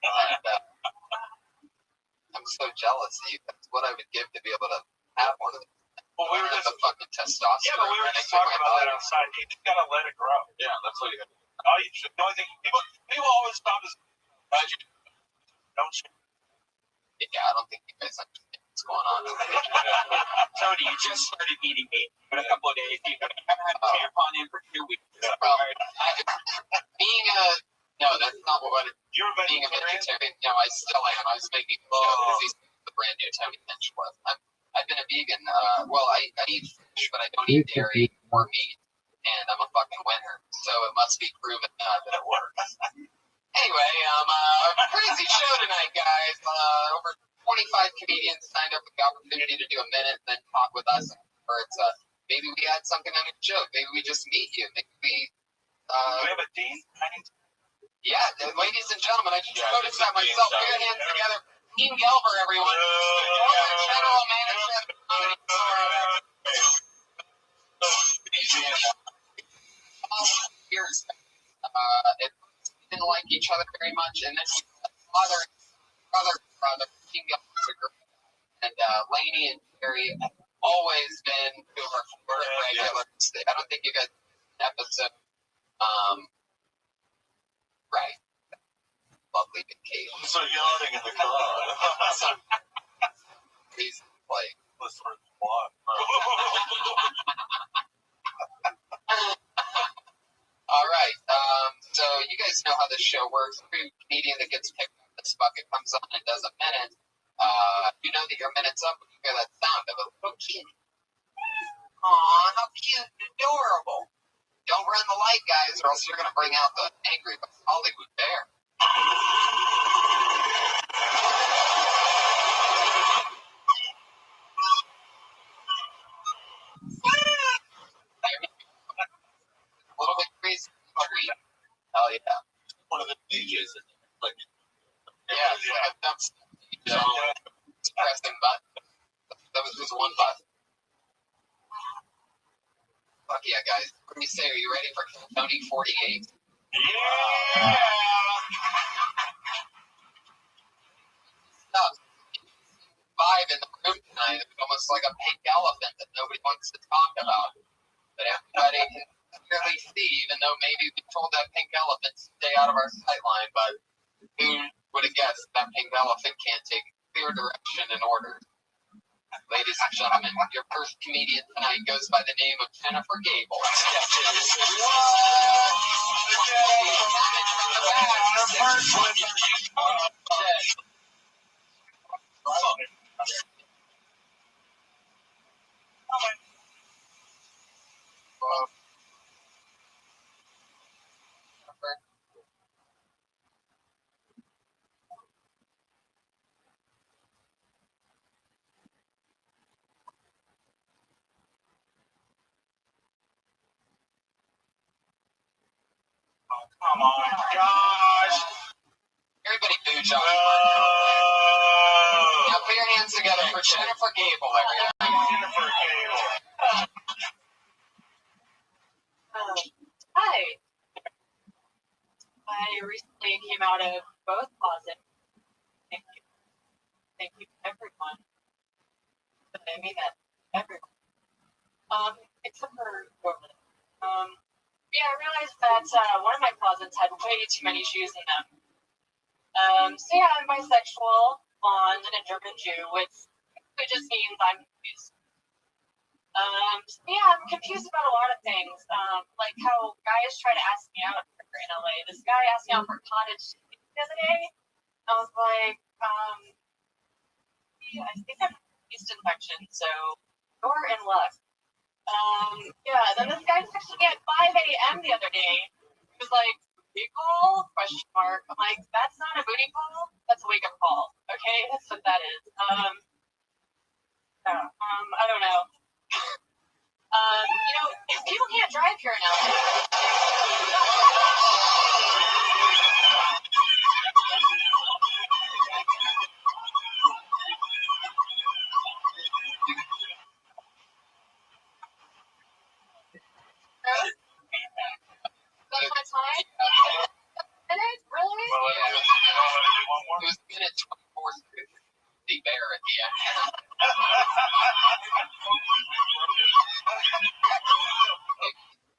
I'm so jealous of you. That's what I would give to be able to have one of them. Well, we were the just fucking testosterone. Yeah, but we were just talking about that outside. You just gotta let it grow. Yeah, that's what you got to do. The only thing people always stop is don't you? Yeah, I don't think you guys understand what's going on. Tony, you just started eating meat in a couple of days. You haven't had a tampon in for 2 weeks. No, that's not what You're a being a vegetarian? vegetarian. No, I still am. I was making a joke because he's the brand new Tony Finch was. I've been a vegan. I eat fish, but I don't eat dairy or meat, and I'm a fucking winner. So it must be proven that it works. Anyway, crazy show tonight, guys. Over 25 comedians signed up with the opportunity to do a minute and then talk with us. Or it's maybe we had something on your show. Maybe we just meet you. Maybe we. Do we have a dean? Yeah, ladies and gentlemen, I just noticed that myself. Put your hands together. Dean Gelber, everyone. Former general manager of the Comedy Store. each other very much, and then brother, team guys are great. And Lainey and Jerry have always been two of our favorite regulars. I don't think you guys episode. Right. Lovely vacation. So yawning in the car. Please play. Let's sort of walk. All right. So you guys know how this show works. Every comedian that gets picked up this bucket comes on and does a minute. You know that your minute's up when you hear that sound of a little kid. Aw, how cute and adorable. Don't run the light, guys, or else you're going to bring out the angry Hollywood bear. A little bit crazy. Hell yeah. One of the DJs that like. Yeah, that's pressing button. That was just one button. Fuck yeah, guys. What do you say? Are you ready for Tony 48? Yeah! Stuff. Five in the room tonight. It's almost like a pink elephant that nobody wants to talk about. But everybody can clearly see, even though maybe we told that pink elephant to stay out of our sight line, but who would have guessed that pink elephant can't take clear direction and order? Ladies and gentlemen, your first comedian tonight goes by the name of Jennifer Gable. Come on, Josh. Everybody boo Josh. Now put your hands together for Jennifer Gable, everybody. Jennifer Gable. Hi. I recently came out of both closets. Thank you. Thank you to everyone. But I mean that everyone. Except for Roman. Yeah, I realized that one of my closets had way too many shoes in them. So yeah, I'm bisexual, blonde, and a German Jew, which just means I'm confused. So yeah, I'm confused about a lot of things. Like how guys try to ask me out in LA. This guy asked me out for cottage the other day. I was like, yeah, I think I'm yeast infection, so you're in luck. Yeah, then this guy texted me at 5 a.m. the other day. He was like, booty call? Question mark. I'm like, that's not a booty call. That's a wake-up call. Okay, that's what that is. I don't know. You know, people can't drive here in LA. That's my time? Minutes? Really? It was minute 24 the bear at the end.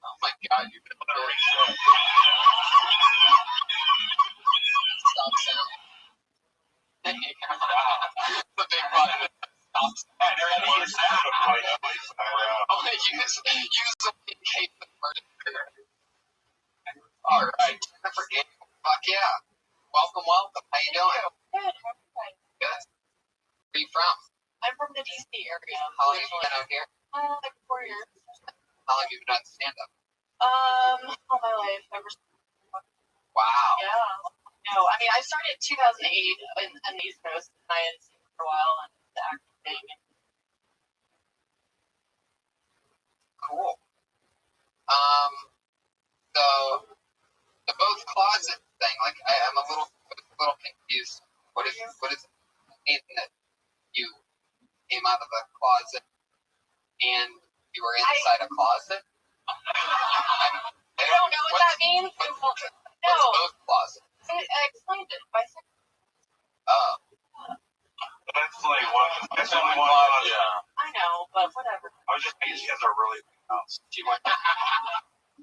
Oh my god, you've been very short. Stop sound. The big button. Stop sound. Oh, use the big cape of murder. Alright, Jennifer Gable. Fuck yeah. Welcome. How you doing? Good. How are you guys? Good. Where are you from? I'm from the DC area. How long have you been out here? Like 4 years. How long have you been on stand-up? All my life. Ever since. Wow. Yeah. No, I mean, I started in 2008 in the East Coast, and I had seen for a while and the acting thing. Cool. So the both closet thing, like I'm a little confused. What does it mean that you came out of a closet and you were inside a closet? You don't know what that means? What's both closets? I explained it by saying. That's only one. That's only one. Yeah. I know, but whatever. I was just thinking she has a really big house. She went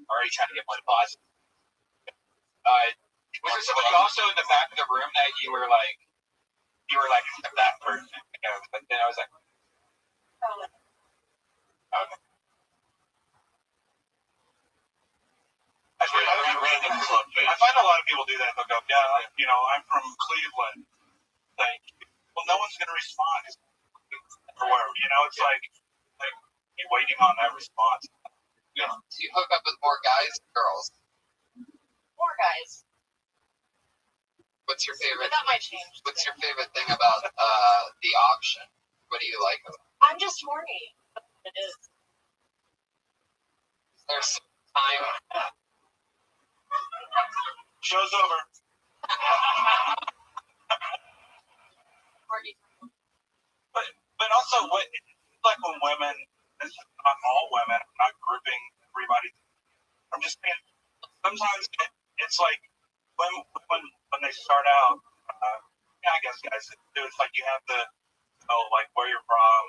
already trying to get my deposit. Was there somebody also in the back of the room that you were like that person? You know, but then I was like, Probably. okay. I find a lot of people do that. They'll go, yeah, you know, I'm from Cleveland. Like, well, no one's going to respond. Or whatever. You know, it's like you're waiting on that response. Yeah. Do you hook up with more guys or girls? More guys. What's your favorite? But that might change. What's your favorite thing about the auction? What do you like about it? I'm just horny. It is. There's some time. Show's over. Horny. But also, what like when women, not all women, I'm not grouping everybody. I'm just saying, sometimes it's like when they start out, I guess guys do. It's like you have to know like where you're from,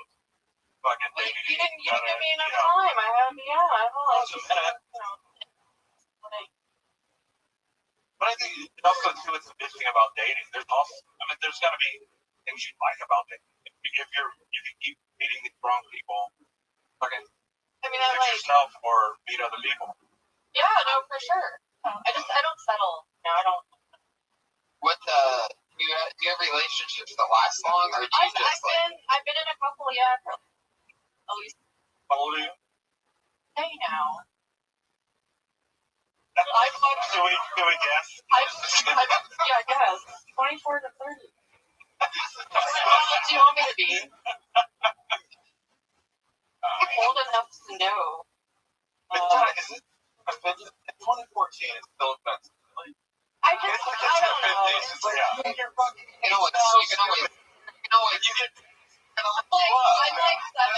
fucking. Well, you didn't give me enough time. I've always. But I think also too, it's the big thing about dating. There's got to be things you like about dating. If you keep meeting these wrong people, fucking fix yourself or meet other people. Yeah, no, for sure. I don't settle. No, I don't. What do you have relationships that last long, or do you I've been in a couple, yeah, for at least. How old are you? Hey now. Do we guess? Yeah, I guess. 24 to 30. What do you want me to be? Old enough to know. Is it offensive? In 2014, it's still offensive. I don't know. It's like, you're fucking. You know what? You can. I'm like 7.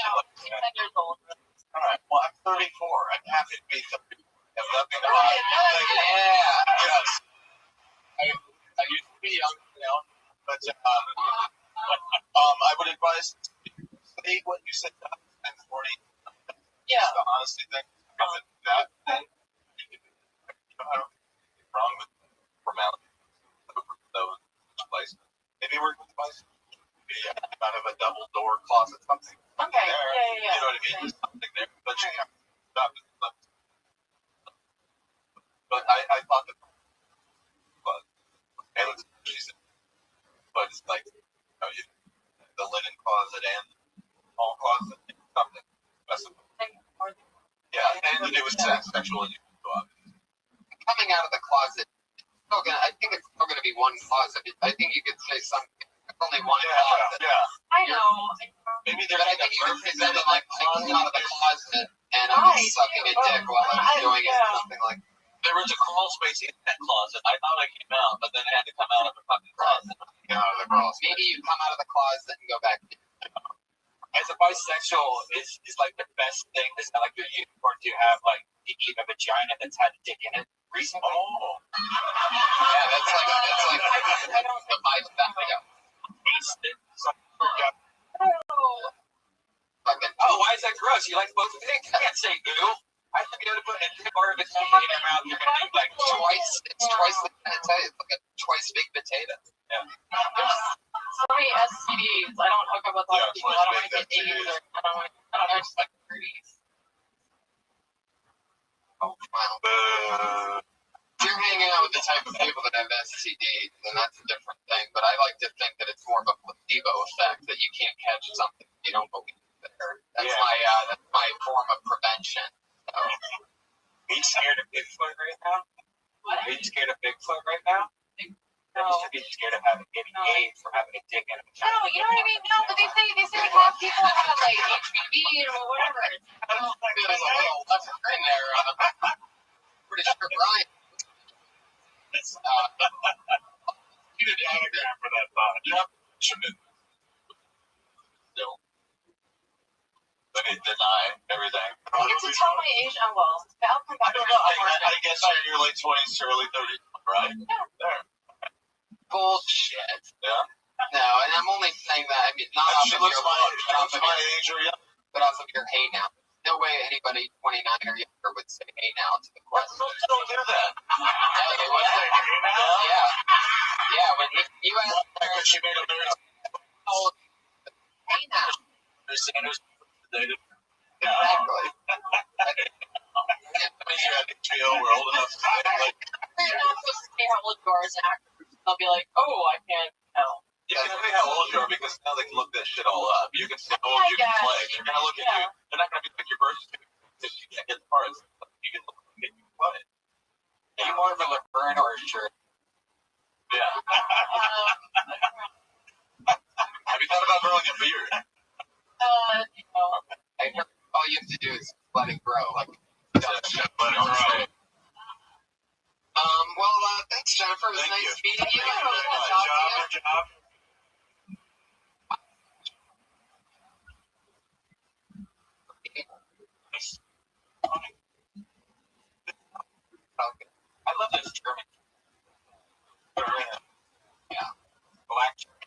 No, 10 years old. All right. Well, I'm 34. I'm happy to be 30. Have nothing to Right. Yes. I used to be young, you know, but I would advise say what you said at 40. Yeah. The honesty thing. That thing. I don't think wrong with formality. Those places. Maybe work with devices. Be kind of a double door closet, something. Okay. There. Yeah. You know what I mean? There's something there, but you have to stop it. But I thought that, but it's like, you know, the linen closet and all closet, something. Yeah, and it was sexual. Coming out of the closet, I think it's still going to be one closet. I think you could say something. It's only one closet. Yeah. I know. Maybe there's But I think you could present it like coming out of the closet and I'm just sucking a dick while I'm doing it, something like that. There was a crawl space in that closet. I thought I came out, but then I had to come out of the fucking closet. Maybe you come out of the closet and go back. As a bisexual, is like the best thing. It's not like your unicorn to have like a vagina that's had a dick in it recently. Oh. Yeah, that's like I don't the vibe that we got. Oh, why is that gross? You like both of things? I can't say goo. I think you have to put a dick or a potato in your mouth. You're going to be like twice. It's twice the potato. It's like a twice big potato. Yeah. So many STDs. I don't hook up with a lot of people. I don't want to get AIDS. I don't know. I just like birdies. Oh, wow. If you're hanging out with the type of people that have STDs, then that's a different thing. But I like to think that it's more of a placebo effect, that you can't catch something you don't believe there. That's my form of prevention. So. Are you scared of Bigfoot right now? What? Are you scared of Bigfoot right now? No. You should be scared of getting AIDS from having a dick in a vagina. No, you know what I mean? No, but they say like half people have like HPV or whatever. There's a little left in there. Pretty sure Brian. You did an anagram for that thought. Yep. Shouldn't. Still. But they deny everything. I get to tell my age. Oh, well, I'll come back. I don't know. I guess you're in your late 20s to early 30s. Right? There. Bullshit. Yeah. No, and I'm only saying that, I mean, not off She of looks your my look, age. but She off looks of my your, age or young. but off of your hey now. No way anybody 29 or younger would say hey now to the question. Most don't do that. Yeah, they would say Hey now? yeah. Yeah, when you ask Because she made a marriage. how old, hey now. Sanders dated. Yeah. Exactly. That means you're at HBO. We're old enough to say, like, You're not supposed to say how old you are as an actor. They'll be like, oh, I can't tell. you can say how old you are because now they can look that shit all up. You can say how old you can play. They're going to look at you. They're not going to be like your birth certificate because you can't get the parts. You can look at you play. Are you more of a Laverne or a shirt? Yeah. Have you thought about growing a beard? I heard all you have to do is let it grow. Like, Let it grow. well, thanks, Jennifer. It was Thank nice you. meeting you. Good Good talk to you. job. Okay. I love this German. Yeah. Black German.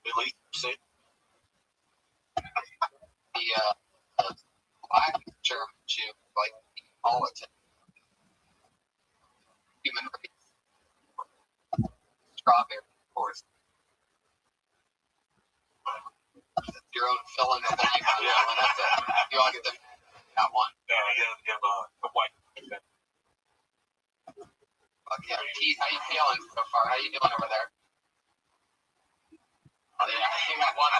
At least say The black German Jew, like politics, human race, strawberry, of course. Your own fill in the blank on that one. That's it. You all get that one. you have a white. Okay. Keith, how you feeling so far? How you doing over there? Oh, yeah. You got one.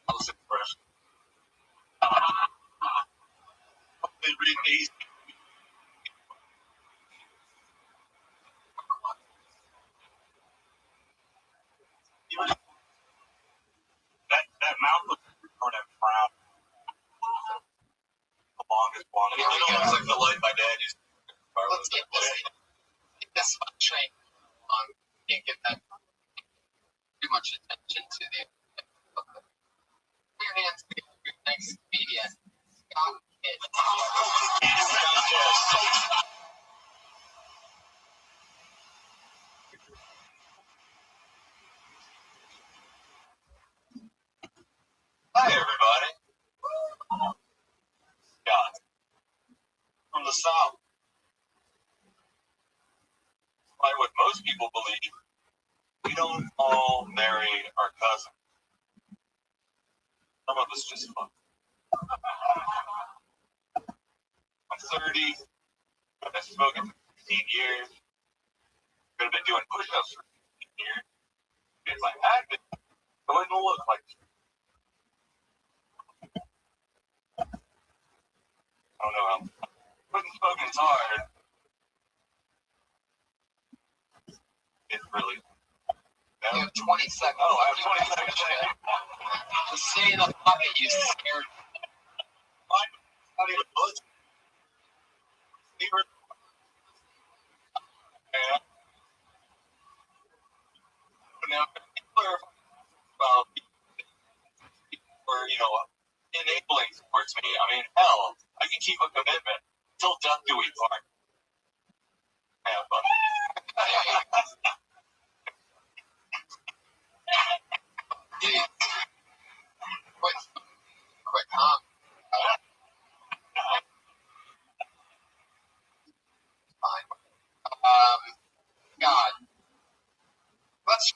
I was impressed. They read these. That mouth looks turning brown. The longest one. Here we go. It's like the light my dad used to. Let's get this fun train on. Can't get that too much attention to the. Put your hands to your next comedian. Scott Kidd. Hi, everybody. Scott. From the South. Like what most people believe, we don't all marry our cousin. Some of us just fuck. I'm 30. I've been smoking for 15 years. I've been doing push-ups for 15 years. It's like active. It wouldn't look like this. I don't know how. Quitting smoking's hard. It's really. You have 20 seconds. Oh, I have 20 seconds. Just say the pocket you scared. Not even bullets. Yeah. Now, clarify about people were, enabling towards me. I mean, hell, I can keep a commitment till death do we part. Yeah, but. Quick, fine. God, let's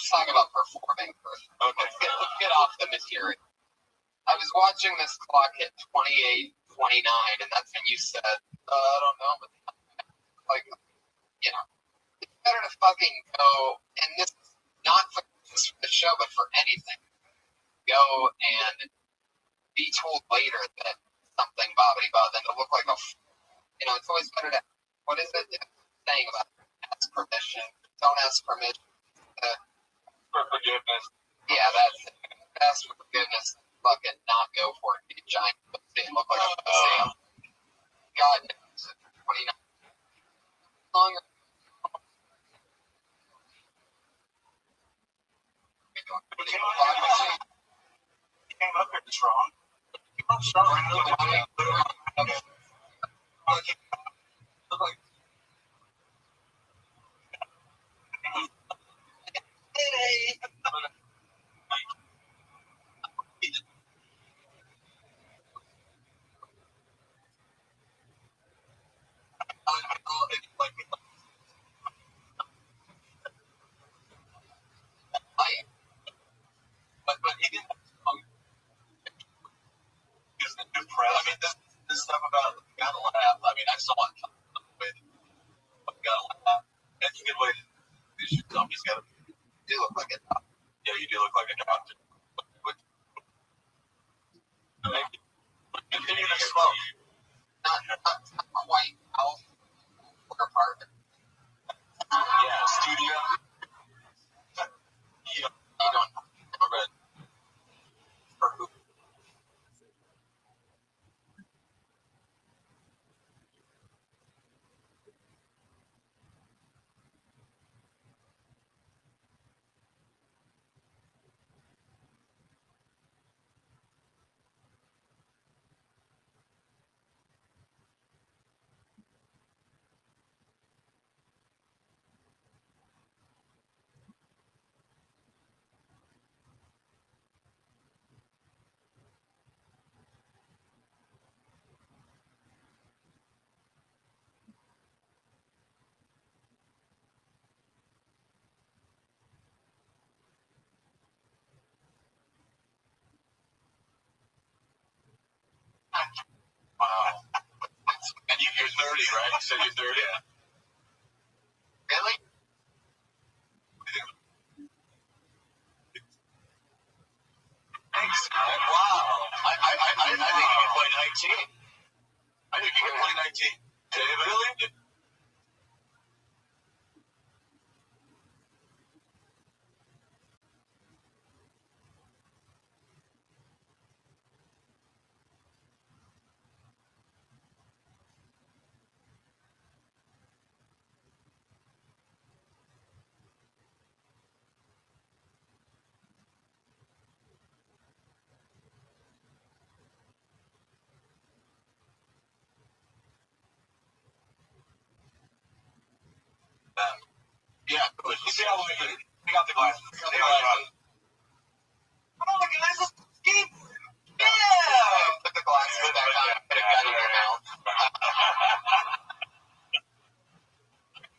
talk about performing first. Okay. Let's get off the material. I was watching this clock hit 28:29, and that's when you said, I don't know, but like, it's better to fucking go, and this is not for just for the show, but for anything. Go and be told later that something bobbity-bob than to look like a, it's always better to, what is it saying about ask permission? Don't ask permission. For forgiveness. Yeah, that's it. Ask for forgiveness. Fucking not go for it. Be a giant pussy and look like a pussy. God knows. 29 longer. He came up here But he didn't. I mean, this stuff about gotta laugh. I mean, I saw it with gotta laugh. And you can wait. Somebody's got to. You look like a doctor. Yeah, you do look like a doctor. Continue to smoke. Not quite out for apartment. Yeah, studio. You don't. For who? Wow. And you're 30, right? You said you're 30? Yeah. Really? Thanks. Wow. I think you can play 19. I think you can play 19. David? Really? Yeah, good. You see how we got the glasses. Oh my goodness, this is deep. Yeah! Put the glasses back on and put a gun in your mouth.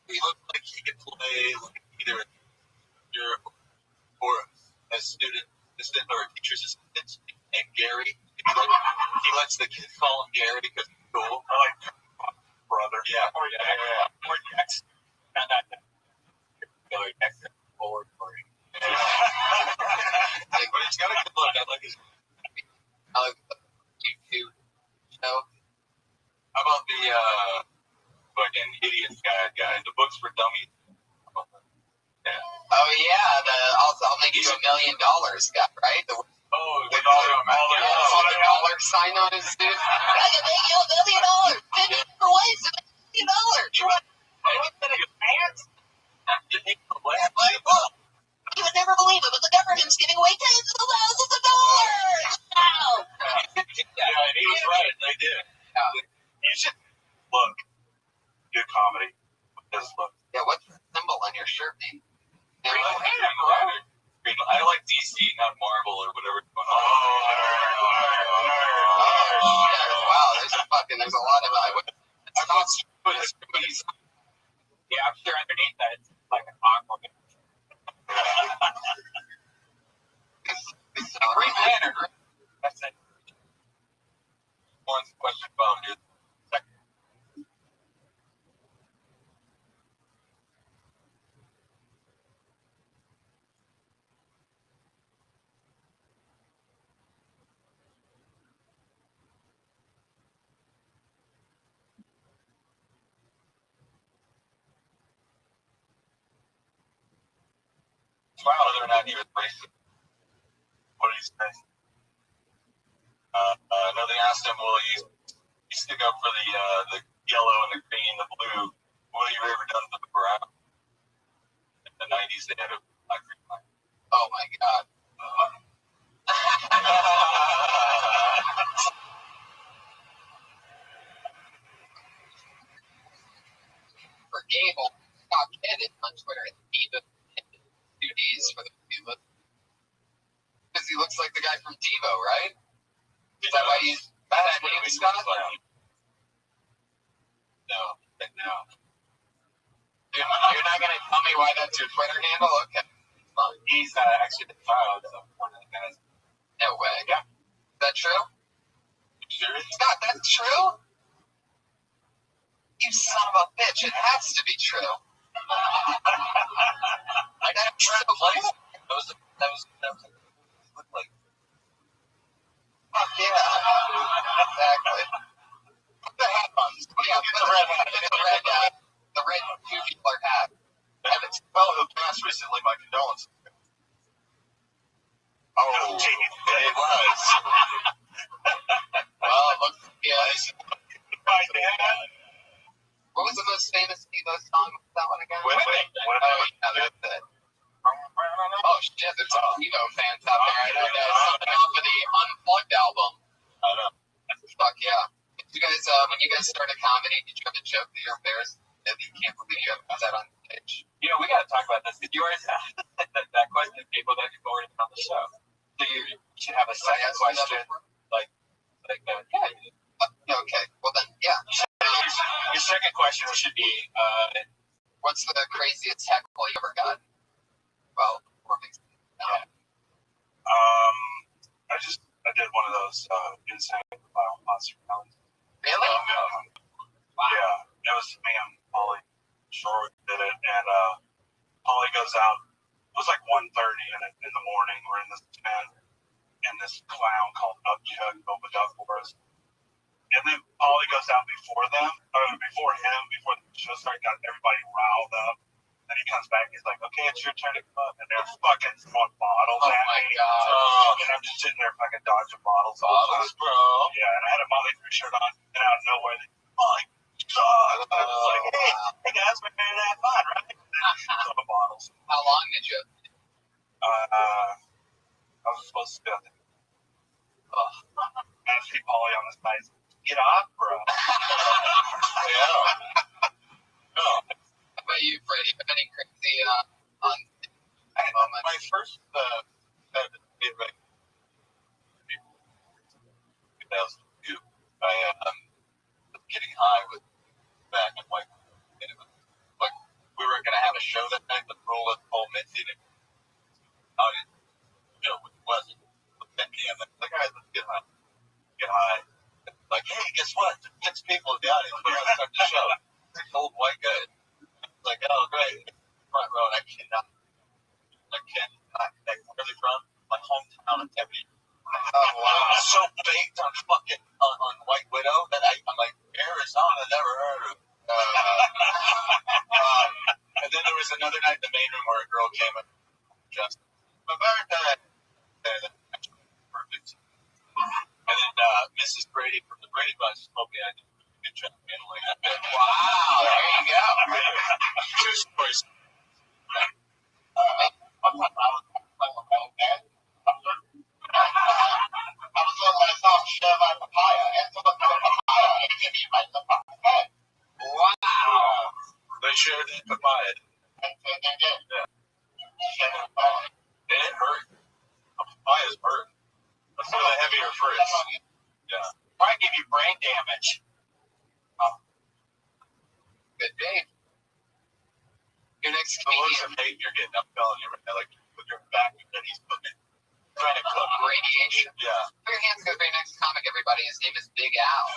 He looked like he could play either a teacher or a student assistant or a teacher's assistant named Gary. He lets the kids call him Gary because he's cool. I like brother. Yeah. Or Dex. Not that. Like Dex forward for him. But he's got a good look. I like his. I like the YouTube show. How about the fucking idiot guy? The books for dummies. Yeah. Oh yeah, also I'll make you $1 million guy, right? With all the dollar sign on his suit. I can make you $1 million. 50 different ways to make $1 million. You want to his pants? You would never believe it, but the government's giving away tens of thousands of dollars. Wow. Yeah, and he was right. They did. Yeah. You should look. Good comedy. Just look. Yeah, what's the symbol on your shirt name? I like DC, not Marvel or whatever. Wow, there's a lot of yeah, I'm sure underneath that it's like an aqua. Green Lantern. That's it. One question phone, dude. Wow, whether or not he was racist. What did he say? No, they asked him, well, you stick up for the yellow and the green, the blue. What have you ever done for the brown? In the 90s, they had a black green line. Oh, my God. Tell me why that's your Twitter handle? Okay. He's actually the child of one of the guys. No way. Yeah. Is that true? Sure. Scott, that's true? You son of a bitch. It has to be true. I got a true place. That was looked like. Fuck yeah. Exactly. Put the hat on. Yeah, put the red hat. The red tubular hat. And it's a fellow who passed recently. My condolences. Oh, gee, it was. Well, it looks yeah. my dad. What was the most famous Devo song? That one again? Wait. Oh, yeah, that's it. Oh shit, there's some Devo fans out there. I know there's something off of the Unplugged album. I know. Fuck yeah. You guys, when you guys started comedy, did you have a joke that you're embarrassed that you can't believe you have that on stage? You know, we got to talk about this. Did you always ask that question to people that you forwarded on the show? So you should have a second question, Yeah, okay. Well then, yeah. Your second question should be, What's the craziest heckle you ever got? Well, I did one of those insane viral monster challenges. Really? Yeah, it was me and Polly Shore did it, and Polly goes out. It was like 1:30 in the morning. We're in this tent, and this clown called Upchuck opened up for us. And then Polly goes out before him, before the show started, got everybody riled up. And he comes back, he's like, okay, it's your turn to come up. And they're fucking throwing bottles Oh at my me. God. And I'm just sitting there fucking dodging bottles. Bro. Yeah, and I had a Motley Crue shirt on, and out of nowhere, Molly, I was like, hey guys, we're here to have fun, right? And then throw the bottles. How long did you? I was supposed to do it. And I see Polly on the side. Get off, bro. Yeah. No. How about you, Freddie? Any crazy on moments? My first feedback 2002. I was getting high with back and like we were gonna have a show that night, but Roland told Mitzi to it wasn't 10 p.m. Like, all right, let's get high. Like, hey, guess what? 6 people in the audience. We're gonna start the show. 6 old white guys. Like, oh great. Front row, and I cannot connect. Where are they from? My hometown of Ebony. Oh wow. I'm so baked on fucking on White Widow that I'm like, Arizona, never heard of. And then there was another night in the main room where a girl came up, just my birthday. Perfect. And then Mrs. Brady from the Brady Bunch told me I did a good job handling that bit. Wow, there you go. True stories. I was on myself share my papaya and so the papaya and give me my papaya. Wow. They shared the papaya. And yeah. And it hurt. Papayas hurt. That's one of the heavier fruits. Yeah. might give you brain damage. Good day. Your next The looks comedian. of hate you're getting, I'm telling you right now, like with your back that he's cooking. Trying to cook. Radiation. Yeah. Put your hands go for your next comic, everybody. His name is Big Al.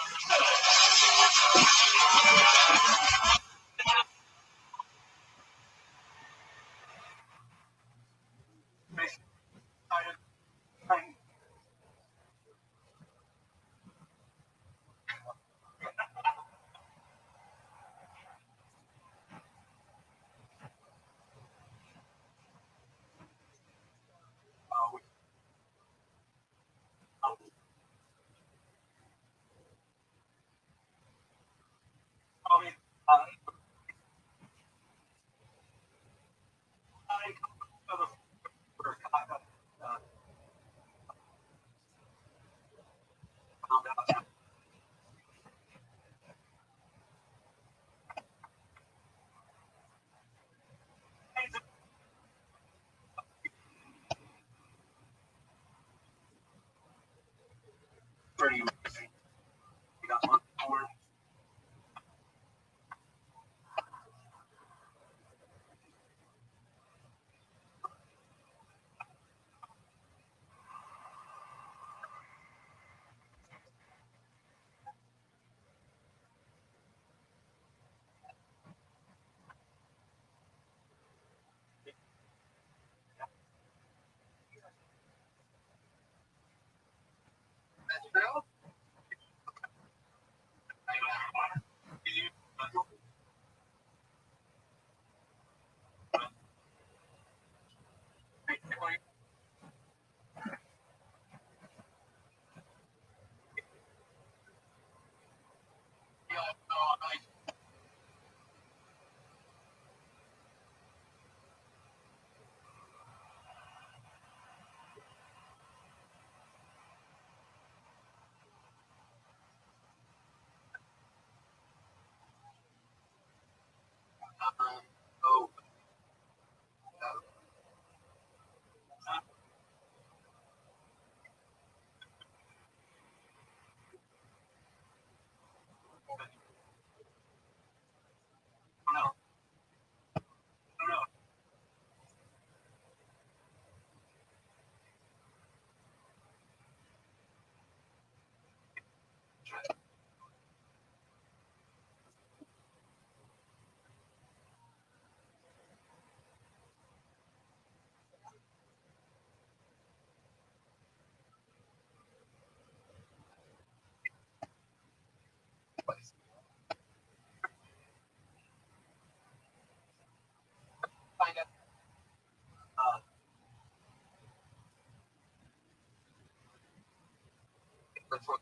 Oh, find out. That's what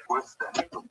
What's that? All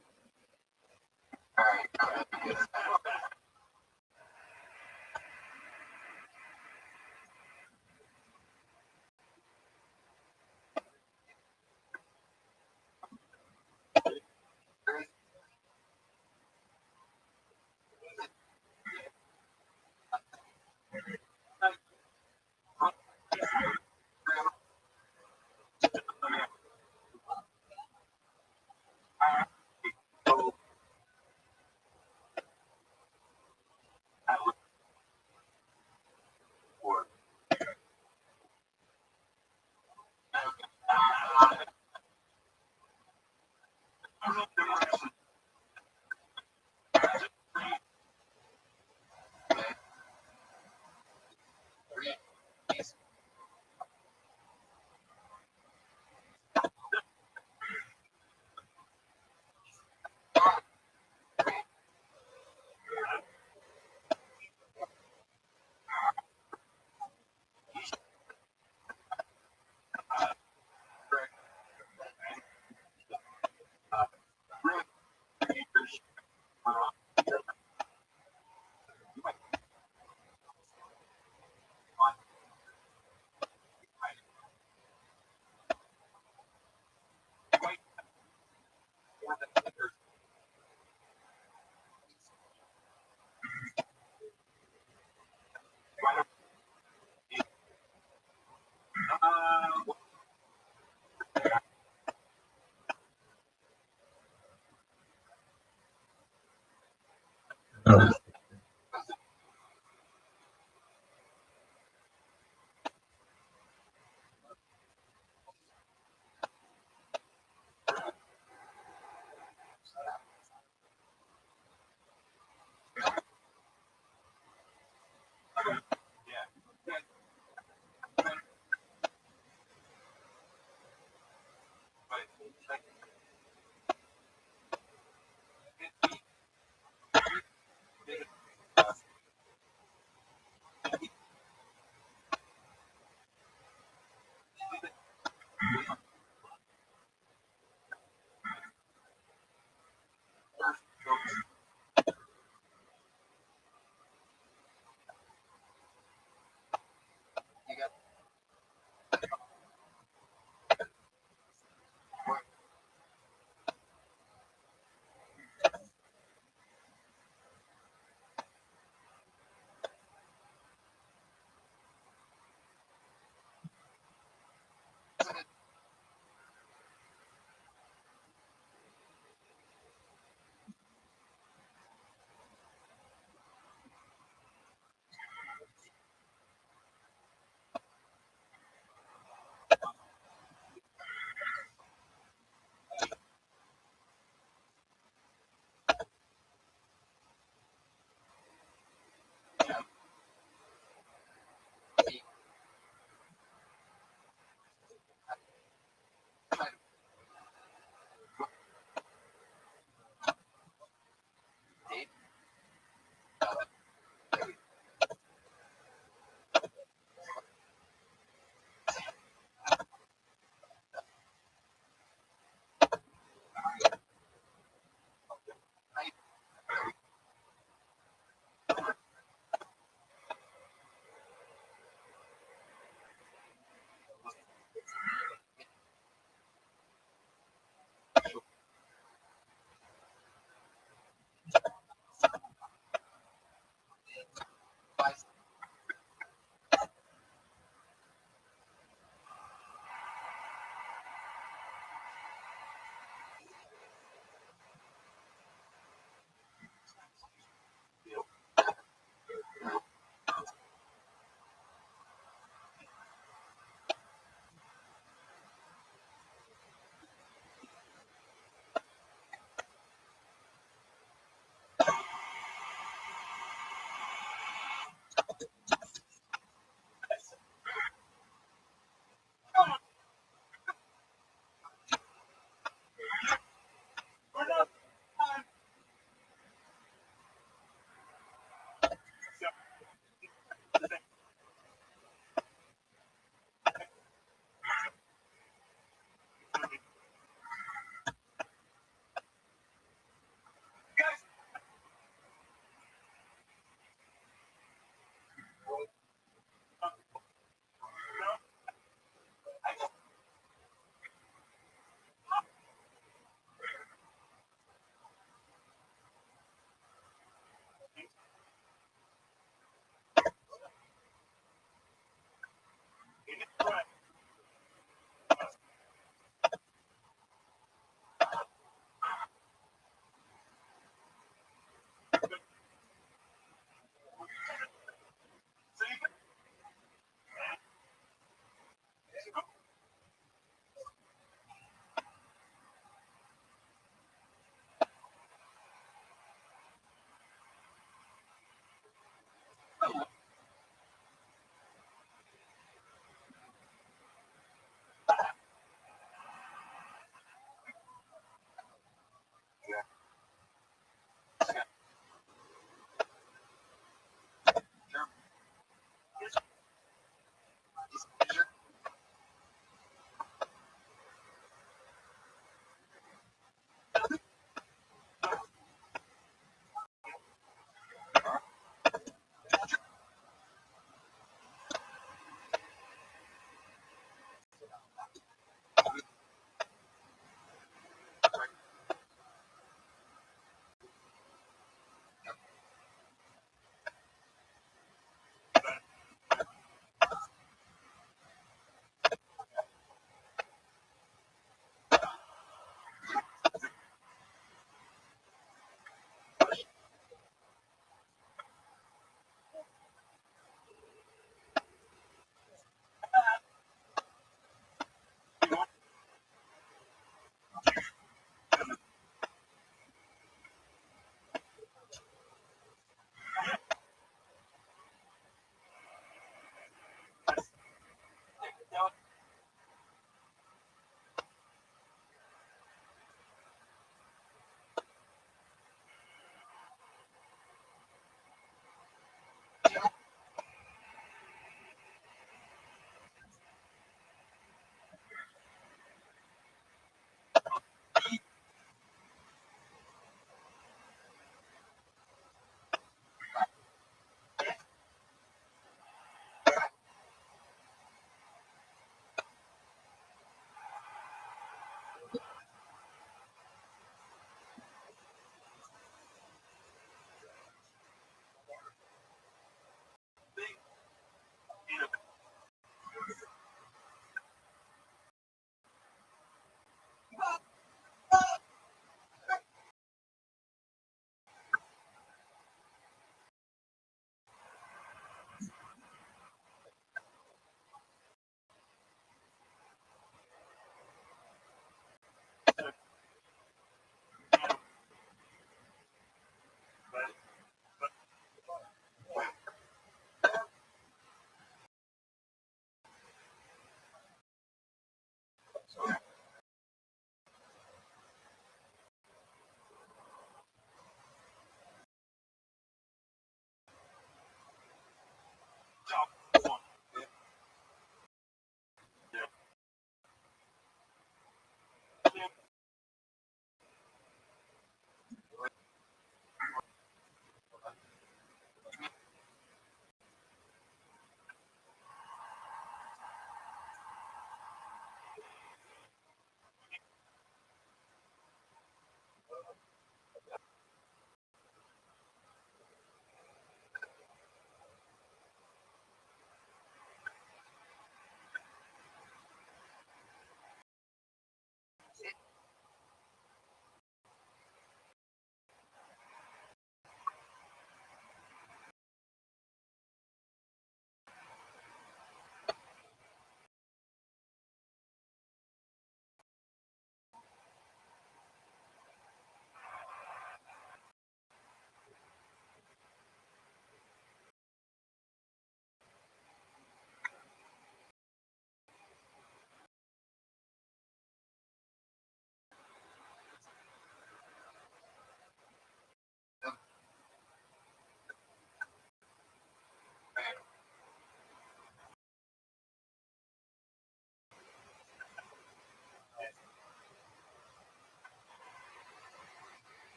right.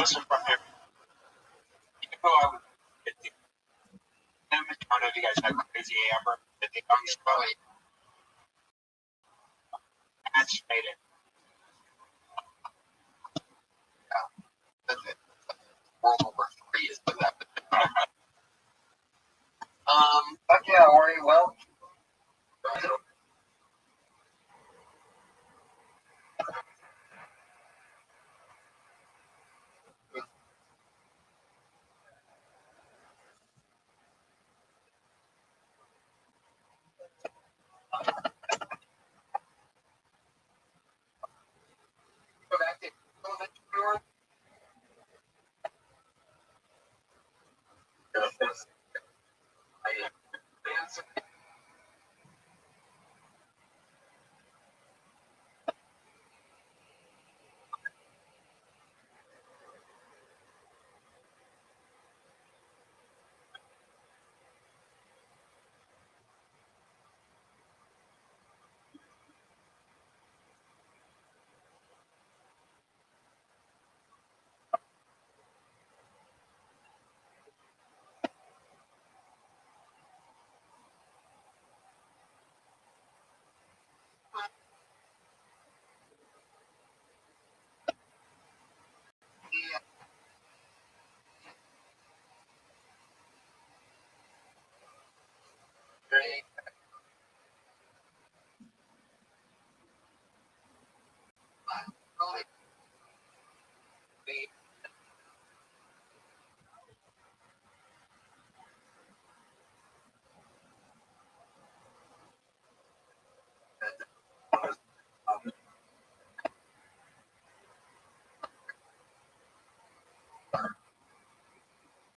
listen from here. You know who I would get to? I don't know if you guys know Crazy Amber, the young story. Match made it.